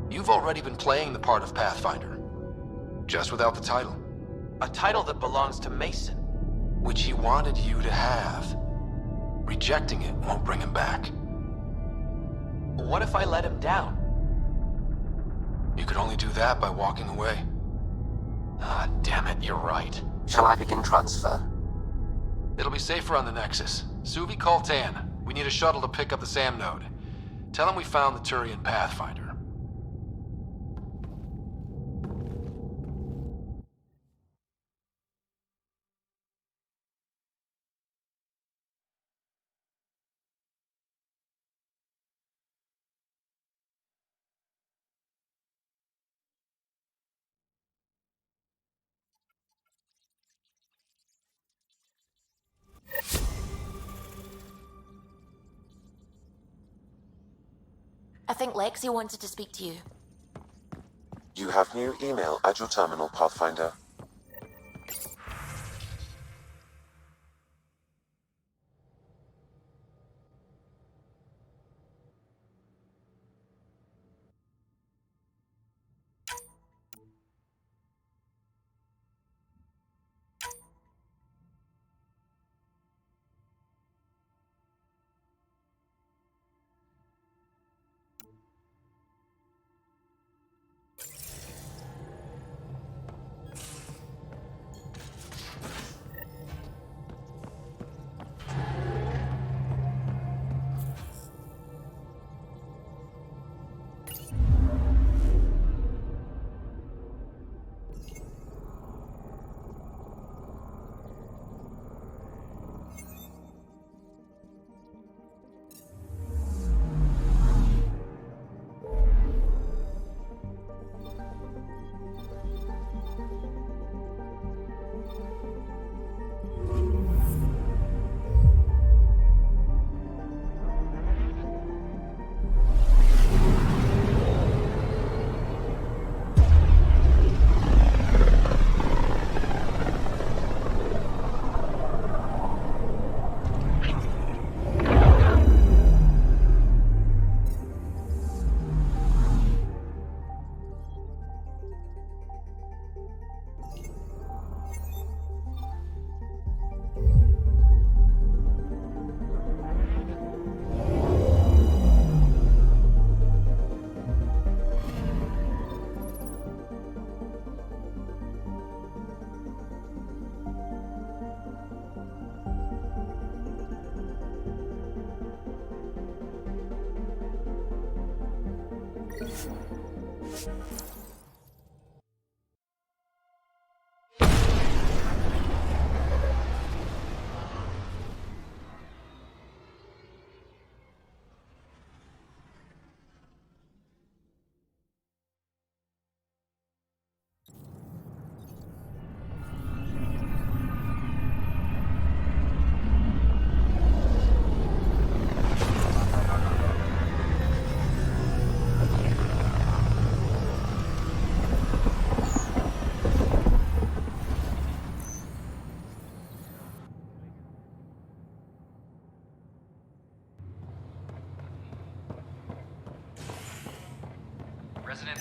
You've already been playing the part of Pathfinder. Just without the title. A title that belongs to Mason. Which he wanted you to have. Rejecting it won't bring him back. What if I let him down? You could only do that by walking away. Ah, damn it, you're right. Shall I begin transfer? It'll be safer on the Nexus. Suvi, call Tan. We need a shuttle to pick up the SAM node. Tell him we found the Turian Pathfinder. I think Lexi wanted to speak to you. You have new email at your terminal, Pathfinder.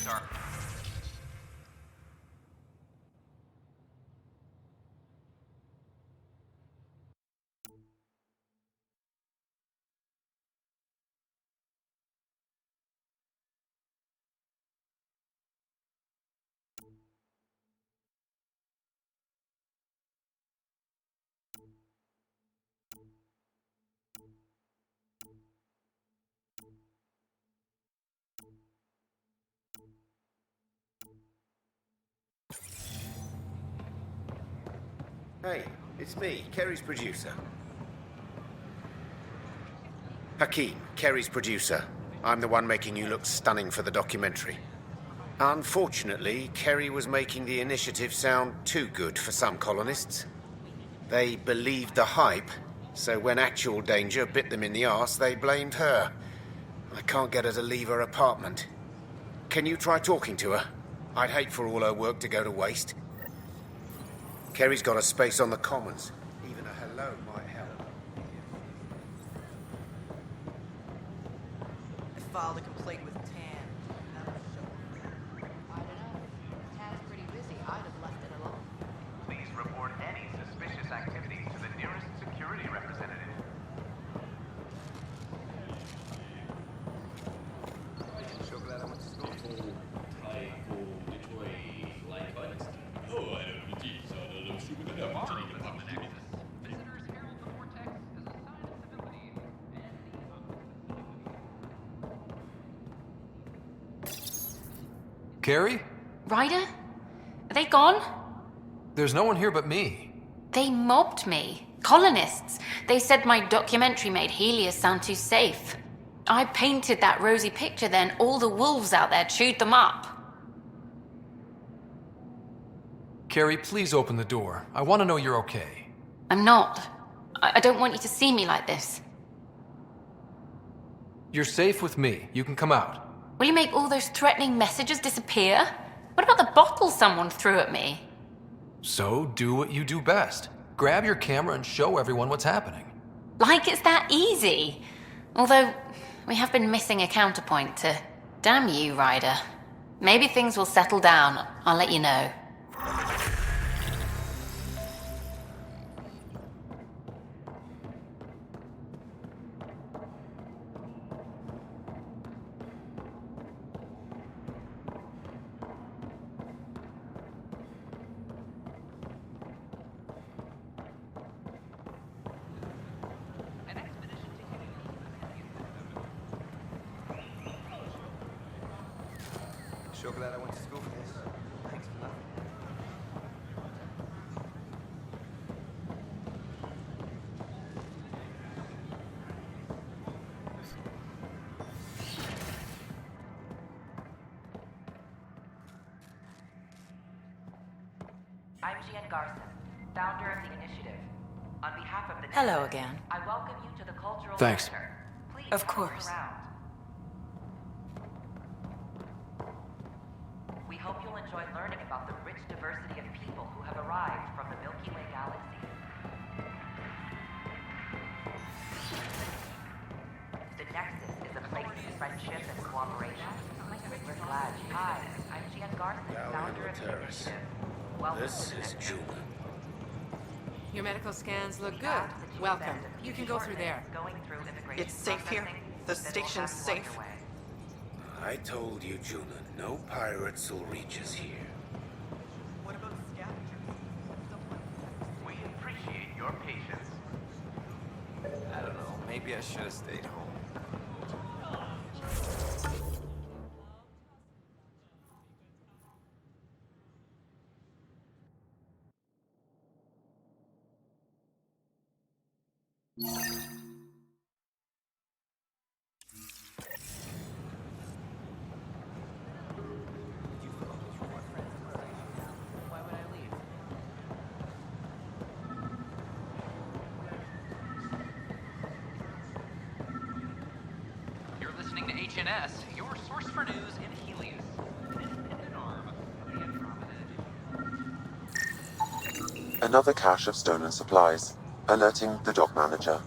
Sir. Hey, it's me, Kerry's producer. Hakeem, Kerry's producer. I'm the one making you look stunning for the documentary. Unfortunately, Kerry was making the initiative sound too good for some colonists. They believed the hype, so when actual danger bit them in the arse, they blamed her. I can't get her to leave her apartment. Can you try talking to her? I'd hate for all her work to go to waste. Kerry's got a space on the Commons. Even a hello might help. I filed a complaint with Tan. I don't know. Tan's pretty busy. I'd have left it alone. Please report any suspicious activity to the nearest security representative. Carrie? Ryder? Are they gone? There's no one here but me. They mobbed me. Colonists. They said my documentary made Helios sound too safe. I painted that rosy picture then. All the wolves out there chewed them up. Carrie, please open the door. I want to know you're okay. I'm not. I don't want you to see me like this. You're safe with me. You can come out. Will you make all those threatening messages disappear? What about the bottle someone threw at me? So, do what you do best. Grab your camera and show everyone what's happening. Like it's that easy. Although, we have been missing a counterpoint to... Damn you, Ryder. Maybe things will settle down. I'll let you know. Sure glad I went to school for this. Thanks for nothing. I'm Gian Garson, founder of the initiative. On behalf of the Hello again. I welcome you to the Cultural Thanks. Center. Please Of help us course. around. We hope you'll enjoy learning about the rich diversity of people who have arrived from the Milky Way galaxy. The Nexus is a place of friendship and cooperation. We're glad you. Hi, I'm Gian Garson, founder of the initiative. Welcome This to the is Nexus. Juna. Your medical scans look good. Welcome. You can go through there. It's safe here. The station's safe. I told you, Juna, no pirates will reach us here. What about scavengers? We appreciate your patience. I don't know. Maybe I should have stayed home. Why would I leave? You're listening to HNS, your source for news in Helios. An independent arm of the Andromeda. Another cache of stolen supplies, alerting the dock manager.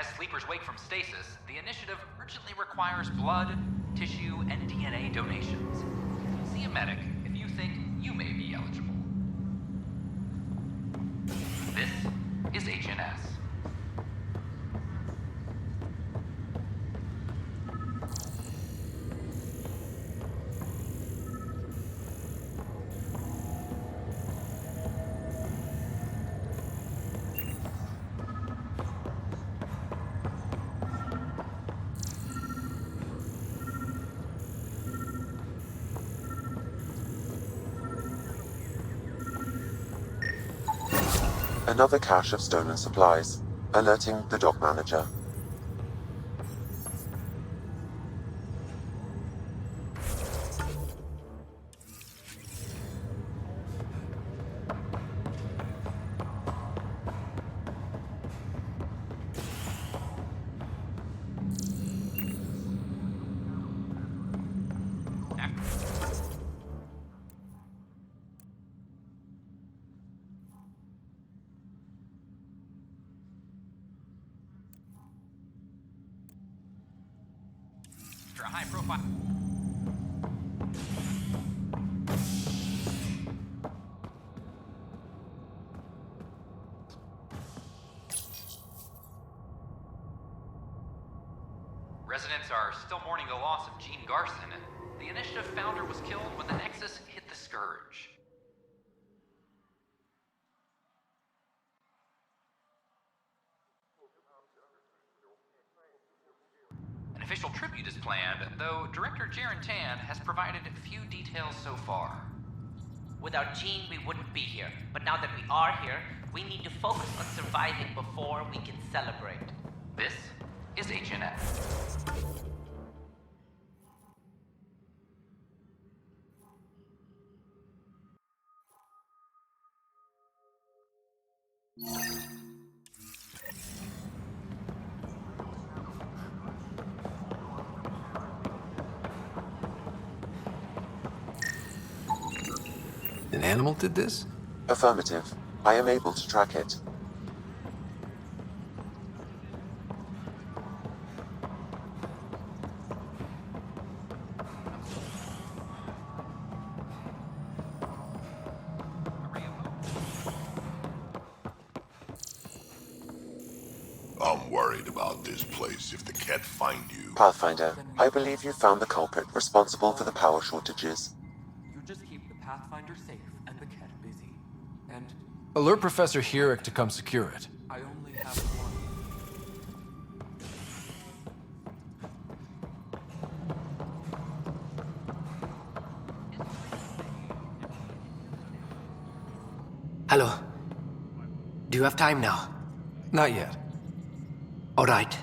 as sleepers wake from stasis, the initiative urgently requires blood, tissue, and DNA donations. See a medic if you think you may be eligible. This is HNS. Another cache of stolen supplies, alerting the dock manager. After a high profile. Residents are still mourning the loss of Gene Garson, and the initiative founder was killed when the Nexus hit the Scourge. An official tribute is planned, though Director Jaren Tan has provided few details so far. Without Gene, we wouldn't be here. But now that we are here, we need to focus on surviving before we can celebrate. This is HNS. An animal did this? Affirmative. I am able to track it. I'm worried about this place if the Ket find you. Pathfinder, I believe you found the culprit responsible for the power shortages. You just keep the Pathfinder safe and the Ket busy. And Alert Professor Herrick to come secure it. I only have one. Hello. Do you have time now? Not yet. All right.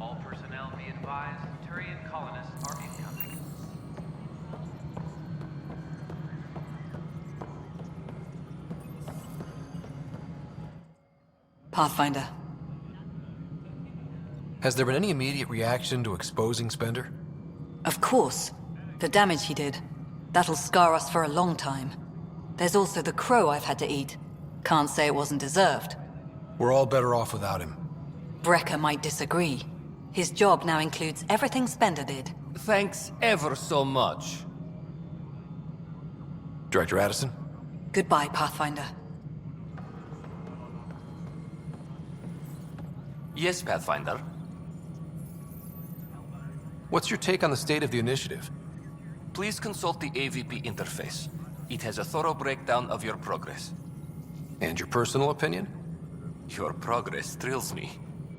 All personnel be advised, Turian colonists are incoming. Pathfinder. Has there been any immediate reaction to exposing Spender? Of course. The damage he did. That'll scar us for a long time. There's also the crow I've had to eat. Can't say it wasn't deserved. We're all better off without him. Brecker might disagree. His job now includes everything Spender did. Thanks ever so much. Director Addison? Goodbye, Pathfinder. Yes, Pathfinder. What's your take on the state of the initiative? Please consult the AVP interface. It has a thorough breakdown of your progress. And your personal opinion? Your progress thrills me.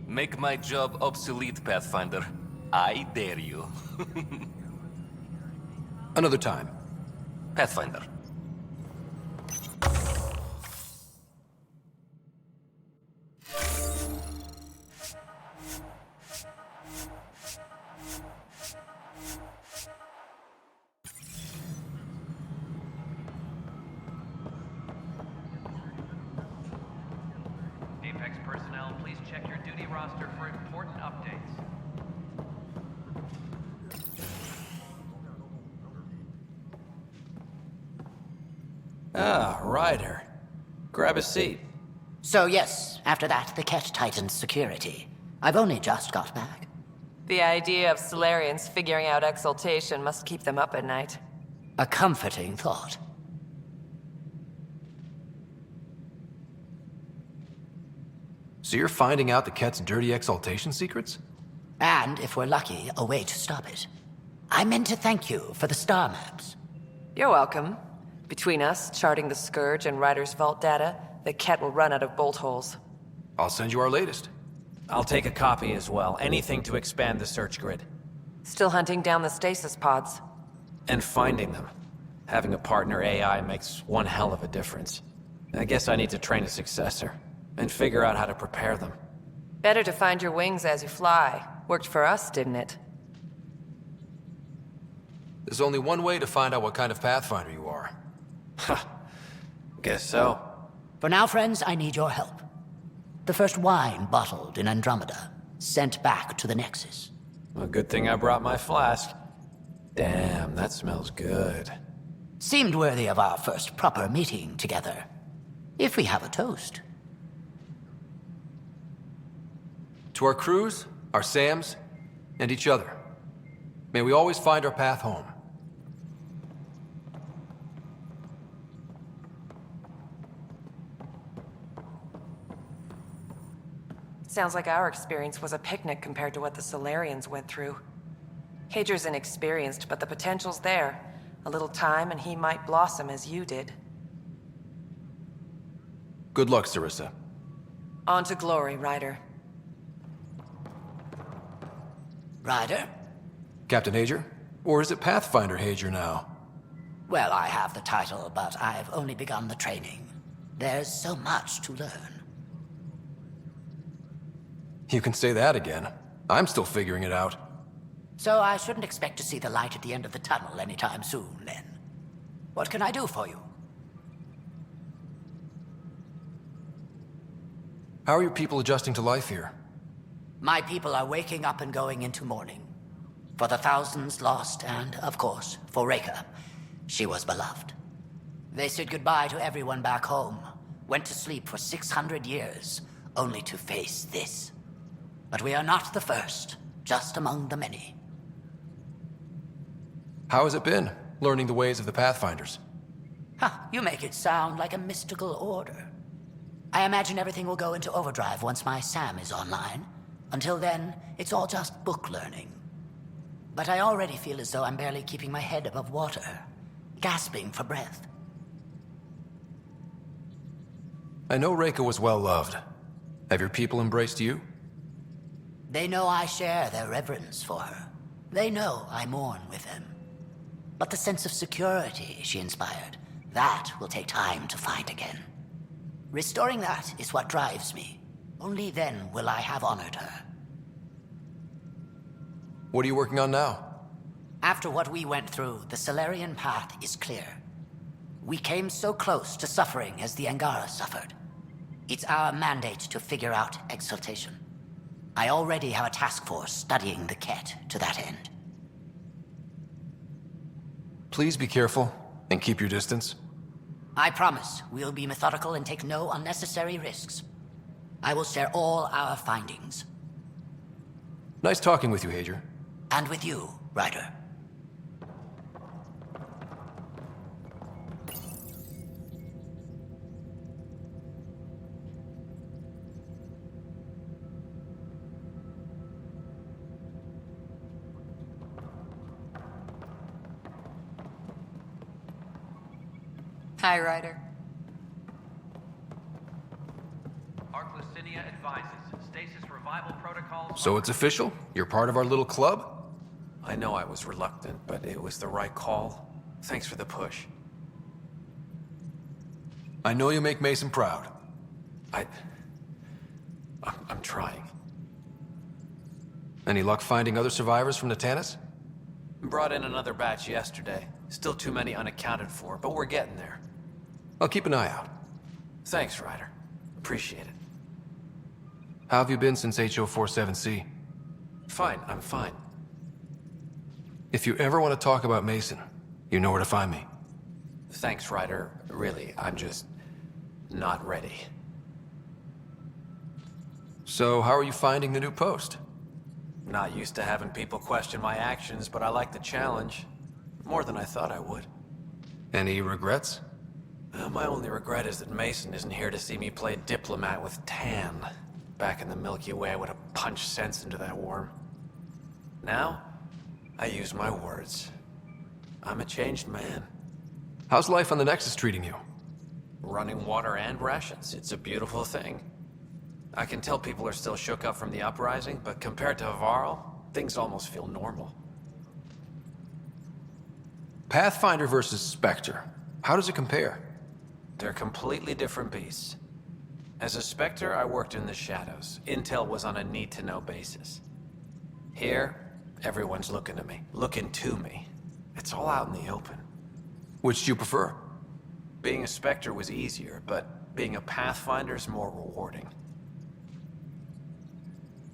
Make my job obsolete, Pathfinder. I dare you. Another time. Pathfinder. Apex personnel, please check your duty roster for important updates. Ah, Ryder. Grab a seat. So yes, after that, the Ket tightened security. I've only just got back. The idea of Solarians figuring out exaltation must keep them up at night. A comforting thought. So you're finding out the Ket's dirty exaltation secrets? And, if we're lucky, a way to stop it. I meant to thank you for the star maps. You're welcome. Between us, charting the Scourge and Ryder's vault data, the Ket will run out of bolt holes. I'll send you our latest. I'll take a copy as well. Anything to expand the search grid. Still hunting down the stasis pods. And finding them. Having a partner AI makes one hell of a difference. I guess I need to train a successor. And figure out how to prepare them. Better to find your wings as you fly. Worked for us, didn't it? There's only one way to find out what kind of Pathfinder you are. Guess so. For now, friends, I need your help. The first wine bottled in Andromeda, sent back to the Nexus. A good thing I brought my flask. Damn, that smells good. Seemed worthy of our first proper meeting together. If we have a toast. To our crews, our Sams, and each other. May we always find our path home. Sounds like our experience was a picnic compared to what the Solarians went through. Hager's inexperienced, but the potential's there. A little time and he might blossom as you did. Good luck, Sarissa. On to glory, Ryder. Ryder? Captain Hager? Or is it Pathfinder Hager now? Well, I have the title, but I've only begun the training. There's so much to learn. You can say that again. I'm still figuring it out. So I shouldn't expect to see the light at the end of the tunnel anytime soon, then. What can I do for you? How are your people adjusting to life here? My people are waking up and going into mourning. For the thousands lost and, of course, for Reka. She was beloved. They said goodbye to everyone back home, went to sleep for 600 years, only to face this. But we are not the first, just among the many. How has it been, learning the ways of the Pathfinders? You make it sound like a mystical order. I imagine everything will go into overdrive once my SAM is online. Until then, it's all just book learning. But I already feel as though I'm barely keeping my head above water, gasping for breath. I know Reka was well loved. Have your people embraced you? They know I share their reverence for her. They know I mourn with them. But the sense of security she inspired, that will take time to find again. Restoring that is what drives me. Only then will I have honored her. What are you working on now? After what we went through, the Solarian path is clear. We came so close to suffering as the Angara suffered. It's our mandate to figure out exaltation. I already have a task force studying the Ket to that end. Please be careful and keep your distance. I promise we'll be methodical and take no unnecessary risks. I will share all our findings. Nice talking with you, Hager. And with you, Ryder. Hi, Ryder. Archlistinia advises stasis revival protocols. So it's official? You're part of our little club? I know I was reluctant, but it was the right call. Thanks for the push. I know you make Mason proud. I'm trying. Any luck finding other survivors from Natanis? Brought in another batch yesterday. Still too many unaccounted for, but we're getting there. I'll keep an eye out. Thanks, Ryder. Appreciate it. How have you been since HO47C? Fine, I'm fine. If you ever want to talk about Mason, you know where to find me. Thanks, Ryder. Really, I'm just... not ready. So, how are you finding the new post? Not used to having people question my actions, but I like the challenge. More than I thought I would. Any regrets? My only regret is that Mason isn't here to see me play diplomat with Tan. Back in the Milky Way, I would have punched sense into that worm. Now, I use my words. I'm a changed man. How's life on the Nexus treating you? Running water and rations, it's a beautiful thing. I can tell people are still shook up from the uprising, but compared to Varl, things almost feel normal. Pathfinder versus Spectre. How does it compare? They're completely different beasts. As a Spectre, I worked in the shadows. Intel was on a need-to-know basis. Here, everyone's looking to me, looking to me. It's all out in the open. Which do you prefer? Being a Spectre was easier, but being a Pathfinder's more rewarding.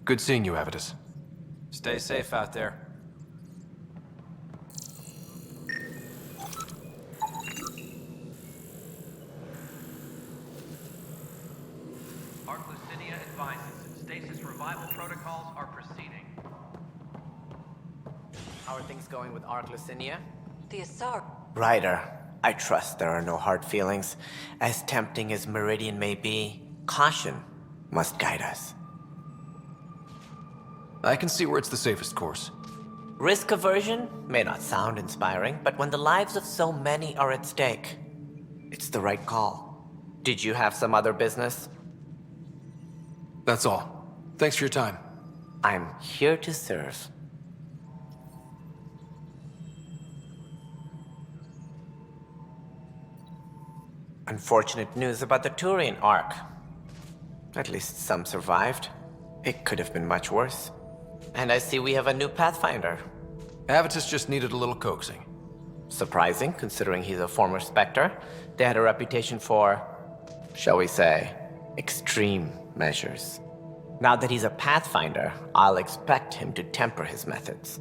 Good seeing you, Avitus. Stay safe out there. Archlucinia advises stasis revival protocols are proceeding. How are things going with Archlucinia? The Asar. Ryder, I trust there are no hard feelings. As tempting as Meridian may be, caution must guide us. I can see where it's the safest course. Risk aversion may not sound inspiring, but when the lives of so many are at stake, it's the right call. Did you have some other business? That's all. Thanks for your time. I'm here to serve. Unfortunate news about the Turian Ark. At least some survived. It could have been much worse. And I see we have a new Pathfinder. Avitus just needed a little coaxing. Surprising, considering he's a former Spectre. They had a reputation for, shall we say, extreme measures. Now that he's a Pathfinder, I'll expect him to temper his methods.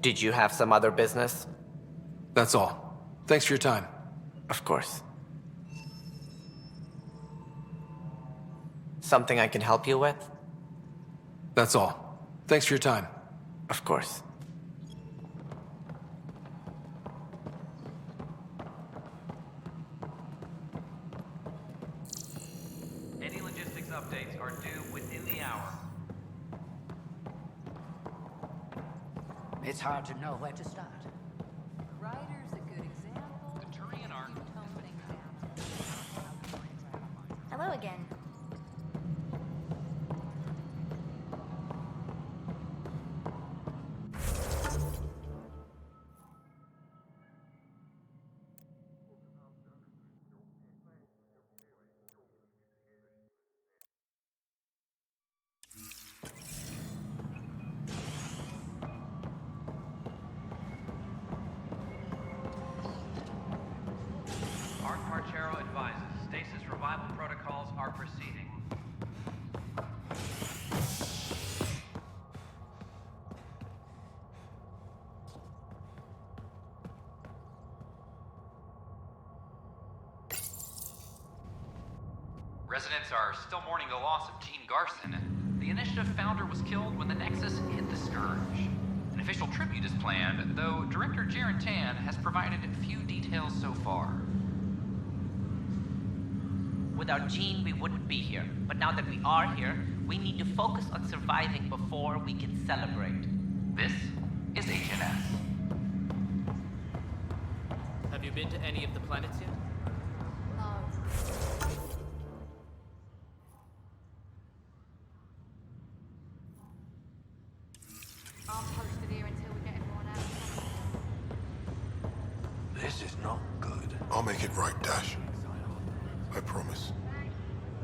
Did you have some other business? That's all. Thanks for your time. Of course. Something I can help you with? That's all. Thanks for your time. Of course. Any logistics updates are due within the hour. It's hard to know where to start. Ryder's a good example. The Turian Ark. Hello again. Archero advises stasis revival protocols are proceeding. Residents are still mourning the loss of Gene Garson. The Initiative founder was killed when the Nexus hit the Scourge. An official tribute is planned, though Director Jaren Tan has provided few details so far. Without Jean, we wouldn't be here. But now that we are here, we need to focus on surviving before we can celebrate. This is HNS. Have you been to any of the planets yet? I'm posted here until we get everyone out. This is not good. I'll make it right, Dash. I promise.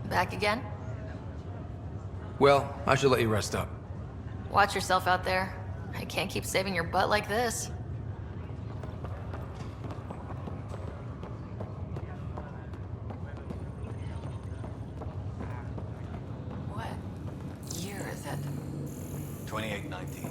Back again? Well, I should let you rest up. Watch yourself out there. I can't keep saving your butt like this. What year is it? 2819.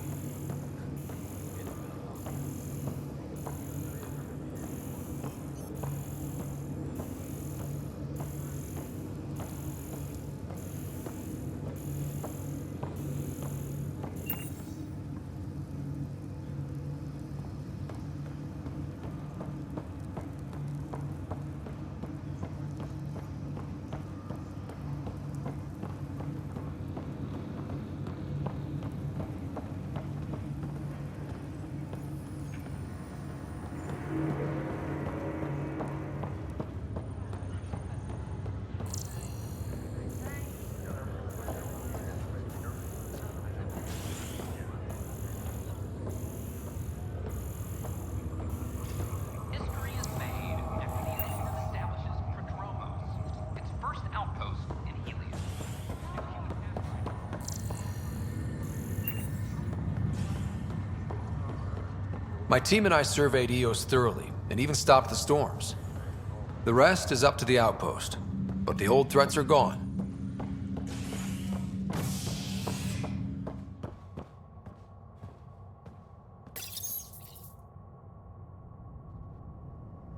My team and I surveyed EOS thoroughly, and even stopped the storms. The rest is up to the outpost, but the old threats are gone.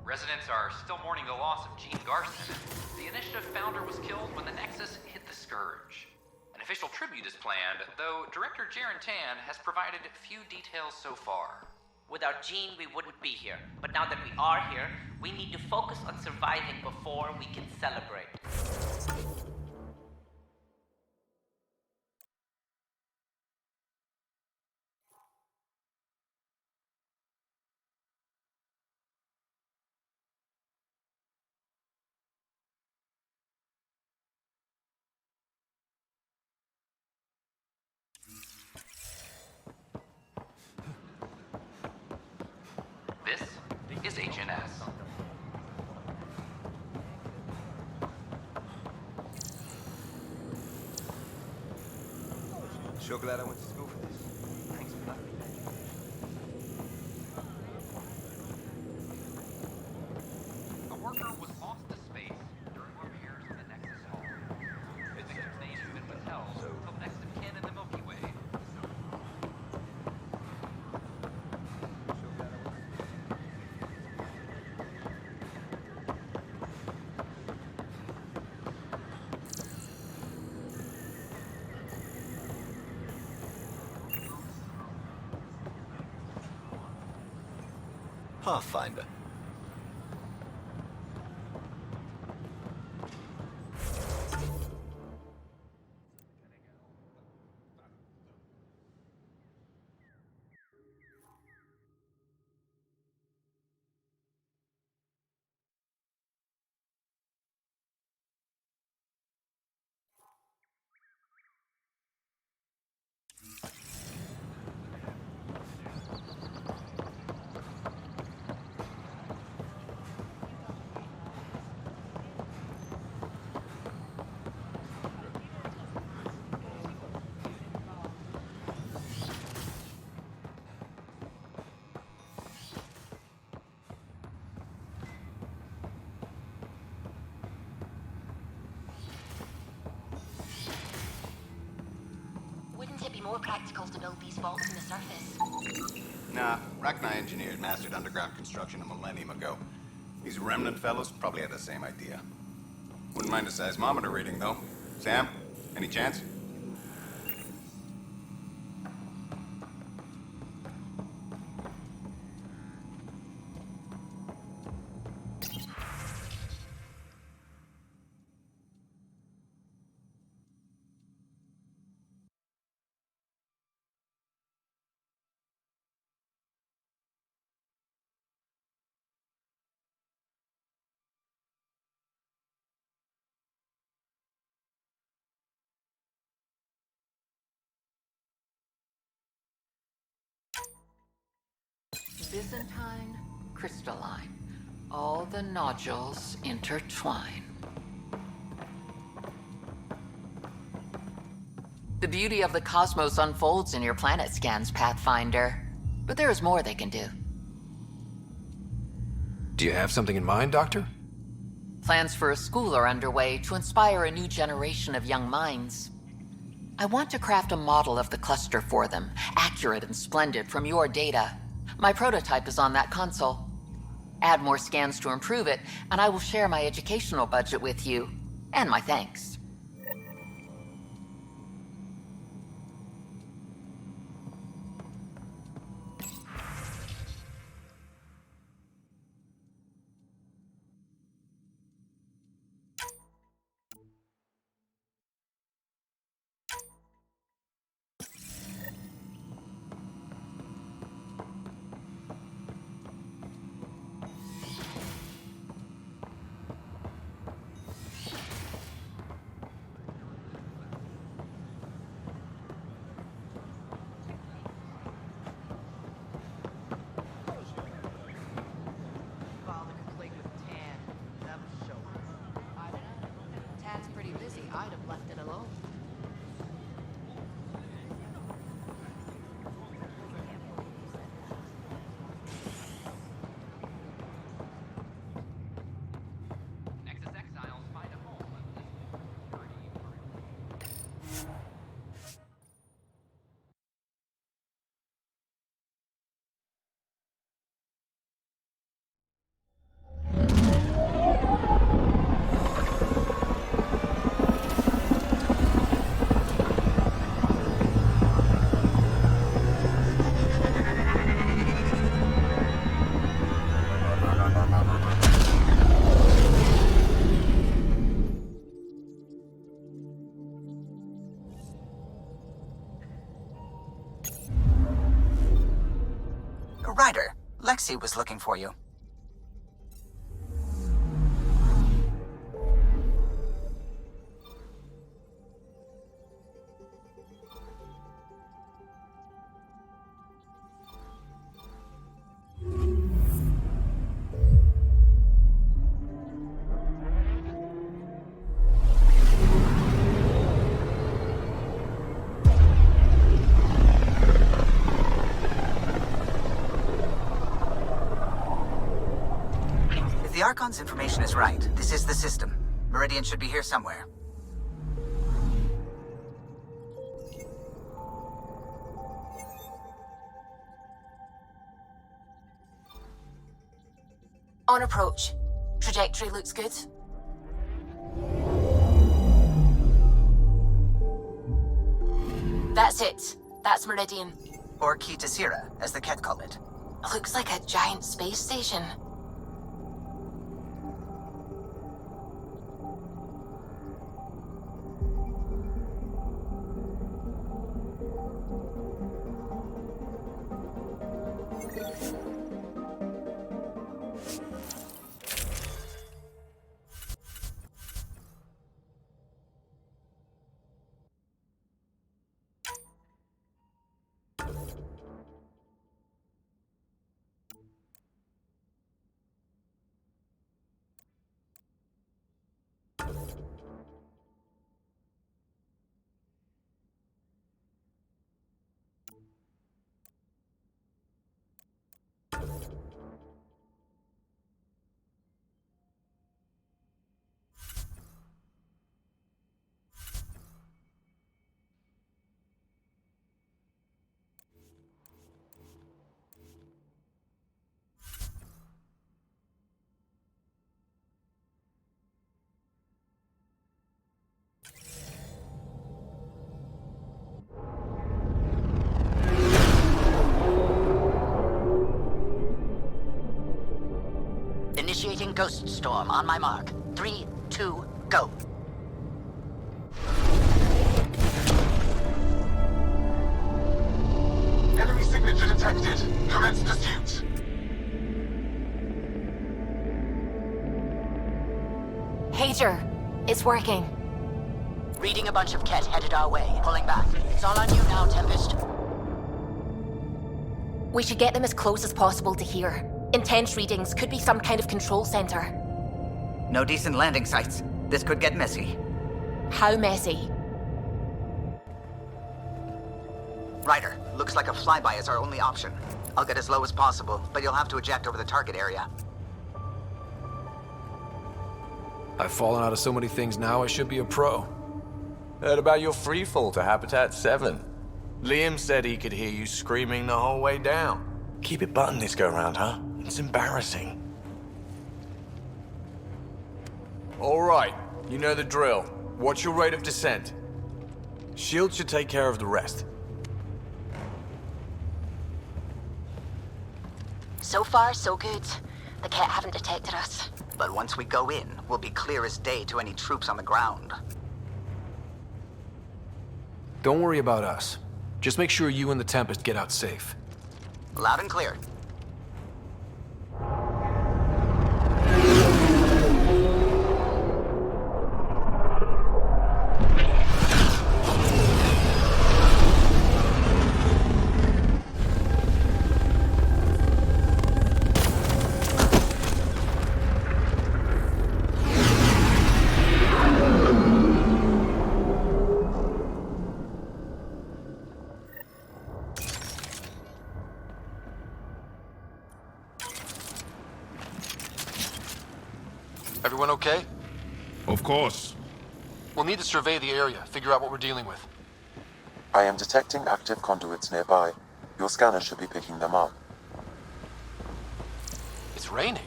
Residents are still mourning the loss of Gene Garson. The Initiative founder was killed when the Nexus hit the Scourge. An official tribute is planned, though Director Tan has provided few details so far. Without Jean, we wouldn't be here. But now that we are here, we need to focus on surviving before we can celebrate. This is HNS. Sure glad I went to school for this. Thanks for nothing. A worker was lost to space during repairs of the Nexus hull. The victim's name has been withheld until next of kin in the Milky Way. Pathfinder. Wouldn't it be more practical to build these vaults in the surface? Nah, Rachni engineers mastered underground construction a millennium ago. These remnant fellows probably had the same idea. Wouldn't mind a seismometer reading, though. Sam, any chance? Byzantine, crystalline. All the nodules intertwine. The beauty of the cosmos unfolds in your planet scans, Pathfinder. But there is more they can do. Do you have something in mind, Doctor? Plans for a school are underway to inspire a new generation of young minds. I want to craft a model of the cluster for them, accurate and splendid from your data. My prototype is on that console. Add more scans to improve it, and I will share my educational budget with you, and my thanks. Lexi was looking for you. If the Archons' information is right, this is the system. Meridian should be here somewhere. On approach. Trajectory looks good. That's it. That's Meridian. Or Key to Sierra, as the Ket call it. Looks like a giant space station. Initiating Ghost Storm on my mark. 3, 2, go. Enemy signature detected. Commence pursuit. Pager, it's working. Reading a bunch of Ket headed our way, pulling back. It's all on you now, Tempest. We should get them as close as possible to here. Intense readings could be some kind of control center. No decent landing sites. This could get messy. How messy? Ryder, looks like a flyby is our only option. I'll get as low as possible, but you'll have to eject over the target area. I've fallen out of so many things now, I should be a pro. Heard about your freefall to Habitat 7. Liam said he could hear you screaming the whole way down. Keep it buttoned this go-round, huh? It's embarrassing. All right, you know the drill. What's your rate of descent? Shield should take care of the rest. So far, so good. The Ket haven't detected us. But once we go in, we'll be clear as day to any troops on the ground. Don't worry about us. Just make sure you and the Tempest get out safe. Loud and clear. Everyone okay? Of course. We'll need to survey the area, figure out what we're dealing with. I am detecting active conduits nearby. Your scanner should be picking them up. It's raining.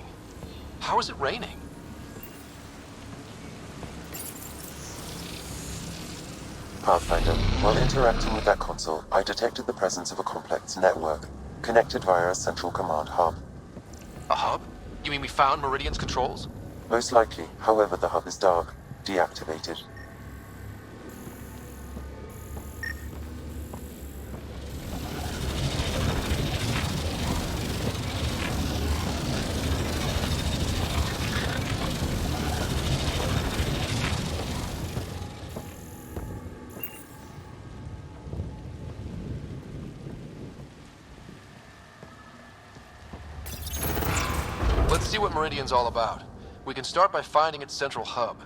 How is it raining? Pathfinder, while interacting with that console, I detected the presence of a complex network, connected via a central command hub. A hub? You mean we found Meridian's controls? Most likely, however, the hub is dark, deactivated. Let's see what Meridian's all about. We can start by finding its central hub.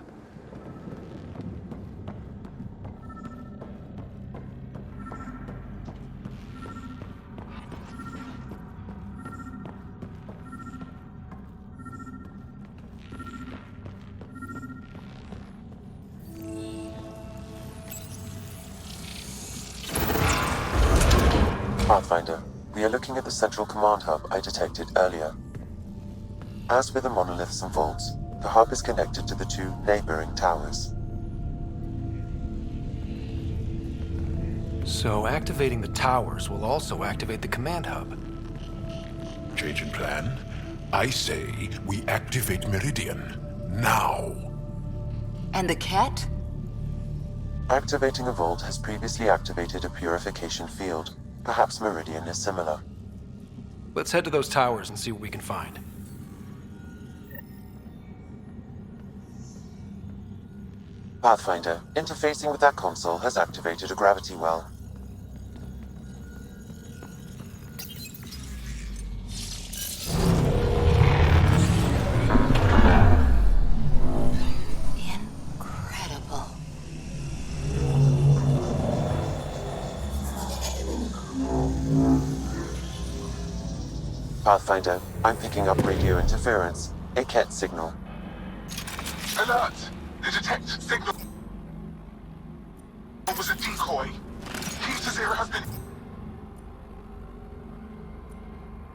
Pathfinder, we are looking at the central command hub I detected earlier. As with the monoliths and vaults, the hub is connected to the two neighboring towers. So activating the towers will also activate the command hub. Change in plan? I say we activate Meridian. Now. And the cat? Activating a vault has previously activated a purification field. Perhaps Meridian is similar. Let's head to those towers and see what we can find. Pathfinder, interfacing with that console has activated a gravity well. Incredible. Pathfinder, I'm picking up radio interference, a Ket signal. Alert! The detected signal was a decoy. Key to Zero has been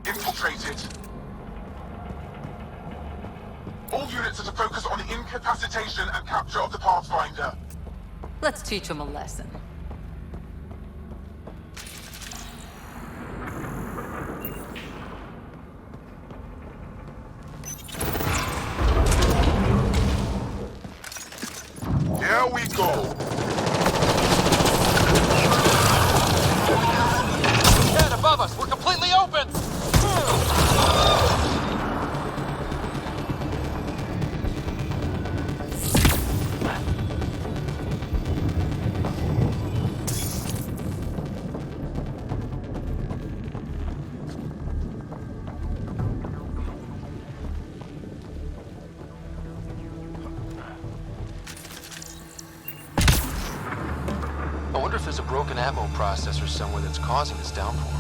infiltrated. All units are to focus on incapacitation and capture of the Pathfinder. Let's teach him a lesson. Here we go. Cat above us! We're completely open! I wonder if there's a broken ammo processor somewhere that's causing this downpour.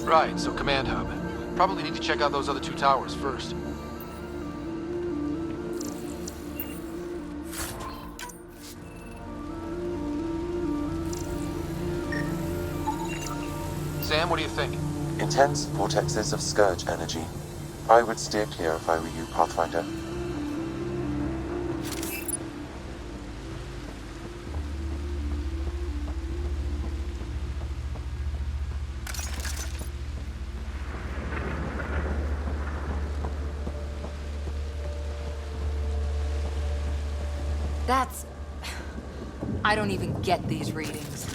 Right, so command hub. Probably need to check out those other two towers first. Sam, what do you think? Intense vortexes of scourge energy. I would steer clear if I were you, Pathfinder. That's... I don't even get these readings.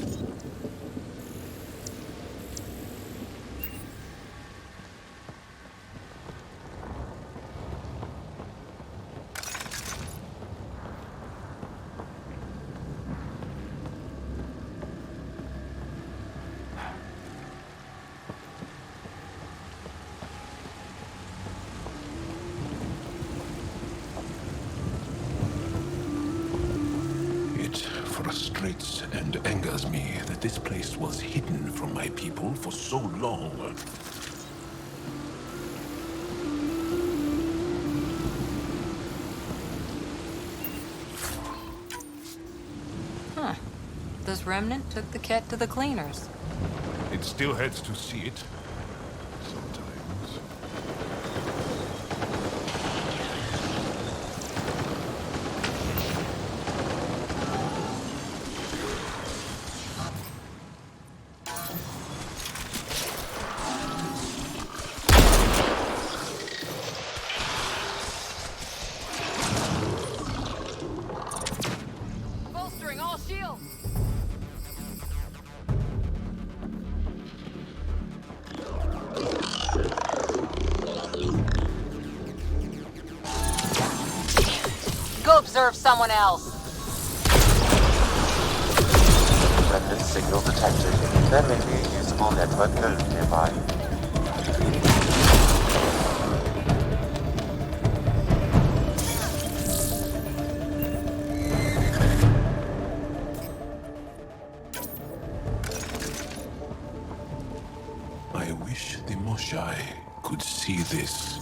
Frustrates and angers me that this place was hidden from my people for so long. Huh. This remnant took the cat to the cleaners. It still hurts to see it. Sometimes. Go observe someone else. Remnant signal detected. There may be a usable network node nearby. I wish the Moshai could see this.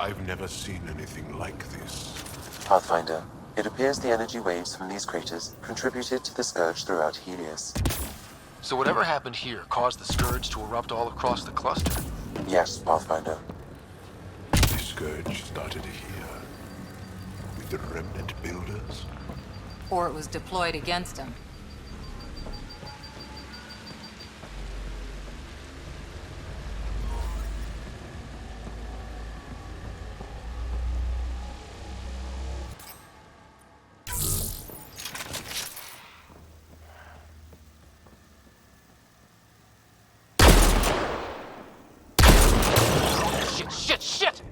I've never seen anything like this. Pathfinder, it appears the energy waves from these craters contributed to the scourge throughout Helios. So whatever happened here caused the Scourge to erupt all across the cluster? Yes, Pathfinder. The Scourge started here, with the Remnant Builders. Or it was deployed against him. Shit!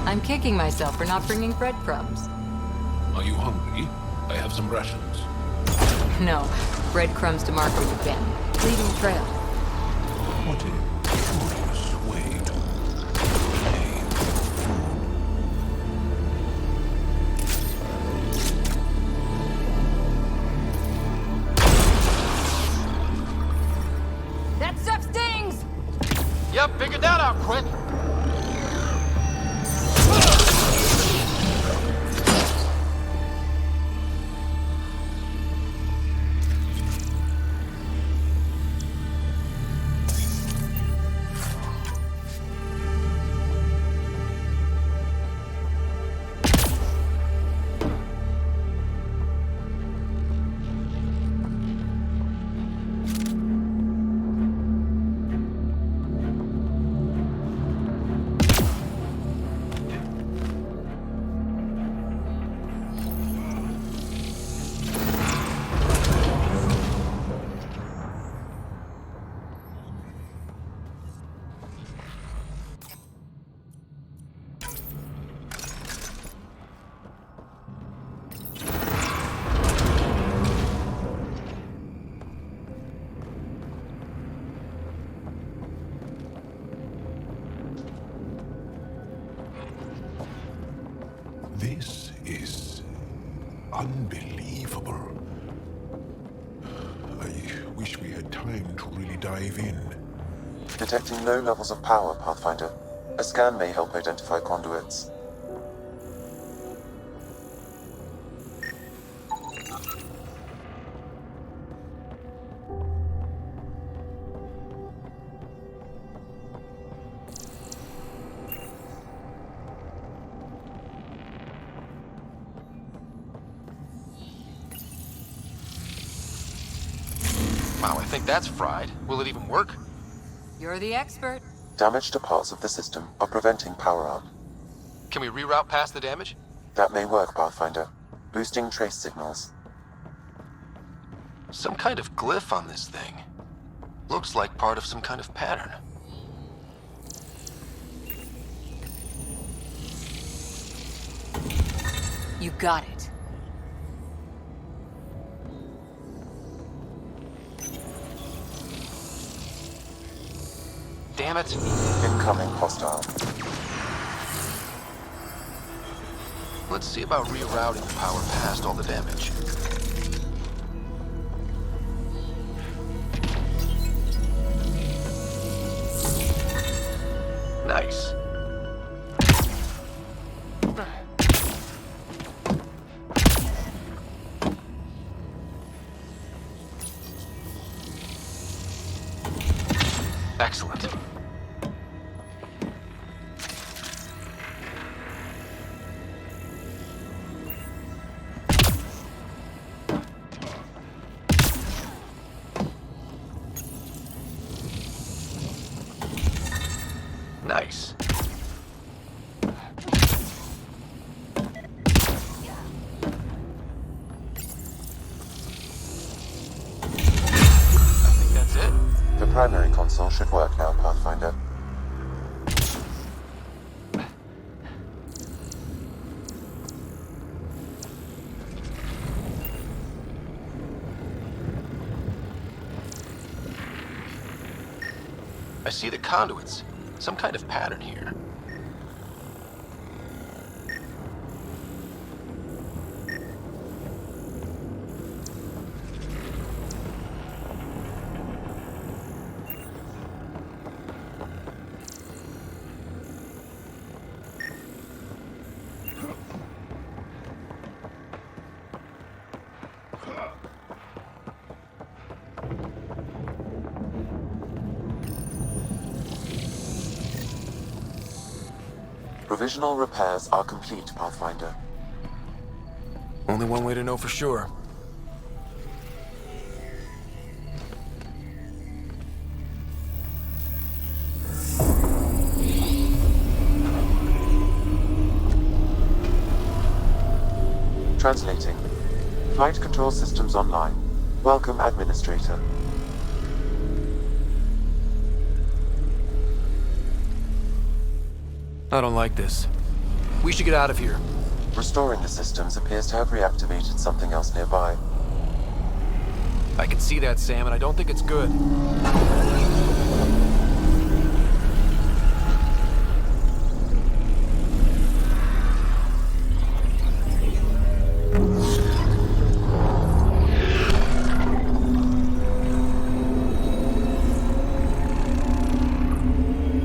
I'm kicking myself for not bringing breadcrumbs. Are you hungry? I have some rations. No, breadcrumbs to mark where you've been. Leaving a trail. What a curious way to play with food. That stuff stings! Yep, figured that out quick. This is unbelievable. I wish we had time to really dive in. Detecting low levels of power, Pathfinder. A scan may help identify conduits. think that's fried. Will it even work? You're the expert. Damage to parts of the system are preventing power-up. Can we reroute past the damage? That may work, Pathfinder. Boosting trace signals. Some kind of glyph on this thing. Looks like part of some kind of pattern. You got it. Damn it. Incoming hostile. Let's see about rerouting the power past all the damage. Nice. Excellent. Nice. I think that's it. The primary console should work now, Pathfinder. I see the conduits. Some kind of pattern here. Provisional repairs are complete, Pathfinder. Only one way to know for sure. Translating. Flight control systems online. Welcome, Administrator. I don't like this. We should get out of here. Restoring the systems appears to have reactivated something else nearby. I can see that, Sam, and I don't think it's good.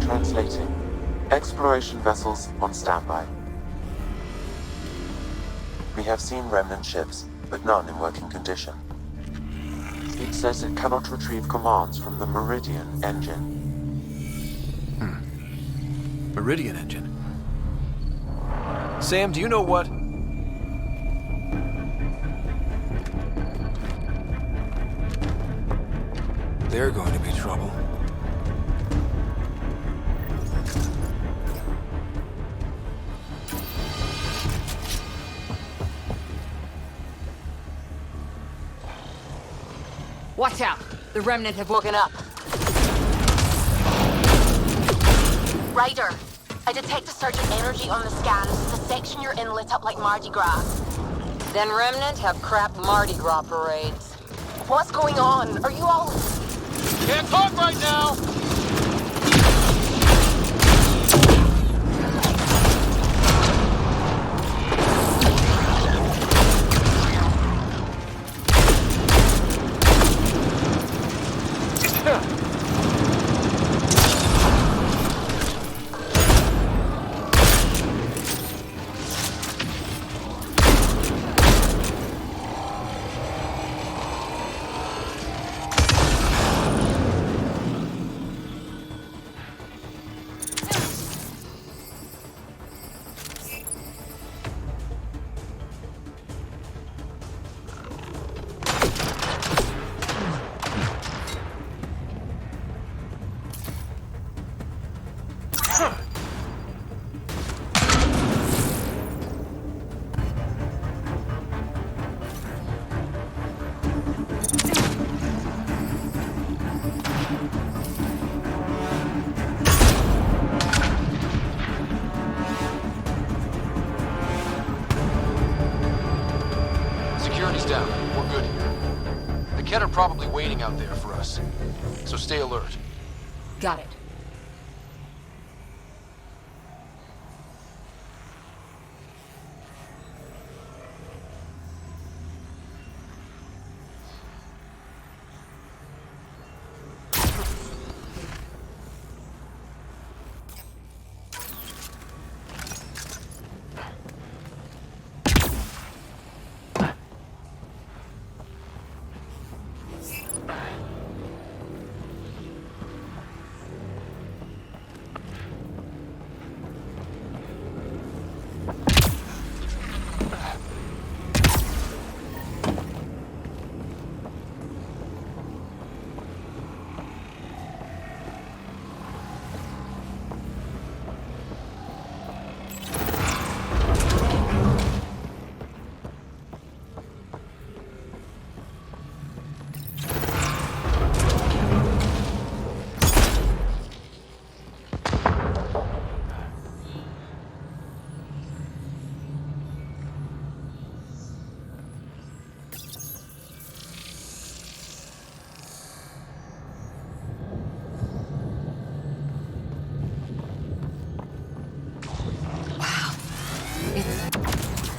Translating. Exploration vessels on standby. We have seen remnant ships, but none in working condition. It says it cannot retrieve commands from the Meridian engine. Meridian engine. Sam, do you know what? They're going to be trouble. Watch out! The Remnant have woken up. Ryder, I detect a surge of energy on the scans. The section you're in lit up like Mardi Gras. Then Remnant have crap Mardi Gras parades. What's going on? Are you all... Can't talk right now! down. We're good here. The Kett are probably waiting out there for us, so stay alert. Got it.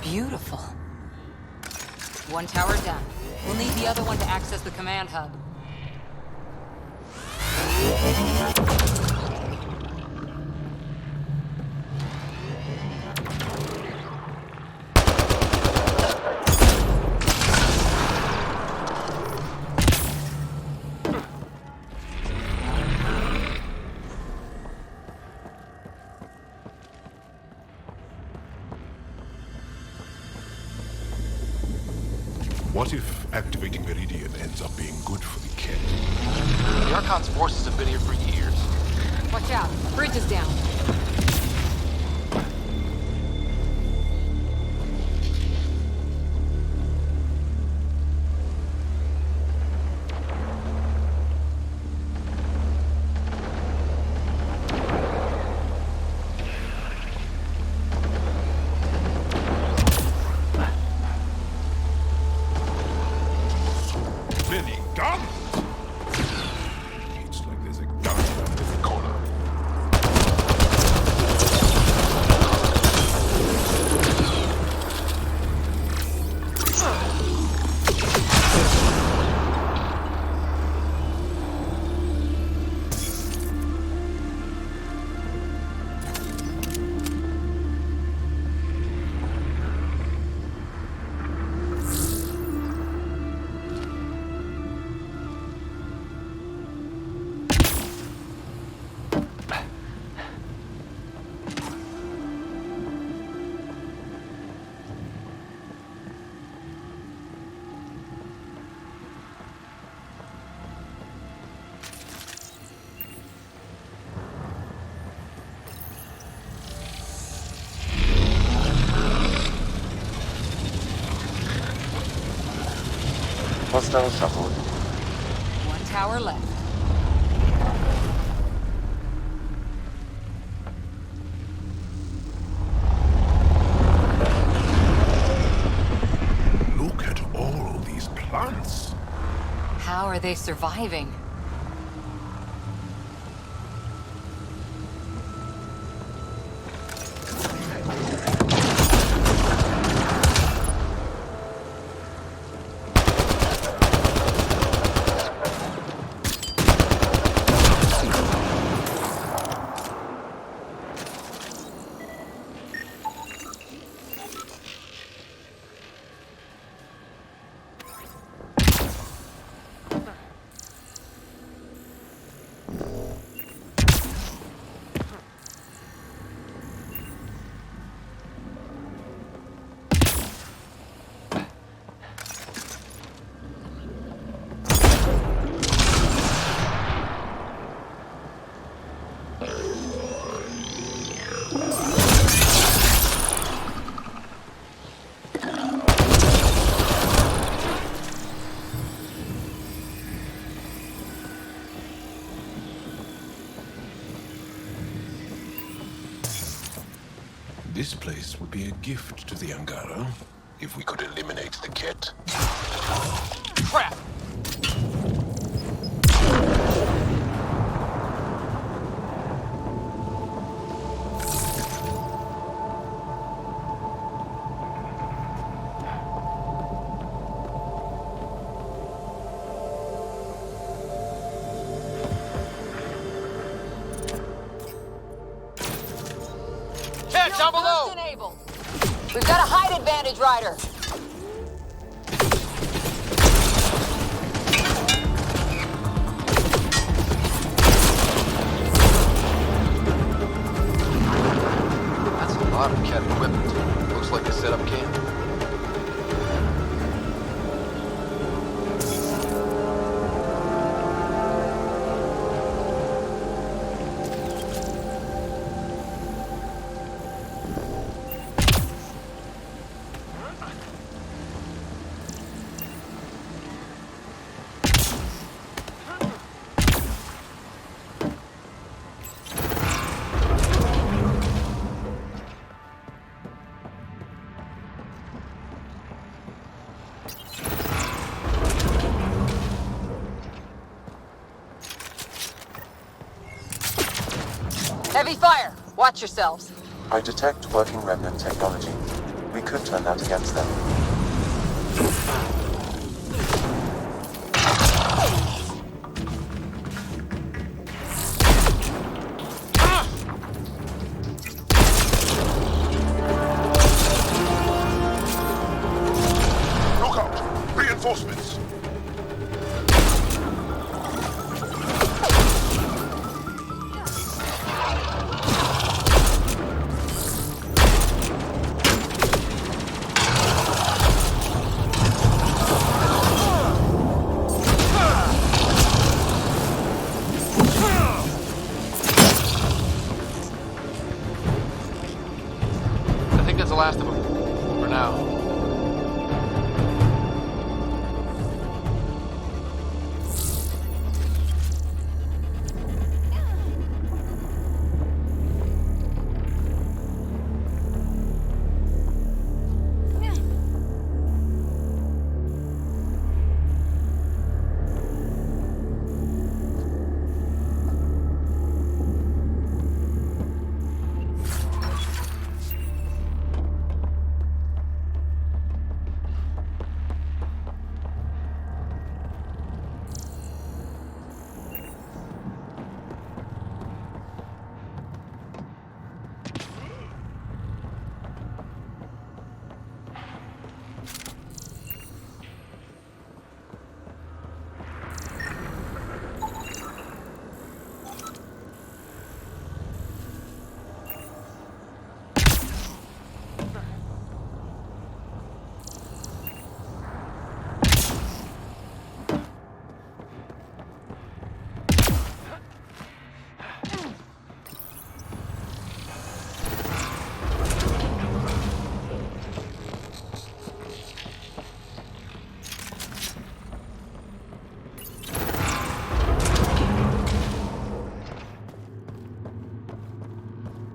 Beautiful. One tower done. We'll need the other one to access the command hub. What if activating Meridian ends up being good for the Kett? The Archons' forces have been here for years. Watch out. Bridge is down. Hostile shuttle. One tower left. Look at all these plants. How are they surviving? This place would be a gift to the Angara. if we could eliminate the kit. Crap! Down below! We've got a height advantage, Ryder. That's a lot of cat equipment. Looks like they set up camp. Heavy fire! Watch yourselves. I detect working remnant technology. We could turn that against them. Look out! Reinforcements! I think that's the last of them. For now.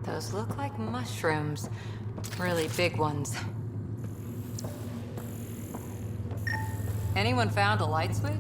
Those look like mushrooms. Really big ones. Anyone found a light switch?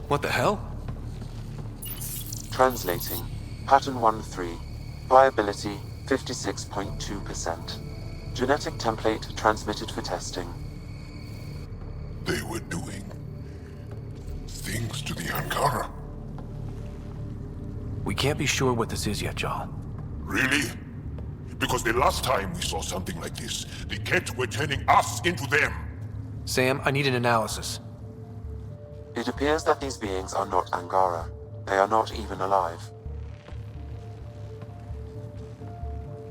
What the hell? Translating. Pattern 1-3. Viability 56.2%. Genetic template transmitted for testing. They were doing things to the Ankara. We can't be sure what this is yet, John. Really? Because the last time we saw something like this, the Ket were turning us into them. Sam, I need an analysis. It appears that these beings are not Angara. They are not even alive.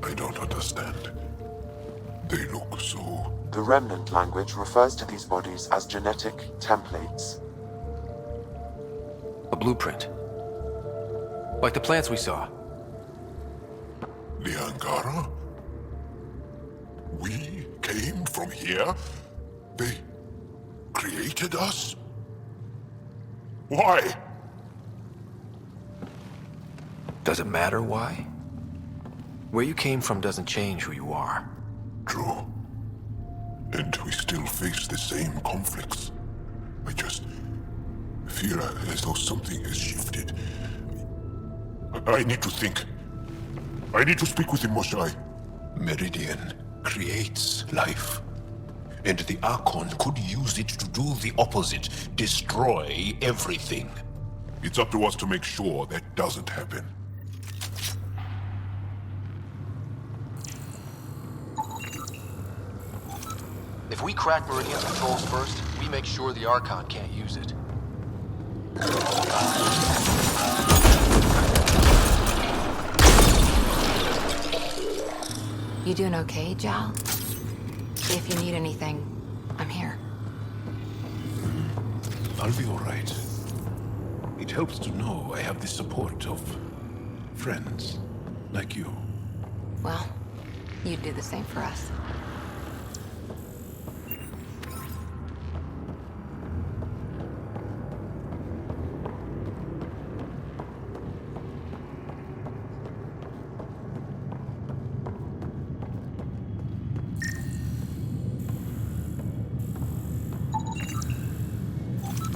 I don't understand. They look so... The Remnant language refers to these bodies as genetic templates. A blueprint. Like the plants we saw. The Angara? We came from here? They created us? Why? Does it matter why? Where you came from doesn't change who you are. True. And we still face the same conflicts. I just feel as though something has shifted. I need to think. I need to speak with him, Moshai. Meridian creates life. And the Archon could use it to do the opposite, destroy everything. It's up to us to make sure that doesn't happen. If we crack Meridian's controls first, we make sure the Archon can't use it. You doing okay, Jal? If you need anything, I'm here. I'll be all right. It helps to know I have the support of friends like you. Well, you'd do the same for us.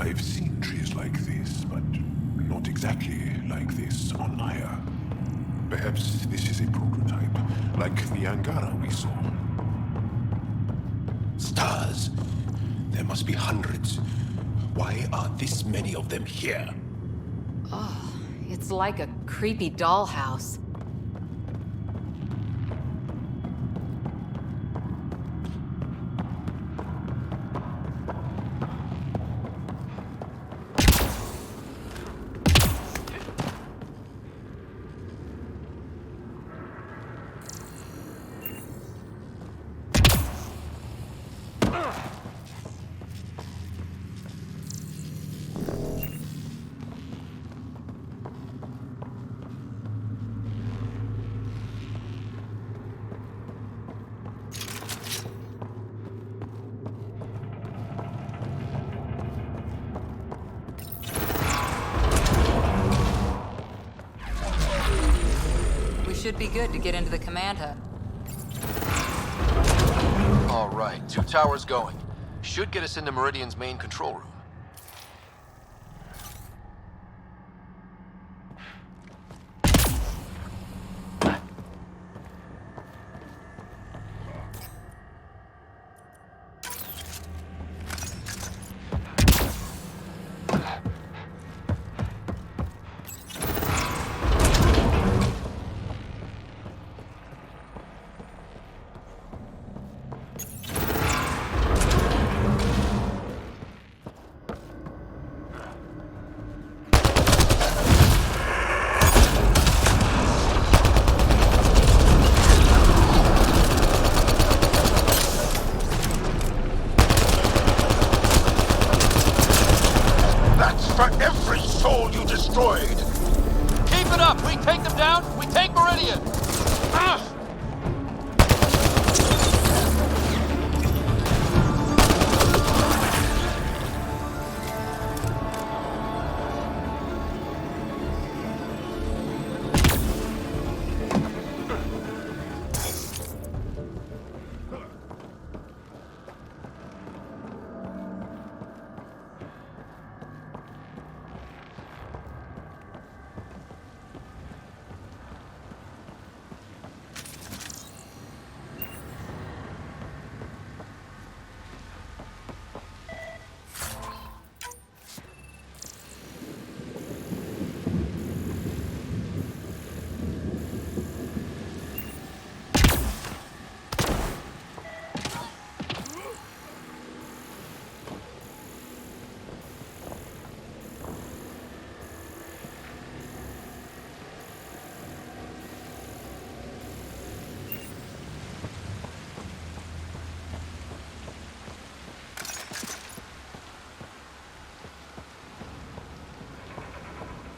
I've seen trees like this, but not exactly like this on Aya. Perhaps this is a prototype, like the Angara we saw. Stars. There must be hundreds. Why are this many of them here? Oh, it's like a creepy dollhouse. Should be good to get into the command hub. All right, 2 towers going. Should get us into Meridian's main control room.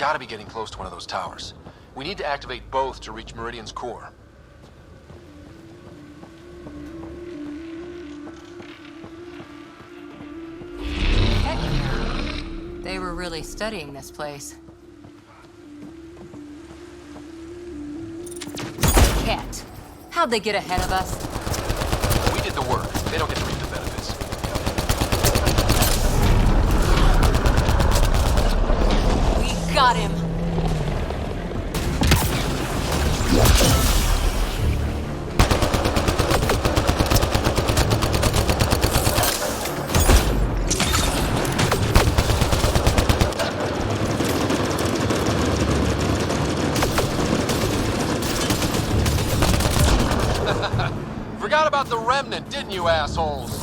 gotta be getting close to one of those towers. We need to activate both to reach Meridian's core. Heck, they were really studying this place. Cat, how'd they get ahead of us? We did the work. They don't get to reap the benefits. We got him! Forgot about the remnant, didn't you, assholes?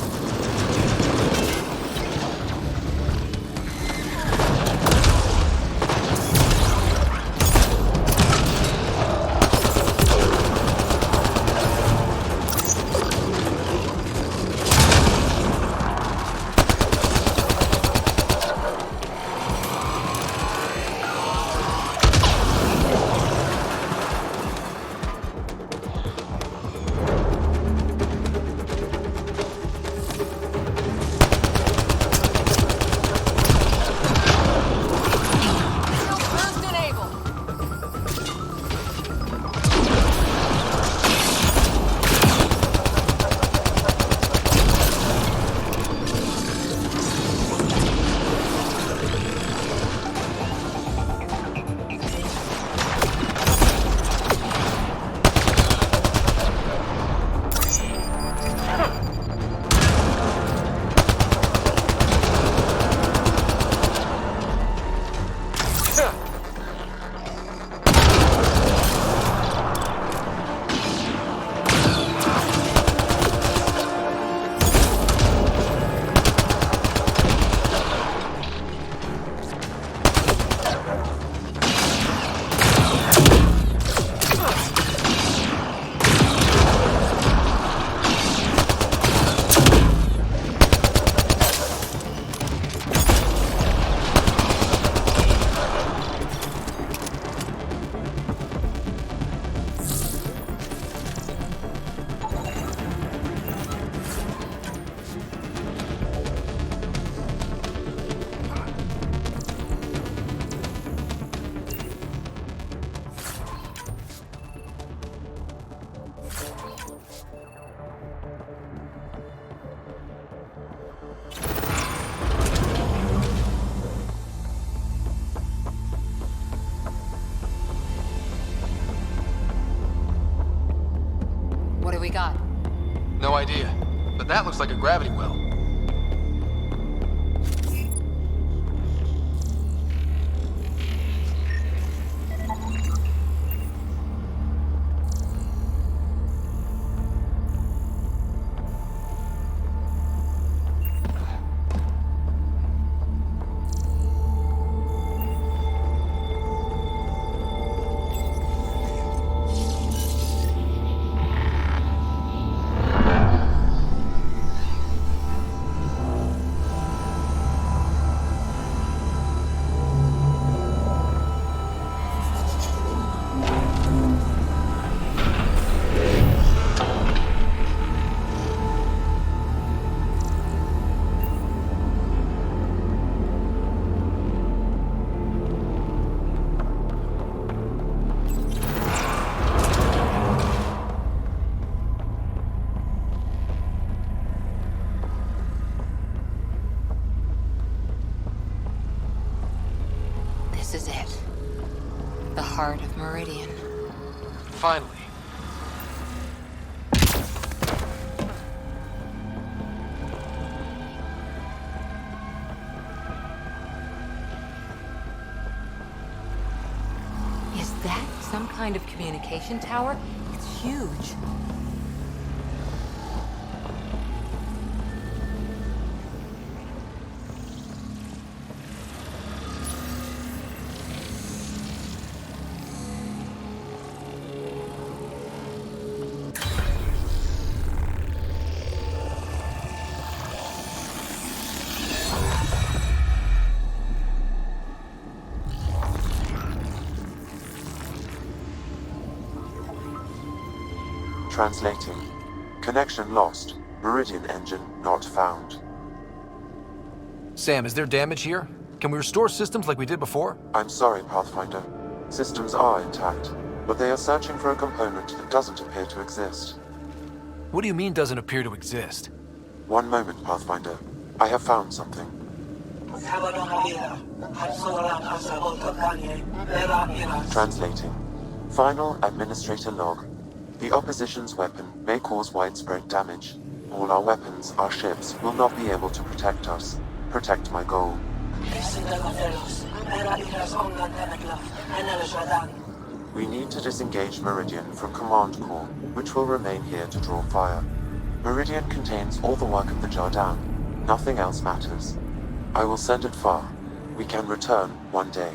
What do we got? No idea. But that looks like a gravity well. This is it. The heart of Meridian. Finally. Is that some kind of communication tower? It's huge. Translating. Connection lost. Meridian engine not found. Sam, is there damage here? Can we restore systems like we did before? I'm sorry, Pathfinder. Systems are intact, but they are searching for a component that doesn't appear to exist. What do you mean doesn't appear to exist? One moment, Pathfinder. I have found something. Translating. Final Administrator log. The opposition's weapon may cause widespread damage. All our weapons, our ships, will not be able to protect us. Protect my goal. We need to disengage Meridian from Command Core, which will remain here to draw fire. Meridian contains all the work of the Jardin. Nothing else matters. I will send it far. We can return one day.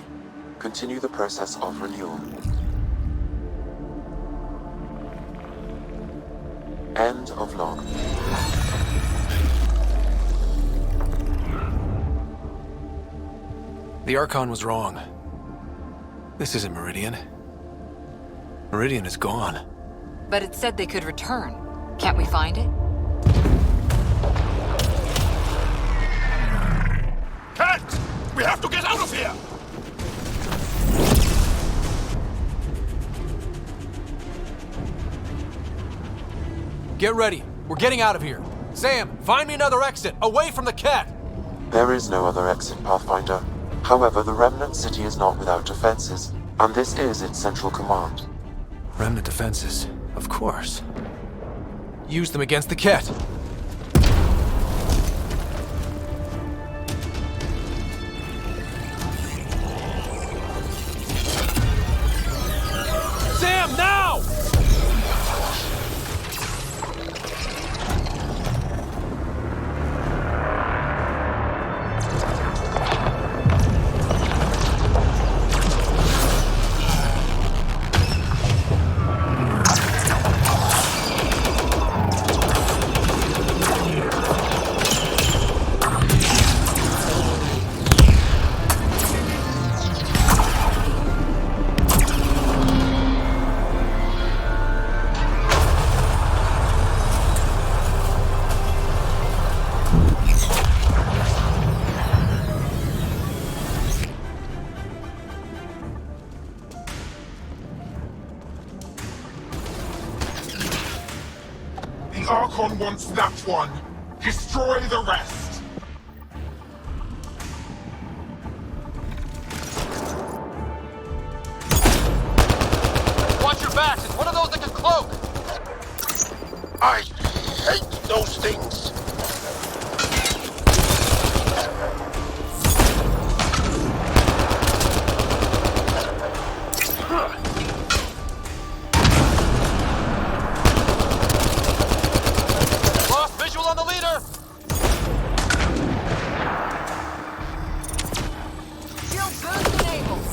Continue the process of renewal. End of log. The Archon was wrong. This isn't Meridian. Meridian is gone. But it said they could return. Can't we find it? Cat! We have to get out of here! Get ready. We're getting out of here. Sam, find me another exit, away from the cat! There is no other exit, Pathfinder. However, the Remnant City is not without defenses, and this is its central command. Remnant defenses, of course. Use them against the cat. Sam, now! The Archon wants that one. Destroy the rest. Watch your backs. It's one of those that can cloak. I hate those things. Lost visual on the leader. Shield boost enabled.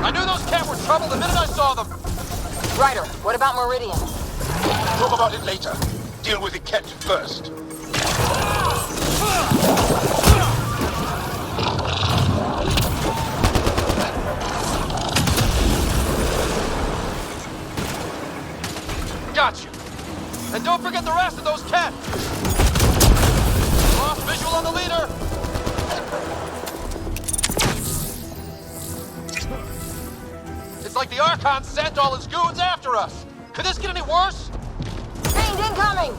I knew those cat were trouble the minute I saw them. Ryder, what about Meridian? Talk about it later. Deal with the cat first. Got you. And don't forget the rest of those cats. Lost visual on the leader. It's like the Archon sent all his goons after us. Could this get any worse? Fiend incoming!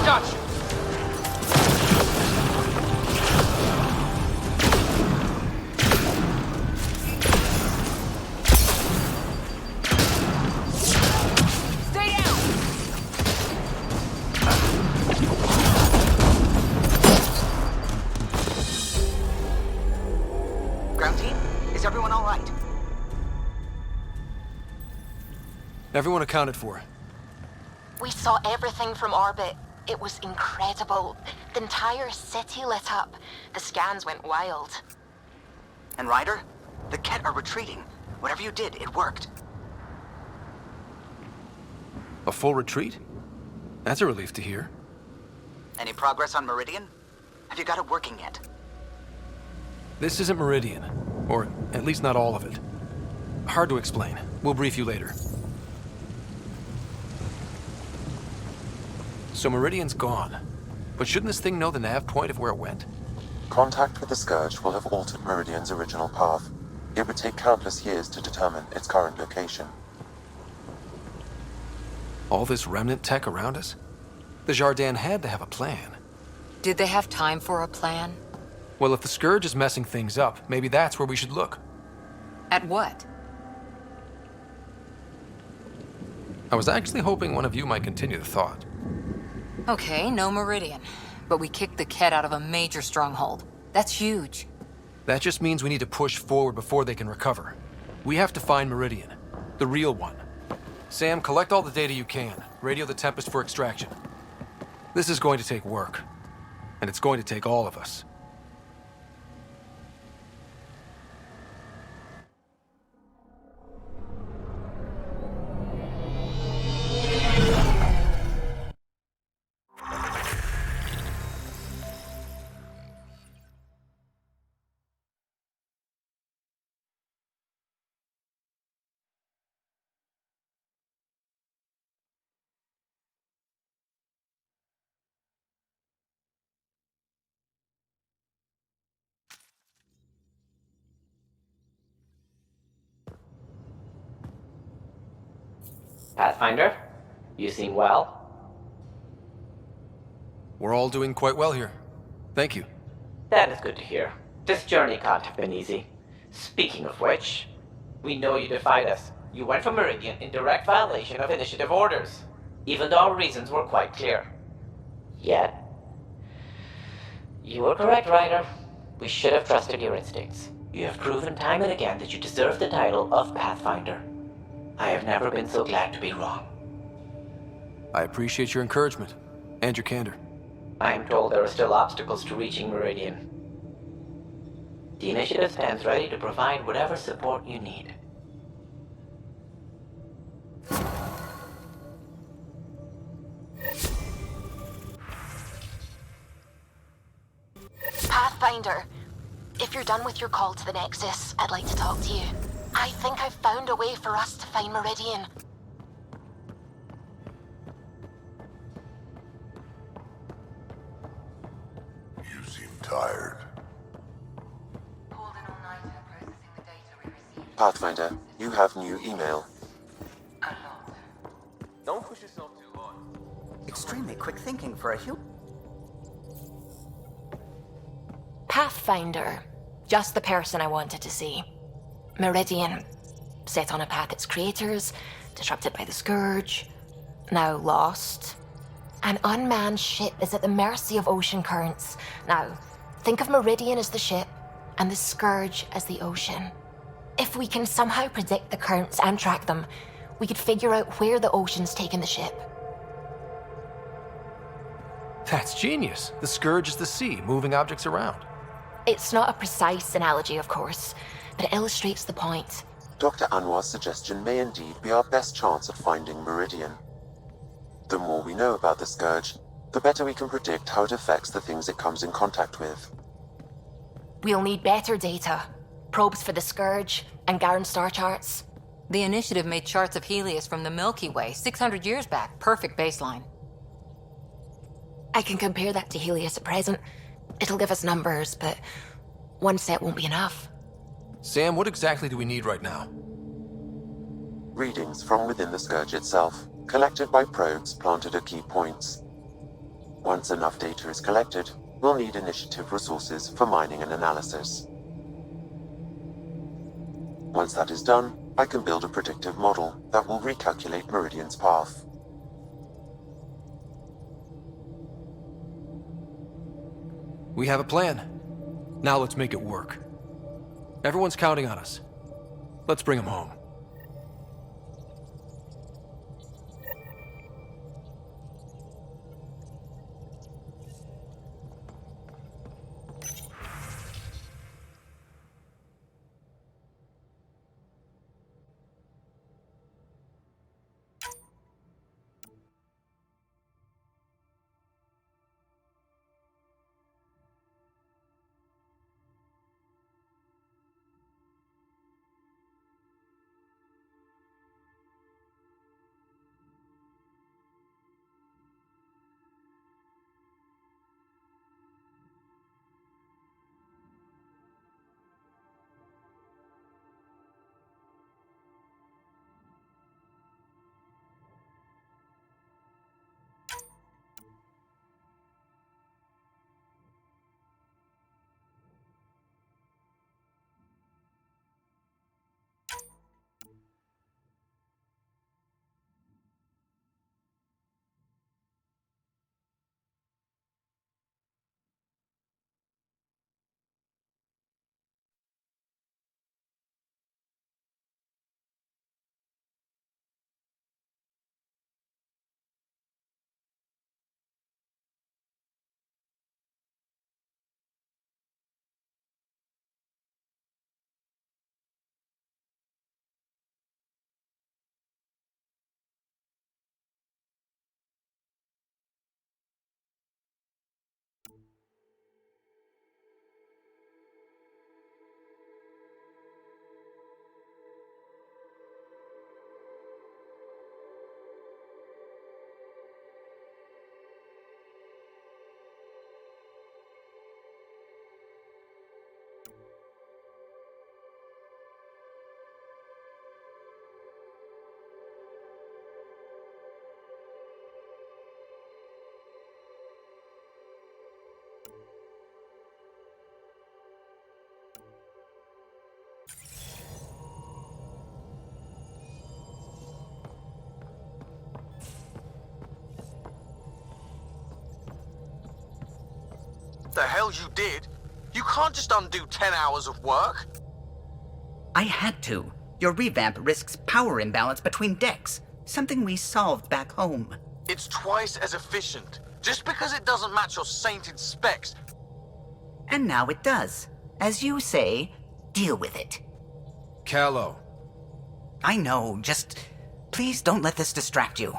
Got you. Stay down! Ground team, is everyone all right? Everyone accounted for. We saw everything from orbit. It was incredible. The entire city lit up. The scans went wild. And Ryder, the Ket are retreating. Whatever you did, it worked. A full retreat? That's a relief to hear. Any progress on Meridian? Have you got it working yet? This isn't Meridian. Or at least not all of it. Hard to explain. We'll brief you later. So Meridian's gone. But shouldn't this thing know the nav point of where it went? Contact with the Scourge will have altered Meridian's original path. It would take countless years to determine its current location. All this remnant tech around us? The Jardin had to have a plan. Did they have time for a plan? Well, if the Scourge is messing things up, maybe that's where we should look. At what? I was actually hoping one of you might continue the thought. Okay, no Meridian. But we kicked the Ket out of a major stronghold. That's huge. That just means we need to push forward before they can recover. We have to find Meridian. The real one. Sam, collect all the data you can. Radio the Tempest for extraction. This is going to take work. And it's going to take all of us. Pathfinder, you seem well. We're all doing quite well here. Thank you. That is good to hear. This journey can't have been easy. Speaking of which, we know you defied us. You went from Meridian in direct violation of initiative orders, even though our reasons were quite clear. Yet, you were correct, Ryder. We should have trusted your instincts. You have proven time and again that you deserve the title of Pathfinder. I have never been so glad to be wrong. I appreciate your encouragement, and your candor. I am told there are still obstacles to reaching Meridian. The Initiative stands ready to provide whatever support you need. Pathfinder, if you're done with your call to the Nexus, I'd like to talk to you. I think I've found a way for us to find Meridian. You seem tired. Pathfinder, you have new email. Don't push yourself too hard. Extremely quick thinking for a human. Pathfinder. Just the person I wanted to see. Meridian. Set on a path its creators, disrupted by the Scourge, now lost. An unmanned ship is at the mercy of ocean currents. Now, think of Meridian as the ship, and the Scourge as the ocean. If we can somehow predict the currents and track them, we could figure out where the ocean's taken the ship. That's genius. The Scourge is the sea, moving objects around. It's not a precise analogy, of course, but it illustrates the point. Dr. Anwar's suggestion may indeed be our best chance at finding Meridian. The more we know about the Scourge, the better we can predict how it affects the things it comes in contact with. We'll need better data. Probes for the Scourge, and Garen star charts. The Initiative made charts of Helios from the Milky Way 600 years back. Perfect baseline. I can compare that to Helios at present. It'll give us numbers, but one set won't be enough. Sam, what exactly do we need right now? Readings from within the Scourge itself, collected by probes planted at key points. Once enough data is collected, we'll need Initiative resources for mining and analysis. Once that is done, I can build a predictive model that will recalculate Meridian's path. We have a plan. Now let's make it work. Everyone's counting on us. Let's bring them home. the hell you did. You can't just undo 10 hours of work. I had to. Your revamp risks power imbalance between decks, something we solved back home. It's twice as efficient. Just because it doesn't match your sainted specs. And now it does. As you say, deal with it. Callow. I know, just please don't let this distract you.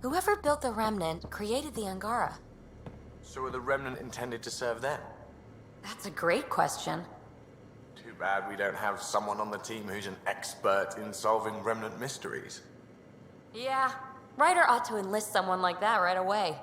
Whoever built the Remnant created the Angara. So are the Remnant intended to serve them? That's a great question. Too bad we don't have someone on the team who's an expert in solving Remnant mysteries. Yeah, Ryder ought to enlist someone like that right away.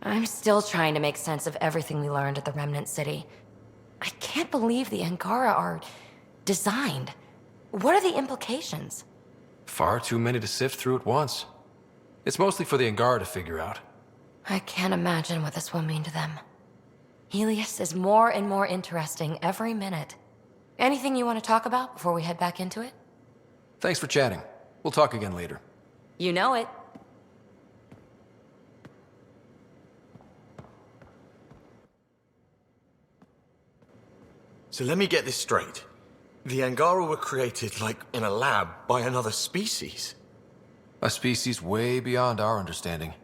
I'm still trying to make sense of everything we learned at the Remnant City. I can't believe the Angara are designed. What are the implications? Far too many to sift through at once. It's mostly for the Angara to figure out. I can't imagine what this will mean to them. Helios is more and more interesting every minute. Anything you want to talk about before we head back into it? Thanks for chatting. We'll talk again later. You know it. So let me get this straight. The Angara were created, like, in a lab by another species. A species way beyond our understanding.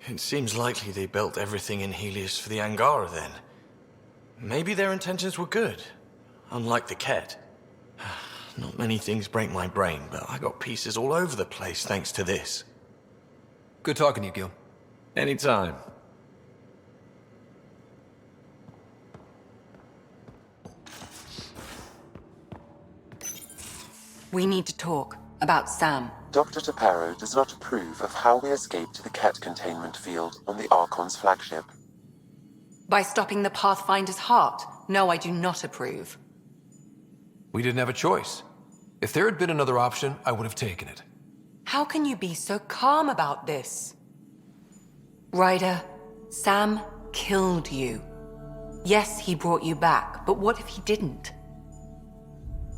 It seems likely they built everything in Helios for the Angara, then. Maybe their intentions were good, unlike the Ket. Not many things break my brain, but I got pieces all over the place thanks to this. Good talking to you, Gil. Anytime. We need to talk about Sam. Dr. Taparo does not approve of how we escaped to the Ket containment field on the Archons flagship. By stopping the Pathfinder's heart? No, I do not approve. We didn't have a choice. If there had been another option, I would have taken it. How can you be so calm about this? Ryder, Sam killed you. Yes, he brought you back, but what if he didn't?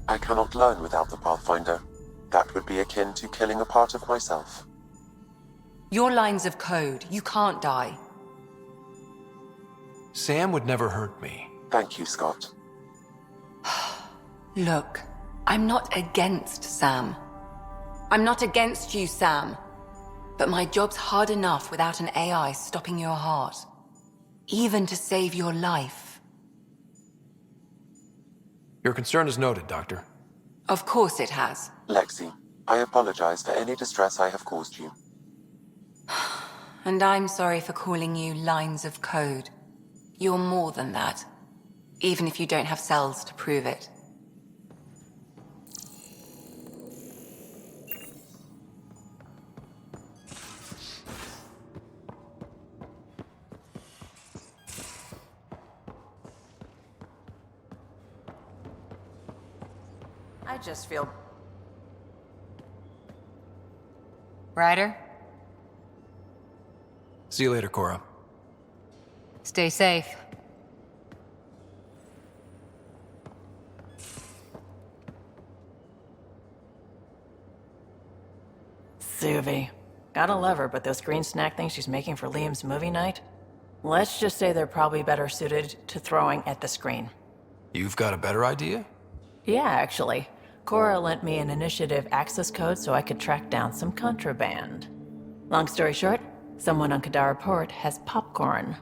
I cannot learn without the Pathfinder. That would be akin to killing a part of myself. Your lines of code, you can't die. Sam would never hurt me. Thank you, Scott. Look, I'm not against Sam. I'm not against you, Sam. But my job's hard enough without an AI stopping your heart. Even to save your life. Your concern is noted, Doctor. Of course it has. Lexi, I apologize for any distress I have caused you. And I'm sorry for calling you lines of code. You're more than that. Even if you don't have cells to prove it. I just feel... Ryder? See you later, Cora. Stay safe. Suvi. Gotta love her, but those green snack things she's making for Liam's movie night? Let's just say they're probably better suited to throwing at the screen. You've got a better idea? Yeah, actually. Cora lent me an initiative access code so I could track down some contraband. Long story short, someone on Kadara Port has popcorn.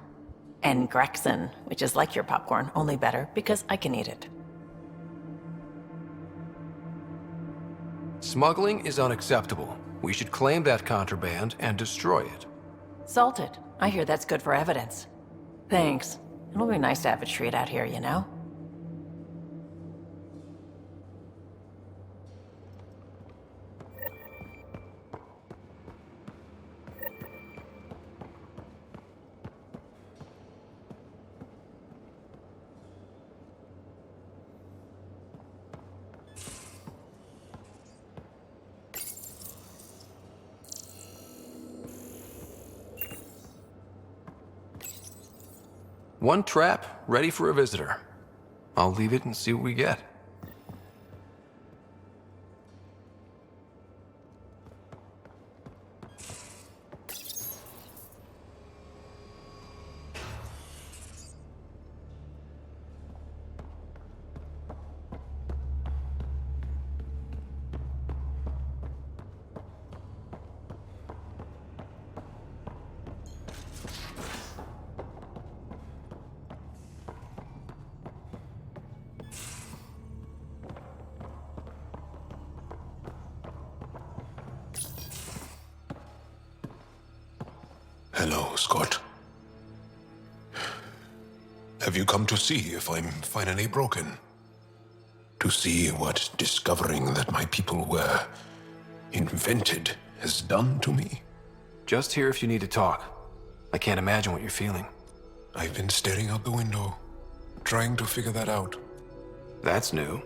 And Grexon, which is like your popcorn, only better because I can eat it. Smuggling is unacceptable. We should claim that contraband and destroy it. Salt it. I hear that's good for evidence. Thanks. It'll be nice to have a treat out here, you know? One trap, ready for a visitor. I'll leave it and see what we get. Hello, Scott. Have you come to see if I'm finally broken? To see what discovering that my people were invented has done to me? Just here if you need to talk. I can't imagine what you're feeling. I've been staring out the window, trying to figure that out. That's new.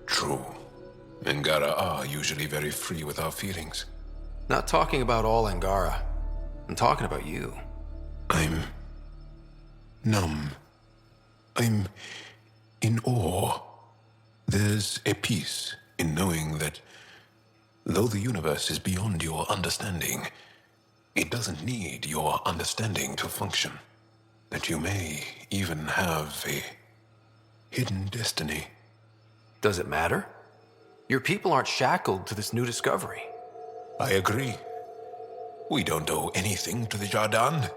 True. Angara are usually very free with our feelings. Not talking about all Angara. I'm talking about you. I'm numb. I'm in awe. There's a peace in knowing that though the universe is beyond your understanding, it doesn't need your understanding to function. That you may even have a hidden destiny. Does it matter? Your people aren't shackled to this new discovery. I agree. We don't owe anything to the Jardin.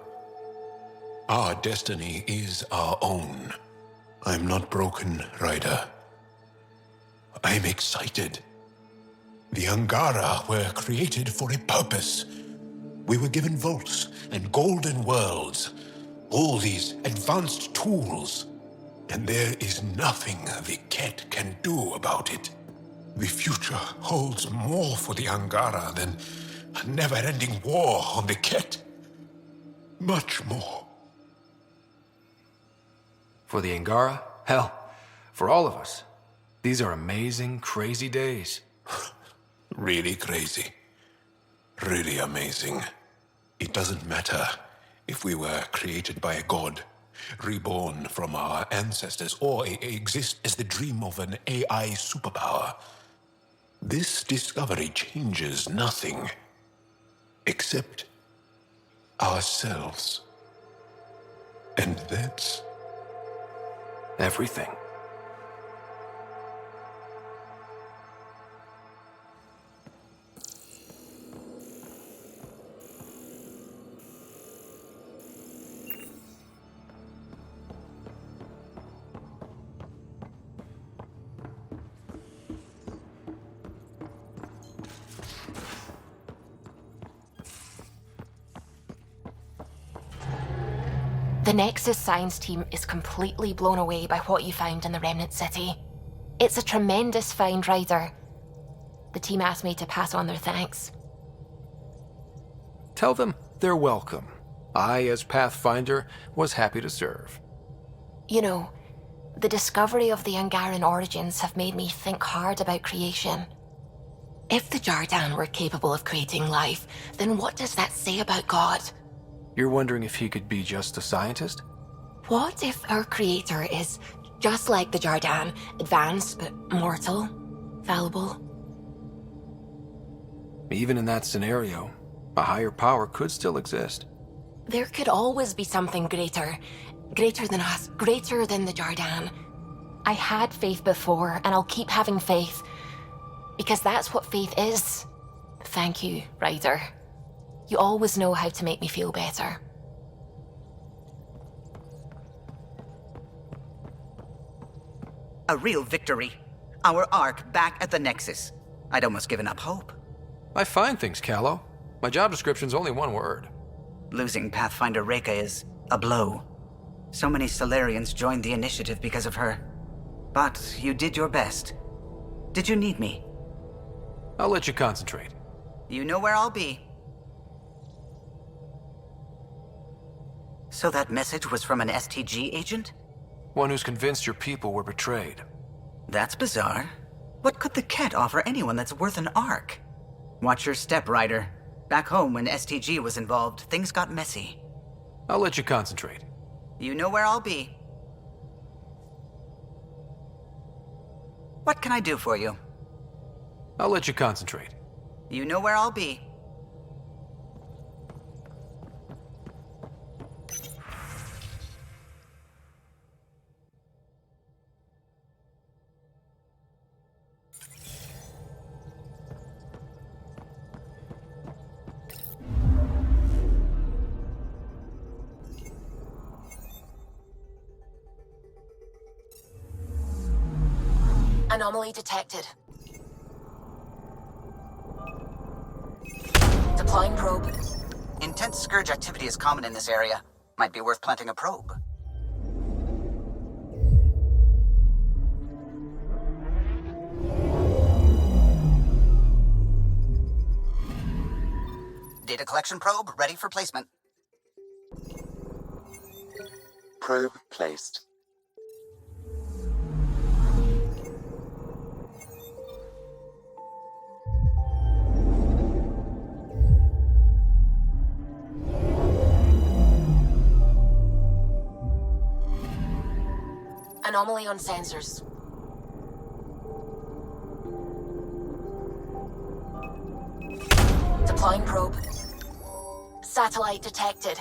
Our destiny is our own. I'm not broken, Ryder. I'm excited. The Angara were created for a purpose. We were given vaults and golden worlds, all these advanced tools, and there is nothing the Ket can do about it. The future holds more for the Angara than a never-ending war on the Ket. Much more. For the Angara? Hell, for all of us. These are amazing, crazy days. Really crazy. Really amazing. It doesn't matter if we were created by a god, reborn from our ancestors, or exist as the dream of an AI superpower. This discovery changes nothing except ourselves. And that's everything. The Nexus science team is completely blown away by what you found in the Remnant City. It's a tremendous find, Ryder. The team asked me to pass on their thanks. Tell them they're welcome. I, as Pathfinder, was happy to serve. You know, the discovery of the Angaran origins have made me think hard about creation. If the Jardin were capable of creating life, then what does that say about God? You're wondering if he could be just a scientist? What if our creator is just like the Jardin, advanced but mortal, fallible? Even in that scenario, a higher power could still exist. There could always be something greater. Greater than us, greater than the Jardin. I had faith before, and I'll keep having faith. Because that's what faith is. Thank you, Ryder. You always know how to make me feel better. A real victory. Our Ark back at the Nexus. I'd almost given up hope. I find things, Callow. My job description's only one word. Losing Pathfinder Reka is a blow. So many Solarians joined the initiative because of her. But you did your best. Did you need me? I'll let you concentrate. You know where I'll be. So that message was from an STG agent? One who's convinced your people were betrayed. That's bizarre. What could the Ket offer anyone that's worth an Ark? Watch your step, Ryder. Back home, when STG was involved, things got messy. I'll let you concentrate. You know where I'll be. What can I do for you? I'll let you concentrate. You know where I'll be. Anomaly detected. Deploying probe. Intense scourge activity is common in this area. Might be worth planting a probe. Data collection probe ready for placement. Probe placed. Anomaly on sensors. Deploying probe. Satellite detected.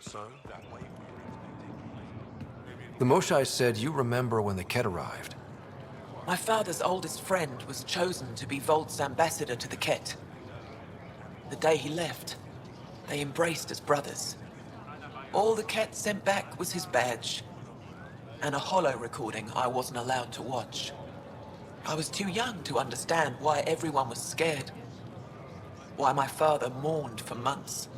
So, that way we were expecting. The Moshai said you remember when the Ket arrived. My father's oldest friend was chosen to be Volt's ambassador to the Ket. The day he left, they embraced as brothers. All the Ket sent back was his badge, and a holo recording I wasn't allowed to watch. I was too young to understand why everyone was scared, why my father mourned for months.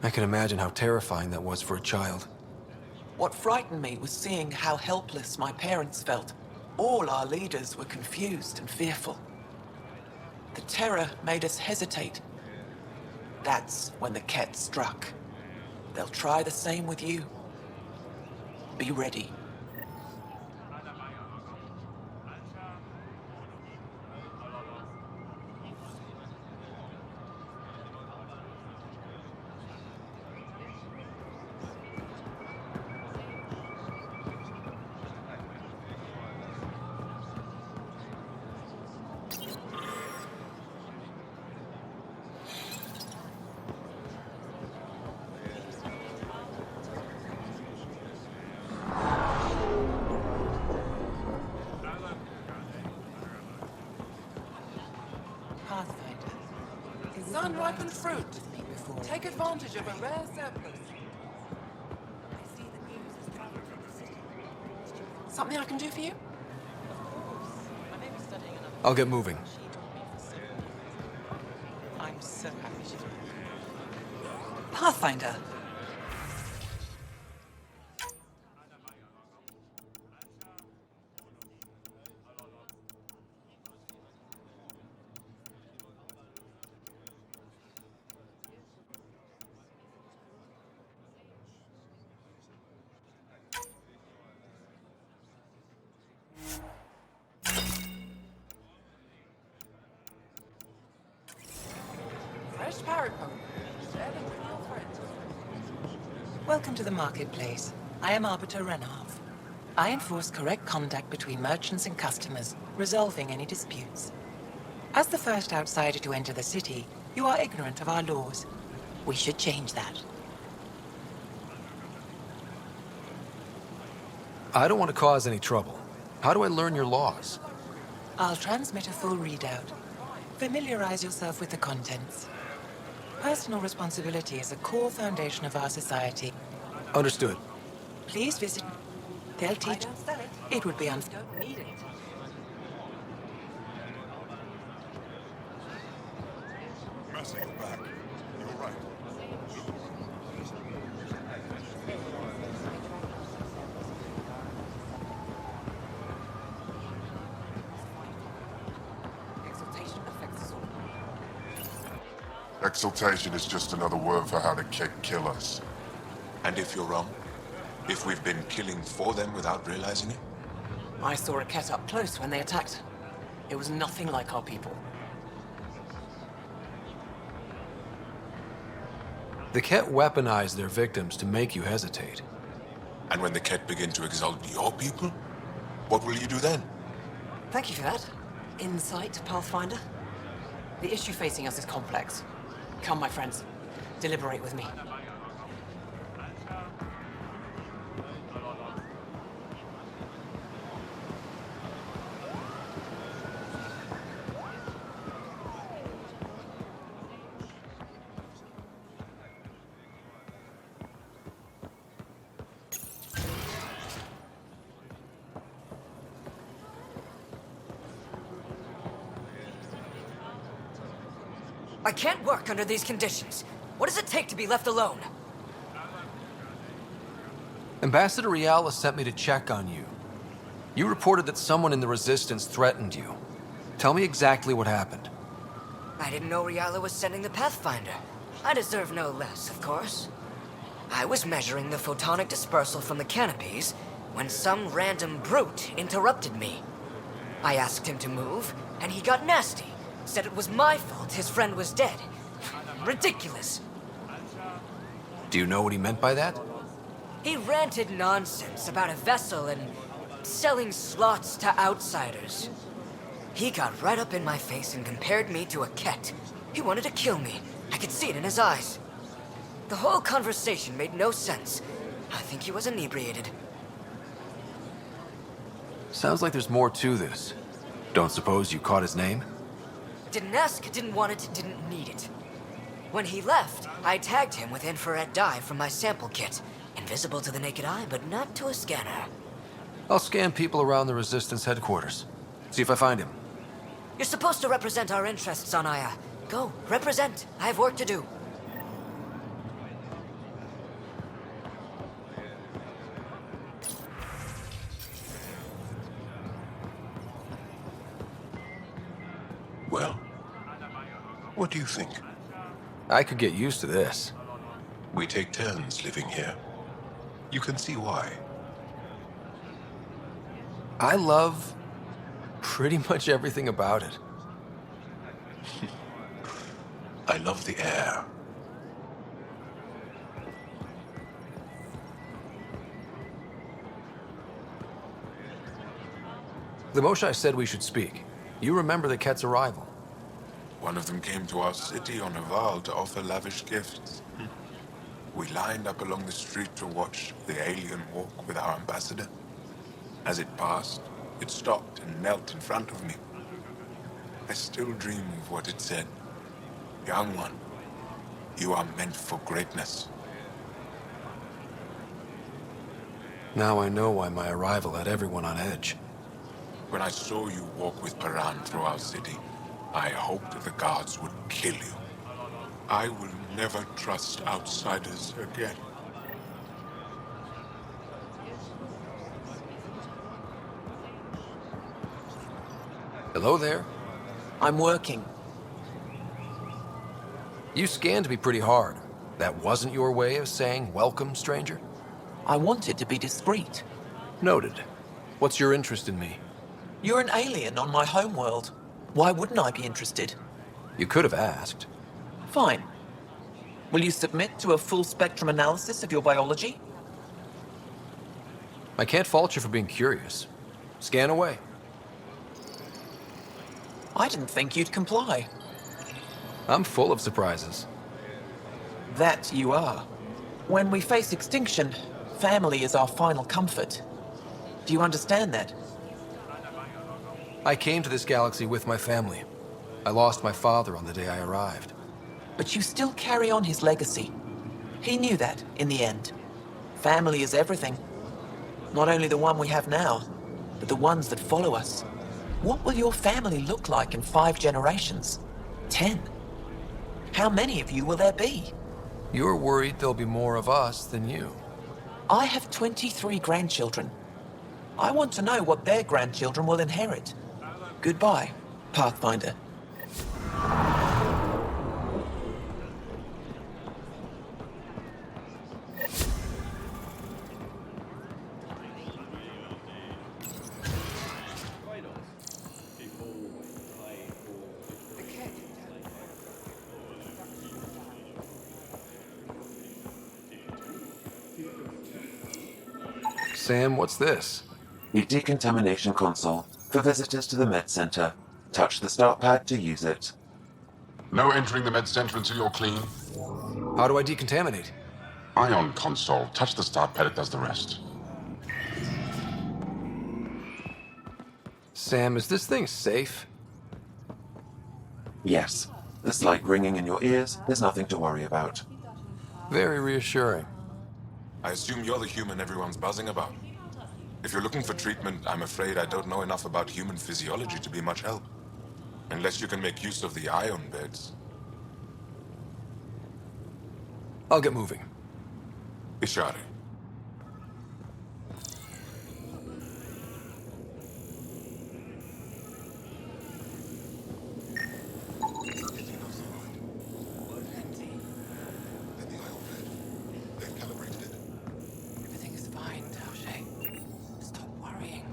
I can imagine how terrifying that was for a child. What frightened me was seeing how helpless my parents felt. All our leaders were confused and fearful. The terror made us hesitate. That's when the Ket struck. They'll try the same with you. Be ready. Sun-ripened fruit. Take advantage of a rare surplus. Something I can do for you? I'll get moving. I'm so happy she's Pathfinder. Fresh parapet. Share them with your friends. Welcome to the marketplace. I am Arbiter Renarv. I enforce correct conduct between merchants and customers, resolving any disputes. As the first outsider to enter the city, you are ignorant of our laws. We should change that. I don't want to cause any trouble. How do I learn your laws? I'll transmit a full readout. Familiarize yourself with the contents. Personal responsibility is a core foundation of our society. Understood. Please visit. They'll teach. It would be unfair. Don't need it. Messing back. You're right. Exaltation affects us all. Exaltation is just another word for how the Ket kill us. And if you're wrong? If we've been killing for them without realizing it? I saw a Ket up close when they attacked. It was nothing like our people. The Ket weaponize their victims to make you hesitate. And when the Ket begin to exalt your people? What will you do then? Thank you for that. Insight, Pathfinder. The issue facing us is complex. Come, my friends. Deliberate with me. I can't work under these conditions. What does it take to be left alone? Ambassador Riala sent me to check on you. You reported that someone in the Resistance threatened you. Tell me exactly what happened. I didn't know Riala was sending the Pathfinder. I deserve no less, of course. I was measuring the photonic dispersal from the canopies when some random brute interrupted me. I asked him to move, and he got nasty. Said it was my fault his friend was dead. Ridiculous. Do you know what he meant by that? He ranted nonsense about a vessel and selling slots to outsiders. He got right up in my face and compared me to a Ket. He wanted to kill me. I could see it in his eyes. The whole conversation made no sense. I think he was inebriated. Sounds like there's more to this. Don't suppose you caught his name? Didn't ask, didn't want it, didn't need it. When he left, I tagged him with infrared dye from my sample kit. Invisible to the naked eye, but not to a scanner. I'll scan people around the Resistance headquarters. See if I find him. You're supposed to represent our interests on Aya. Go, represent. I have work to do. What do you think? I could get used to this. We take turns living here. You can see why. I love pretty much everything about it. I love the air. The Moshae said we should speak. You remember the Ket's arrival. One of them came to our city on a vow to offer lavish gifts. We lined up along the street to watch the alien walk with our ambassador. As it passed, it stopped and knelt in front of me. I still dream of what it said. Young one, you are meant for greatness. Now I know why my arrival had everyone on edge. When I saw you walk with Paran through our city, I hoped the guards would kill you. I will never trust outsiders again. Hello there. I'm working. You scanned me pretty hard. That wasn't your way of saying welcome, stranger? I wanted to be discreet. Noted. What's your interest in me? You're an alien on my homeworld. Why wouldn't I be interested? You could have asked. Fine. Will you submit to a full spectrum analysis of your biology? I can't fault you for being curious. Scan away. I didn't think you'd comply. I'm full of surprises. That you are. When we face extinction, family is our final comfort. Do you understand that? I came to this galaxy with my family. I lost my father on the day I arrived. But you still carry on his legacy. He knew that, in the end. Family is everything. Not only the one we have now, but the ones that follow us. What will your family look like in 5 generations? 10? How many of you will there be? You're worried there'll be more of us than you. I have 23 grandchildren. I want to know what their grandchildren will inherit. Goodbye, Pathfinder. Sam, what's this? A decontamination console for visitors to the med center. Touch the start pad to use it. No entering the med center until you're clean. How do I decontaminate? Ion console. Touch the start pad, it does the rest. Sam, is this thing safe? Yes. The slight ringing in your ears is nothing to worry about. Very reassuring. I assume you're the human everyone's buzzing about. If you're looking for treatment, I'm afraid I don't know enough about human physiology to be much help. Unless you can make use of the ion beds. I'll get moving. Ishari. Everything is fine, Taoshe. Stop worrying.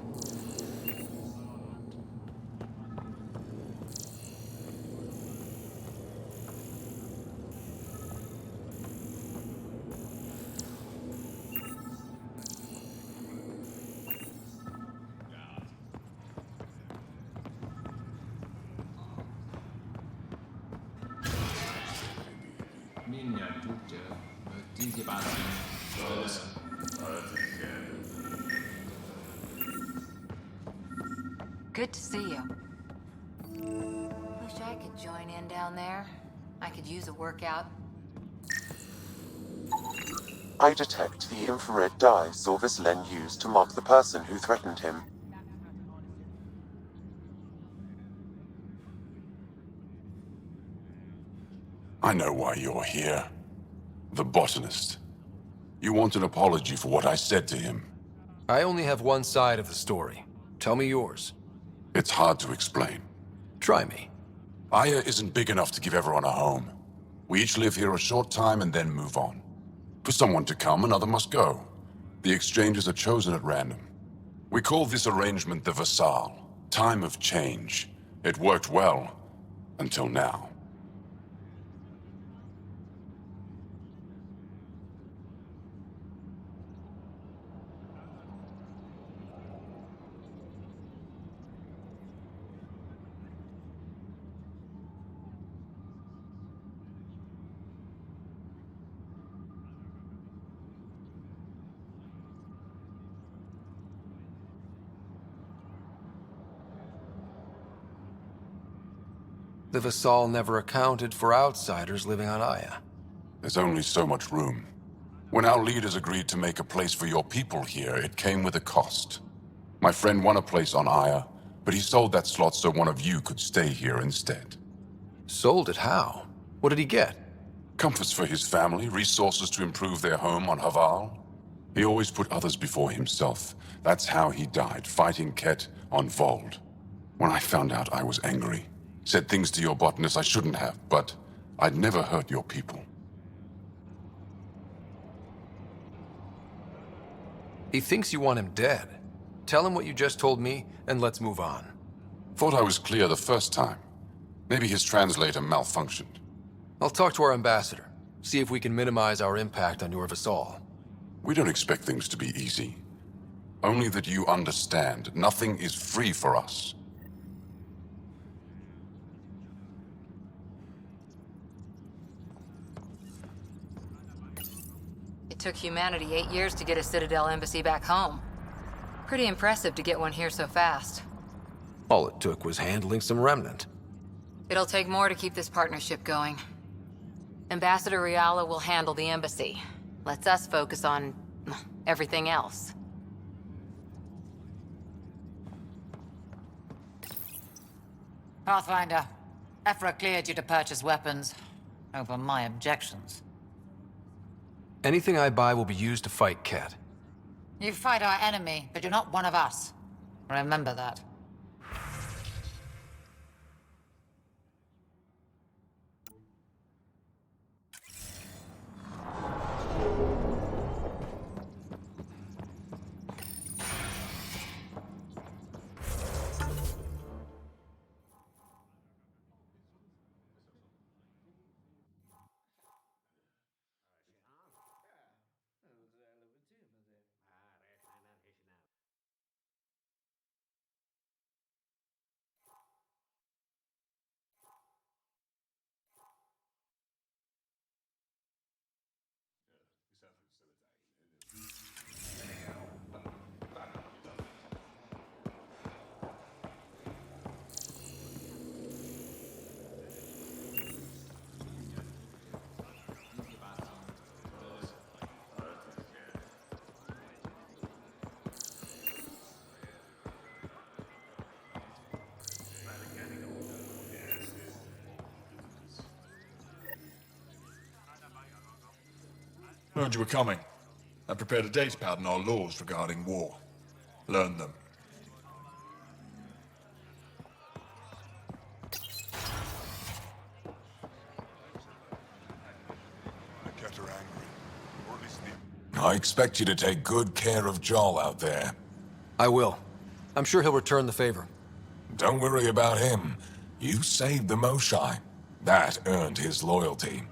Good to see you. Wish I could join in down there. I could use a workout. I detect the infrared dye Sorvis Len used to mark the person who threatened him. I know why you're here. The botanist. You want an apology for what I said to him. I only have one side of the story. Tell me yours. It's hard to explain. Try me. Aya isn't big enough to give everyone a home. We each live here a short time and then move on. For someone to come, another must go. The exchanges are chosen at random. We call this arrangement the Vassal, time of change. It worked well, until now. The Vassal never accounted for outsiders living on Aya. There's only so much room. When our leaders agreed to make a place for your people here, it came with a cost. My friend won a place on Aya, but he sold that slot so one of you could stay here instead. Sold it how? What did he get? Comforts for his family, resources to improve their home on Haval. He always put others before himself. That's how he died, fighting Ket on Vold. When I found out, I was angry. Said things to your botanist I shouldn't have, but I'd never hurt your people. He thinks you want him dead. Tell him what you just told me, and let's move on. Thought I was clear the first time. Maybe his translator malfunctioned. I'll talk to our ambassador. See if we can minimize our impact on your Vassal. We don't expect things to be easy. Only that you understand, nothing is free for us. It took humanity 8 years to get a Citadel embassy back home. Pretty impressive to get one here so fast. All it took was handling some remnant. It'll take more to keep this partnership going. Ambassador Riala will handle the embassy. Lets us focus on everything else. Pathfinder, Ephra cleared you to purchase weapons. Over my objections. Anything I buy will be used to fight Ket. You fight our enemy, but you're not one of us. Remember that. Heard you were coming. I prepared a datapad on our laws regarding war. Learn them. I expect you to take good care of Joel out there. I will. I'm sure he'll return the favor. Don't worry about him. You saved the Moshai. That earned his loyalty.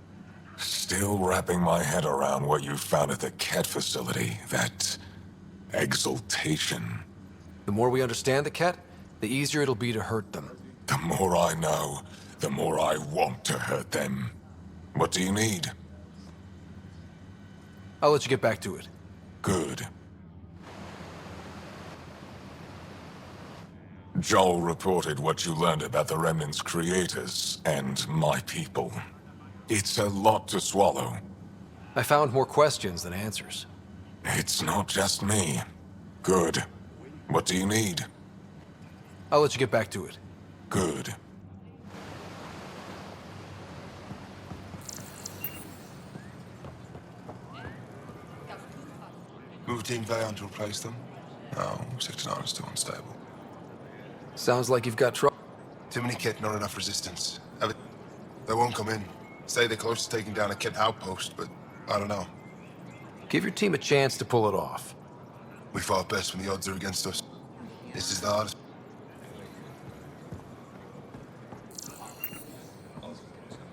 Still wrapping my head around what you found at the Ket facility. That exaltation. The more we understand the Ket, the easier it'll be to hurt them. The more I know, the more I want to hurt them. What do you need? I'll let you get back to it. Good. Joel reported what you learned about the Remnant's creators and my people. It's a lot to swallow. I found more questions than answers. It's not just me. Good. What do you need? I'll let you get back to it. Good. Move Team Vayon to replace them? No, Sector 9 is still unstable. Sounds like you've got trouble. Too many Ket, not enough resistance. They won't come in. Say they're close to taking down a Kett outpost, but I don't know. Give your team a chance to pull it off. We fought best when the odds are against us. This is the hardest.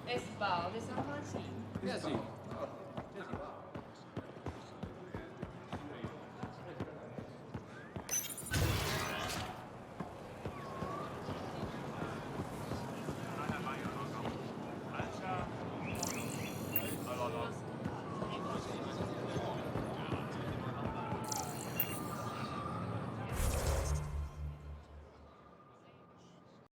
Esse balde são rosinhos.